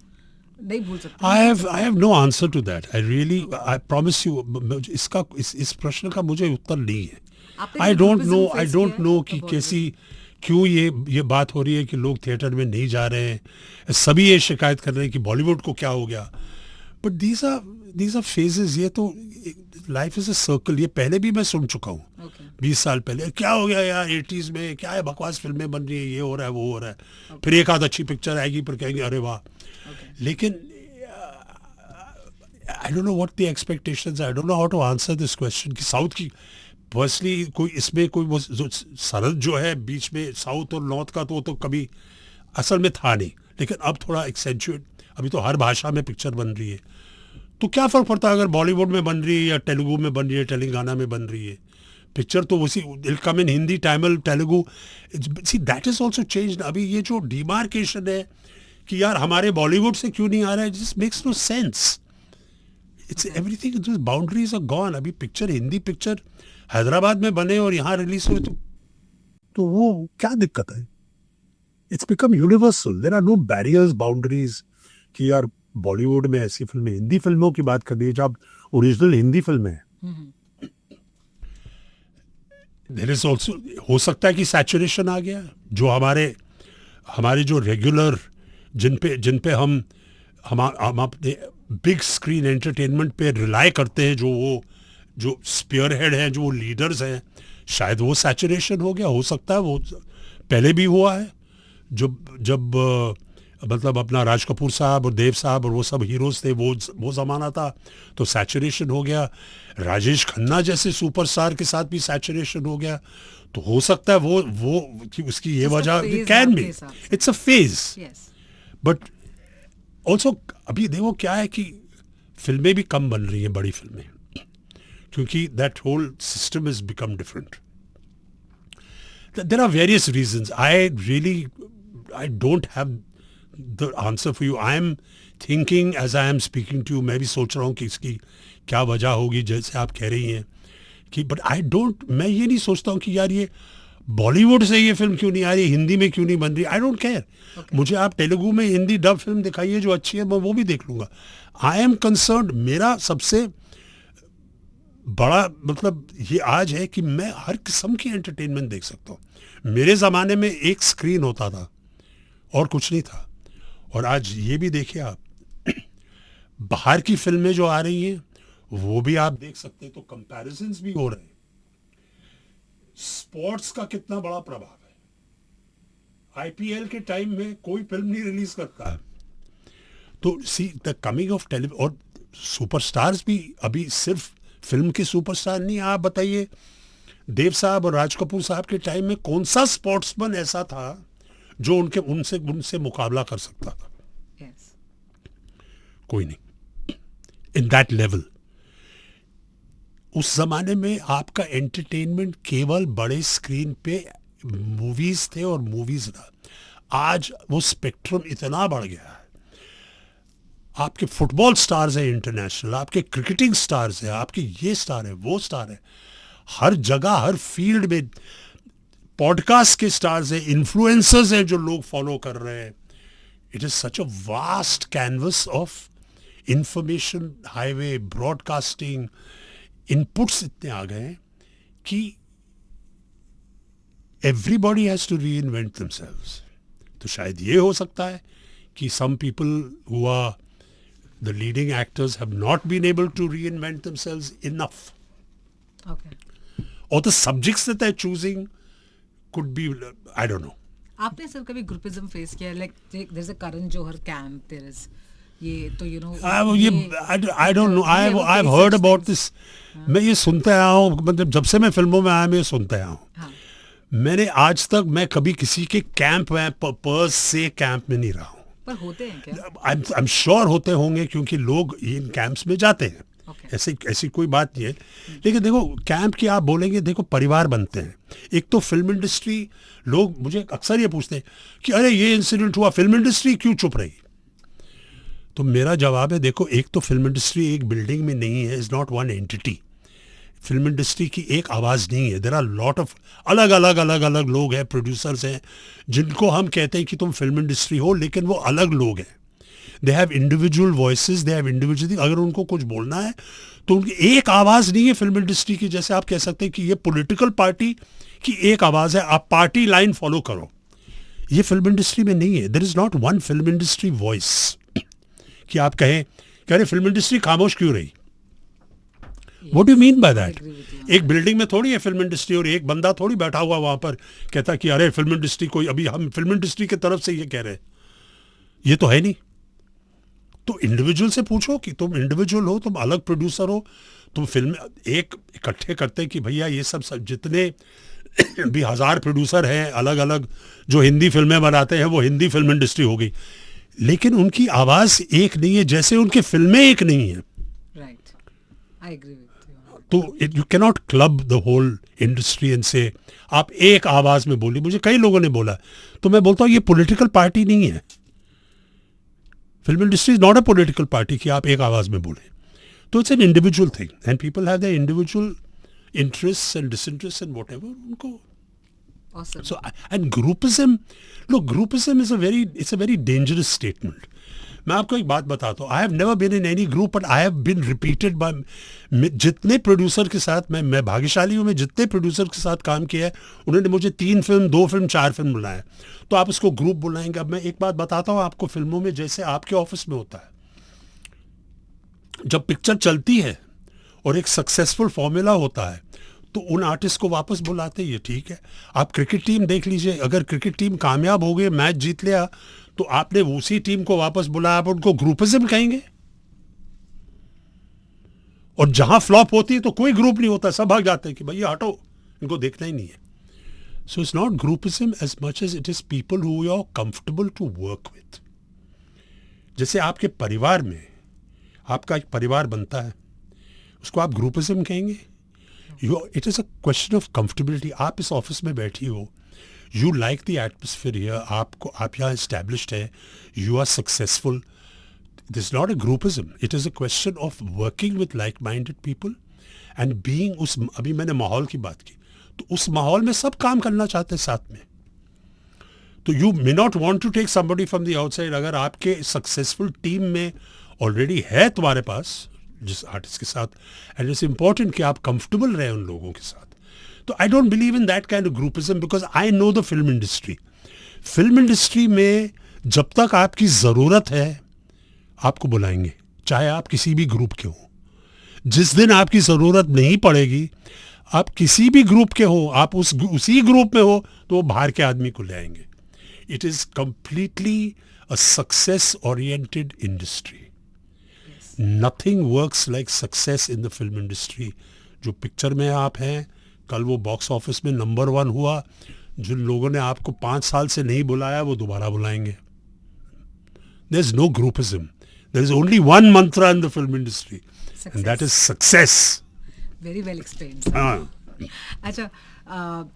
नहीं भूल सकते? I have no answer to that. I promise you, इस प्रश्न का मुझे उत्तर नहीं है। आपने I जो don't Buddhism know face कि किया है, कैसी, क्यों ये बात हो रही है कि लोग थिएटर में नहीं जा रहे हैं। सभी ये शिकायत कर रहे हैं कि बॉलीवुड को क्या हो गया। But these are phases. ये तो लाइफ इज अ सर्कल। ये पहले भी मैं सुन चुका हूँ। Okay. 20 साल पहले क्या हो गया यार 80s में, क्या है बकवास फिल्में बन रही है, ये हो रहा है वो हो रहा है। फिर एक आध अच्छी पिक्चर आएगी पर कहेंगे अरे वाह। लेकिन I don't know what the expectations, I don't know how to answer this question कि साउथ की पर्सनली कोई इसमें कोई वो जो सरहद जो है बीच में साउथ और नॉर्थ का, तो कभी असल में था नहीं, लेकिन अब थोड़ा एक्सेंचुएट। अभी तो हर भाषा में पिक्चर बन रही है, तो क्या फ़र्क पड़ता है अगर बॉलीवुड में बन रही है या तेलुगु में बन रही है, तेलंगाना में बन रही है पिक्चर, तो उसी will come in Hindi, Tamil, Telugu. See that is also changed. अभी ये जो डिमार्केशन है कि यार हमारे बॉलीवुड से क्यों नहीं आ रहा है, just makes no sense. It's everything, this boundaries are gone. अभी पिक्चर, हिंदी पिक्चर हैदराबाद में बने और यहाँ रिलीज हुए तो वो क्या दिक्कत है? It's become universal. There are no barriers, boundaries कि यार बॉलीवुड में ऐसी फिल्में, हिंदी फिल्मों की बात कर दी जब ओरिजिनल हिंदी फिल्में हैं। देयर इज ऑल्सो, हो सकता है कि सैचुरेशन आ गया, जो हमारे जो रेगुलर जिन पे हम अपने बिग स्क्रीन एंटरटेनमेंट पे रिलाई करते हैं, जो स्पीयर हेड हैं, जो लीडर्स हैं, शायद वो सैचुरेशन हो गया। हो सकता है वो पहले भी हुआ है, जब मतलब अपना राज कपूर साहब और देव साहब और वो सब हीरोज थे, वो ज़माना था, तो सैचुरेशन हो गया। राजेश खन्ना जैसे सुपरस्टार के साथ भी सैचुरेशन हो गया, तो हो सकता है वो कि उसकी ये वजह can be, it's a phase. But also अभी देखो क्या है कि फिल्में भी कम बन रही हैं, बड़ी फिल्में, क्योंकि that whole system is become different. There are various reasons. I don't have the answer for you. I am thinking as I am speaking to you. मैं भी सोच रहा हूँ कि इसकी क्या वजह होगी, जैसे आप कह रही हैं कि, बट मैं ये नहीं सोचता हूँ कि यार ये बॉलीवुड से ये फिल्म क्यों नहीं आ रही, हिंदी में क्यों नहीं बन रही। I don't care. मुझे आप तेलुगु में हिंदी डब फिल्म दिखाइए जो अच्छी है, मैं वो भी देख लूँगा। आई एम कंसर्न्ड, मेरा सबसे बड़ा मतलब ये आज है कि मैं हर किस्म की एंटरटेनमेंट देख सकता हूँ। मेरे ज़माने में एक स्क्रीन होता था और कुछ नहीं था, और आज ये भी देखिए आप, बाहर की फिल्में जो आ रही हैं वो भी आप देख सकते हैं, तो कंपैरिजंस भी हो रहे हैं। स्पोर्ट्स का कितना बड़ा प्रभाव है, आईपीएल के टाइम में कोई फिल्म नहीं रिलीज करता है, तो see the coming of television. और सुपरस्टार्स भी अभी सिर्फ फिल्म के सुपरस्टार नहीं। आप बताइए देव साहब और राज कपूर साहब के टाइम में कौन सा स्पोर्ट्समैन ऐसा था जो उनसे मुकाबला कर सकता था? Yes. कोई नहीं इन दैट लेवल। उस जमाने में आपका एंटरटेनमेंट केवल बड़े स्क्रीन पे मूवीज थे और मूवीज था। आज वो स्पेक्ट्रम इतना बढ़ गया है, आपके फुटबॉल स्टार्स हैं इंटरनेशनल, आपके क्रिकेटिंग स्टार्स हैं, आपके ये स्टार है वो स्टार है, हर जगह हर फील्ड में पॉडकास्ट के स्टार्स हैं, इन्फ्लुएंसर्स हैं जो लोग फॉलो कर रहे हैं। It is such a vast canvas of information highway, broadcasting, inputs इतने आ गए हैं कि everybody has to reinvent themselves. तो शायद ये हो सकता है कि some people who are the leading actors have not been able to reinvent themselves enough, Okay. or the subjects that they're choosing could be, I don't know. आपने sir कभी groupism face किया, like there is a Karan Johar camp, there is ये तो you know I don't know. I've heard about this. मैं ये सुनते आया हूँ, मतलब जब से मैं फिल्मों में आया मैं ये सुनते आया हूँ। हाँ. मैंने आज तक मैं कभी किसी के कैंप में पर्पस से कैंप में नहीं रहा हूँ। पर होते हैं क्या? I'm sure होते होंगे क्योंकि लोग इन कैंप्स में जाते हैं। Okay. ऐसी कोई बात नहीं है। लेकिन देखो कैंप की आप बोलेंगे, देखो परिवार बनते हैं। एक तो फिल्म इंडस्ट्री, लोग मुझे अक्सर ये पूछते हैं कि अरे ये इंसिडेंट हुआ, फिल्म इंडस्ट्री क्यों चुप रही? तो मेरा जवाब है, देखो एक तो फिल्म इंडस्ट्री एक बिल्डिंग में नहीं है, is not one entity. Film industry की एक आवाज़ नहीं है। देयर आर लॉट ऑफ अलग अलग लोग हैं, प्रोड्यूसर्स हैं, जिनको हम कहते हैं कि तुम फिल्म इंडस्ट्री हो, लेकिन वो अलग लोग हैं। They have individual voices, they have individual, अगर उनको कुछ बोलना है तो उनकी एक आवाज़ नहीं है फिल्म इंडस्ट्री की। जैसे आप कह सकते हैं कि ये पॉलिटिकल पार्टी की एक आवाज़ है, आप पार्टी लाइन फॉलो करो। ये फिल्म इंडस्ट्री में नहीं है। There is not one film industry voice कि आप कहें कि अरे फिल्म इंडस्ट्री खामोश क्यों रही। What do you mean by that? एक बिल्डिंग में थोड़ी है फिल्म इंडस्ट्री और एक बंदा थोड़ी बैठा हुआ वहां पर कहता कि अरे फिल्म इंडस्ट्री कोई, अभी हम फिल्म इंडस्ट्री की तरफ से ये कह रहे हैं, ये तो है नहीं। तो इंडिविजुअल से पूछो कि तुम इंडिविजुअल हो, तुम अलग प्रोड्यूसर हो, तुम फिल्म एक इकट्ठे करते हैं कि भैया ये सब जितने भी 1000 प्रोड्यूसर हैं अलग अलग जो हिंदी फिल्में बनाते हैं, वो हिंदी फिल्म इंडस्ट्री हो गई। लेकिन उनकी आवाज़ एक नहीं है, जैसे उनकी फिल्में एक नहीं है। Right, I agree with you. तो you cannot club the whole industry and से आप एक आवाज में बोलिए। मुझे कई लोगों ने बोला, तो मैं बोलता हूँ ये पॉलिटिकल पार्टी नहीं है। Film industry is not a political party कि आप एक आवाज में बोले। तो it's an individual thing and people have their individual interests and disinterests and whatever, उनको Awesome. so and groupism, look, groupism is it's a very dangerous statement. मैं आपको एक बात बताता हूँ, I have never been in any group, but I have been repeated by जितने producer के साथ मैं भाग्यशाली हूँ, मैं जितने प्रोड्यूसर के साथ काम किया है उन्होंने मुझे 3 फिल्म 2 फिल्म 4 फिल्म बुलाया। तो आप उसको ग्रुप बुलाएंगे। अब मैं एक बात बताता हूँ आपको, फिल्मों में जैसे आपके ऑफिस में होता है, जब पिक्चर चलती है और एक सक्सेसफुल फॉर्मूला होता है तो उन आर्टिस्ट को वापस बुलाते हैं, ये ठीक है। आप क्रिकेट टीम देख लीजिए, अगर क्रिकेट टीम कामयाब हो गई, मैच जीत लिया, तो आपने उसी टीम को वापस बुलाया, आप उनको ग्रुपिज्म कहेंगे? और जहां फ्लॉप होती है तो कोई ग्रुप नहीं होता, सब भाग जाते हैं कि भैया हटो, इनको देखना ही नहीं है। So it's not groupism as much as it is people who you are comfortable to work with. जैसे आपके परिवार में आपका एक परिवार बनता है, उसको आप ग्रुपिज्म कहेंगे? It is a question of comfortability. आप इस ऑफिस में बैठी हो, you like the atmosphere here, आप यहाँ एस्टैब्लिश्ड है, you are successful. This not a groupism, it is a question of working with like minded people and being उस, अभी मैंने माहौल की बात की, तो उस माहौल में सब काम करना चाहते हैं साथ में। तो you may not want to take somebody from the outside. अगर आपके सक्सेसफुल टीम में ऑलरेडी है तुम्हारे पास जिस आर्टिस्ट के साथ, एंड इट्स इंपॉर्टेंट कि आप कंफर्टेबल रहे उन लोगों के साथ। तो आई don't believe in that kind of groupism because I know the film industry. Film industry में जब तक आपकी ज़रूरत है आपको बुलाएंगे, चाहे आप किसी भी ग्रुप के हो। जिस दिन आपकी ज़रूरत नहीं पड़ेगी, आप किसी भी ग्रुप के हो, आप उसी ग्रुप में हो, तो वो बाहर के आदमी को ले आएंगे। It is completely a success oriented industry. Nothing works like success in the film industry. जो पिक्चर में आप हैं, कल वो बॉक्स ऑफिस में नंबर 1 हुआ, जिन लोगों ने आपको 5 साल से नहीं बुलाया वो दोबारा बुलाएंगे। There is no groupism, there is only one mantra in the film industry and that is success. Very well explained. अच्छा,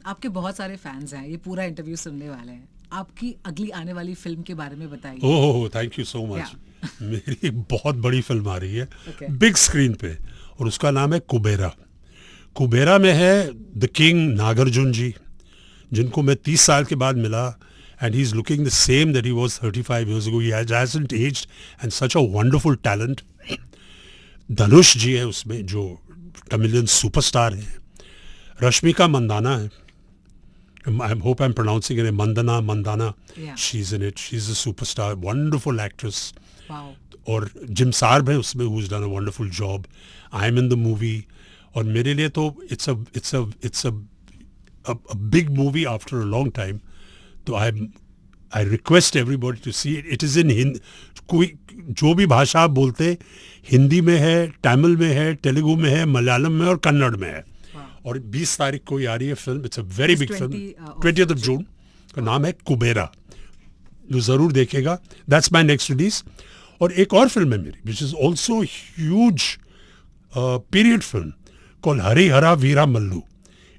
आपके बहुत सारे फैंस हैं, ये पूरा इंटरव्यू सुनने वाले हैं। आपकी अगली आने वाली फिल्म के बारे में बताइए। ओह, थैंक यू सो मच। मेरी एक बहुत बड़ी फिल्म आ रही है Okay. बिग स्क्रीन पे, और उसका नाम है कुबेरा। कुबेरा में है द किंग नागार्जुन जी, जिनको मैं 30 साल के बाद मिला, and he is looking the same that he was 35 years ago. He hasn't aged and such a wonderful talent. धनुष जी है उसमें, जो तमिलियन सुपरस्टार है। रश्मिका मंदाना है, I hope I'm pronouncing it Mandana. Yeah. She's in it. She's a superstar, wonderful actress. Wow. और gym Sarbh है उसमें, who's done a wonderful job. I'm in the movie. और मेरे लिए तो it's a big movie after a long time. तो I request everybody to see it. It is in Hindi. कोई जो भी भाषा आप बोलते, हिंदी में है, तमिल में है, तेलुगु में है, मलयालम में और कन्नड़ में है। और 20 तारीख को आ रही है film. It's a very big film, 20th of June का नाम है कुबेरा, जो जरूर देखेगा। That's my next release. और एक और फिल्म है मेरी, which is also huge period film, called Harihara Veera Mallu.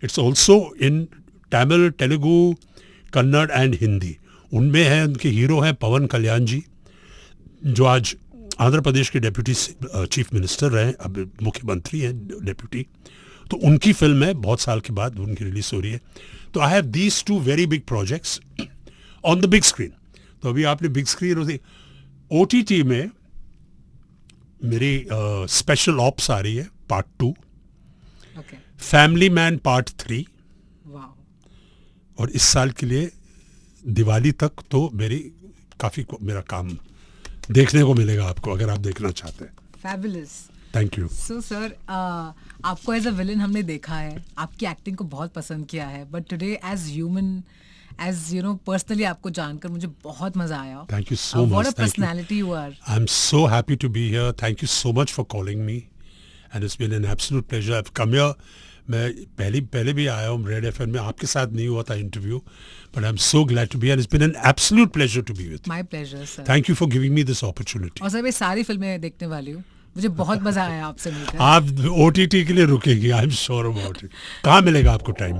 It's also in Tamil, Telugu, Kannada and Hindi. उनमें है, उनके हीरो हैं पवन कल्याण जी, जो आज आंध्र प्रदेश के डेप्यूटी चीफ मिनिस्टर रहे, अब मुख्यमंत्री हैं डेप्यूटी। तो उनकी फिल्म है, बहुत साल के बाद उनकी रिलीज हो रही है। तो I have these 2 very big projects on the big screen. तो अभी आपने बिग स्क्रीन होती, OTT में मेरी स्पेशल ऑप्स आ रही है part 2, Okay. Family man part 3, Wow. और इस साल के लिए दिवाली तक तो मेरा काम देखने को मिलेगा आपको, अगर आप देखना चाहते हैं। Fabulous. Thank you. So sir, आपको एज अ विलन हमने देखा है, आपकी एक्टिंग को बहुत पसंद किया है, but today as human, as you know personally आपको जानकर मुझे बहुत मजा आया। Thank you so much. What a Thank you. Personality you are. I'm so happy to be here. Thank you so much for calling me, and it's been an absolute pleasure. I've come here. मैं पहले भी आया हूँ red FM में, आपके साथ नहीं हुआ था interview, but I'm so glad to be here. It's been an absolute pleasure to be with you. My pleasure sir. Thank you for giving me this opportunity. और सर, मैं सारी फिल्में देखने वाली हूँ, मुझे बहुत मजा आया आपसे मिलकर। आप OTT के लिए रुकेगी, I am sure about it. कहाँ मिलेगा आपको टाइम?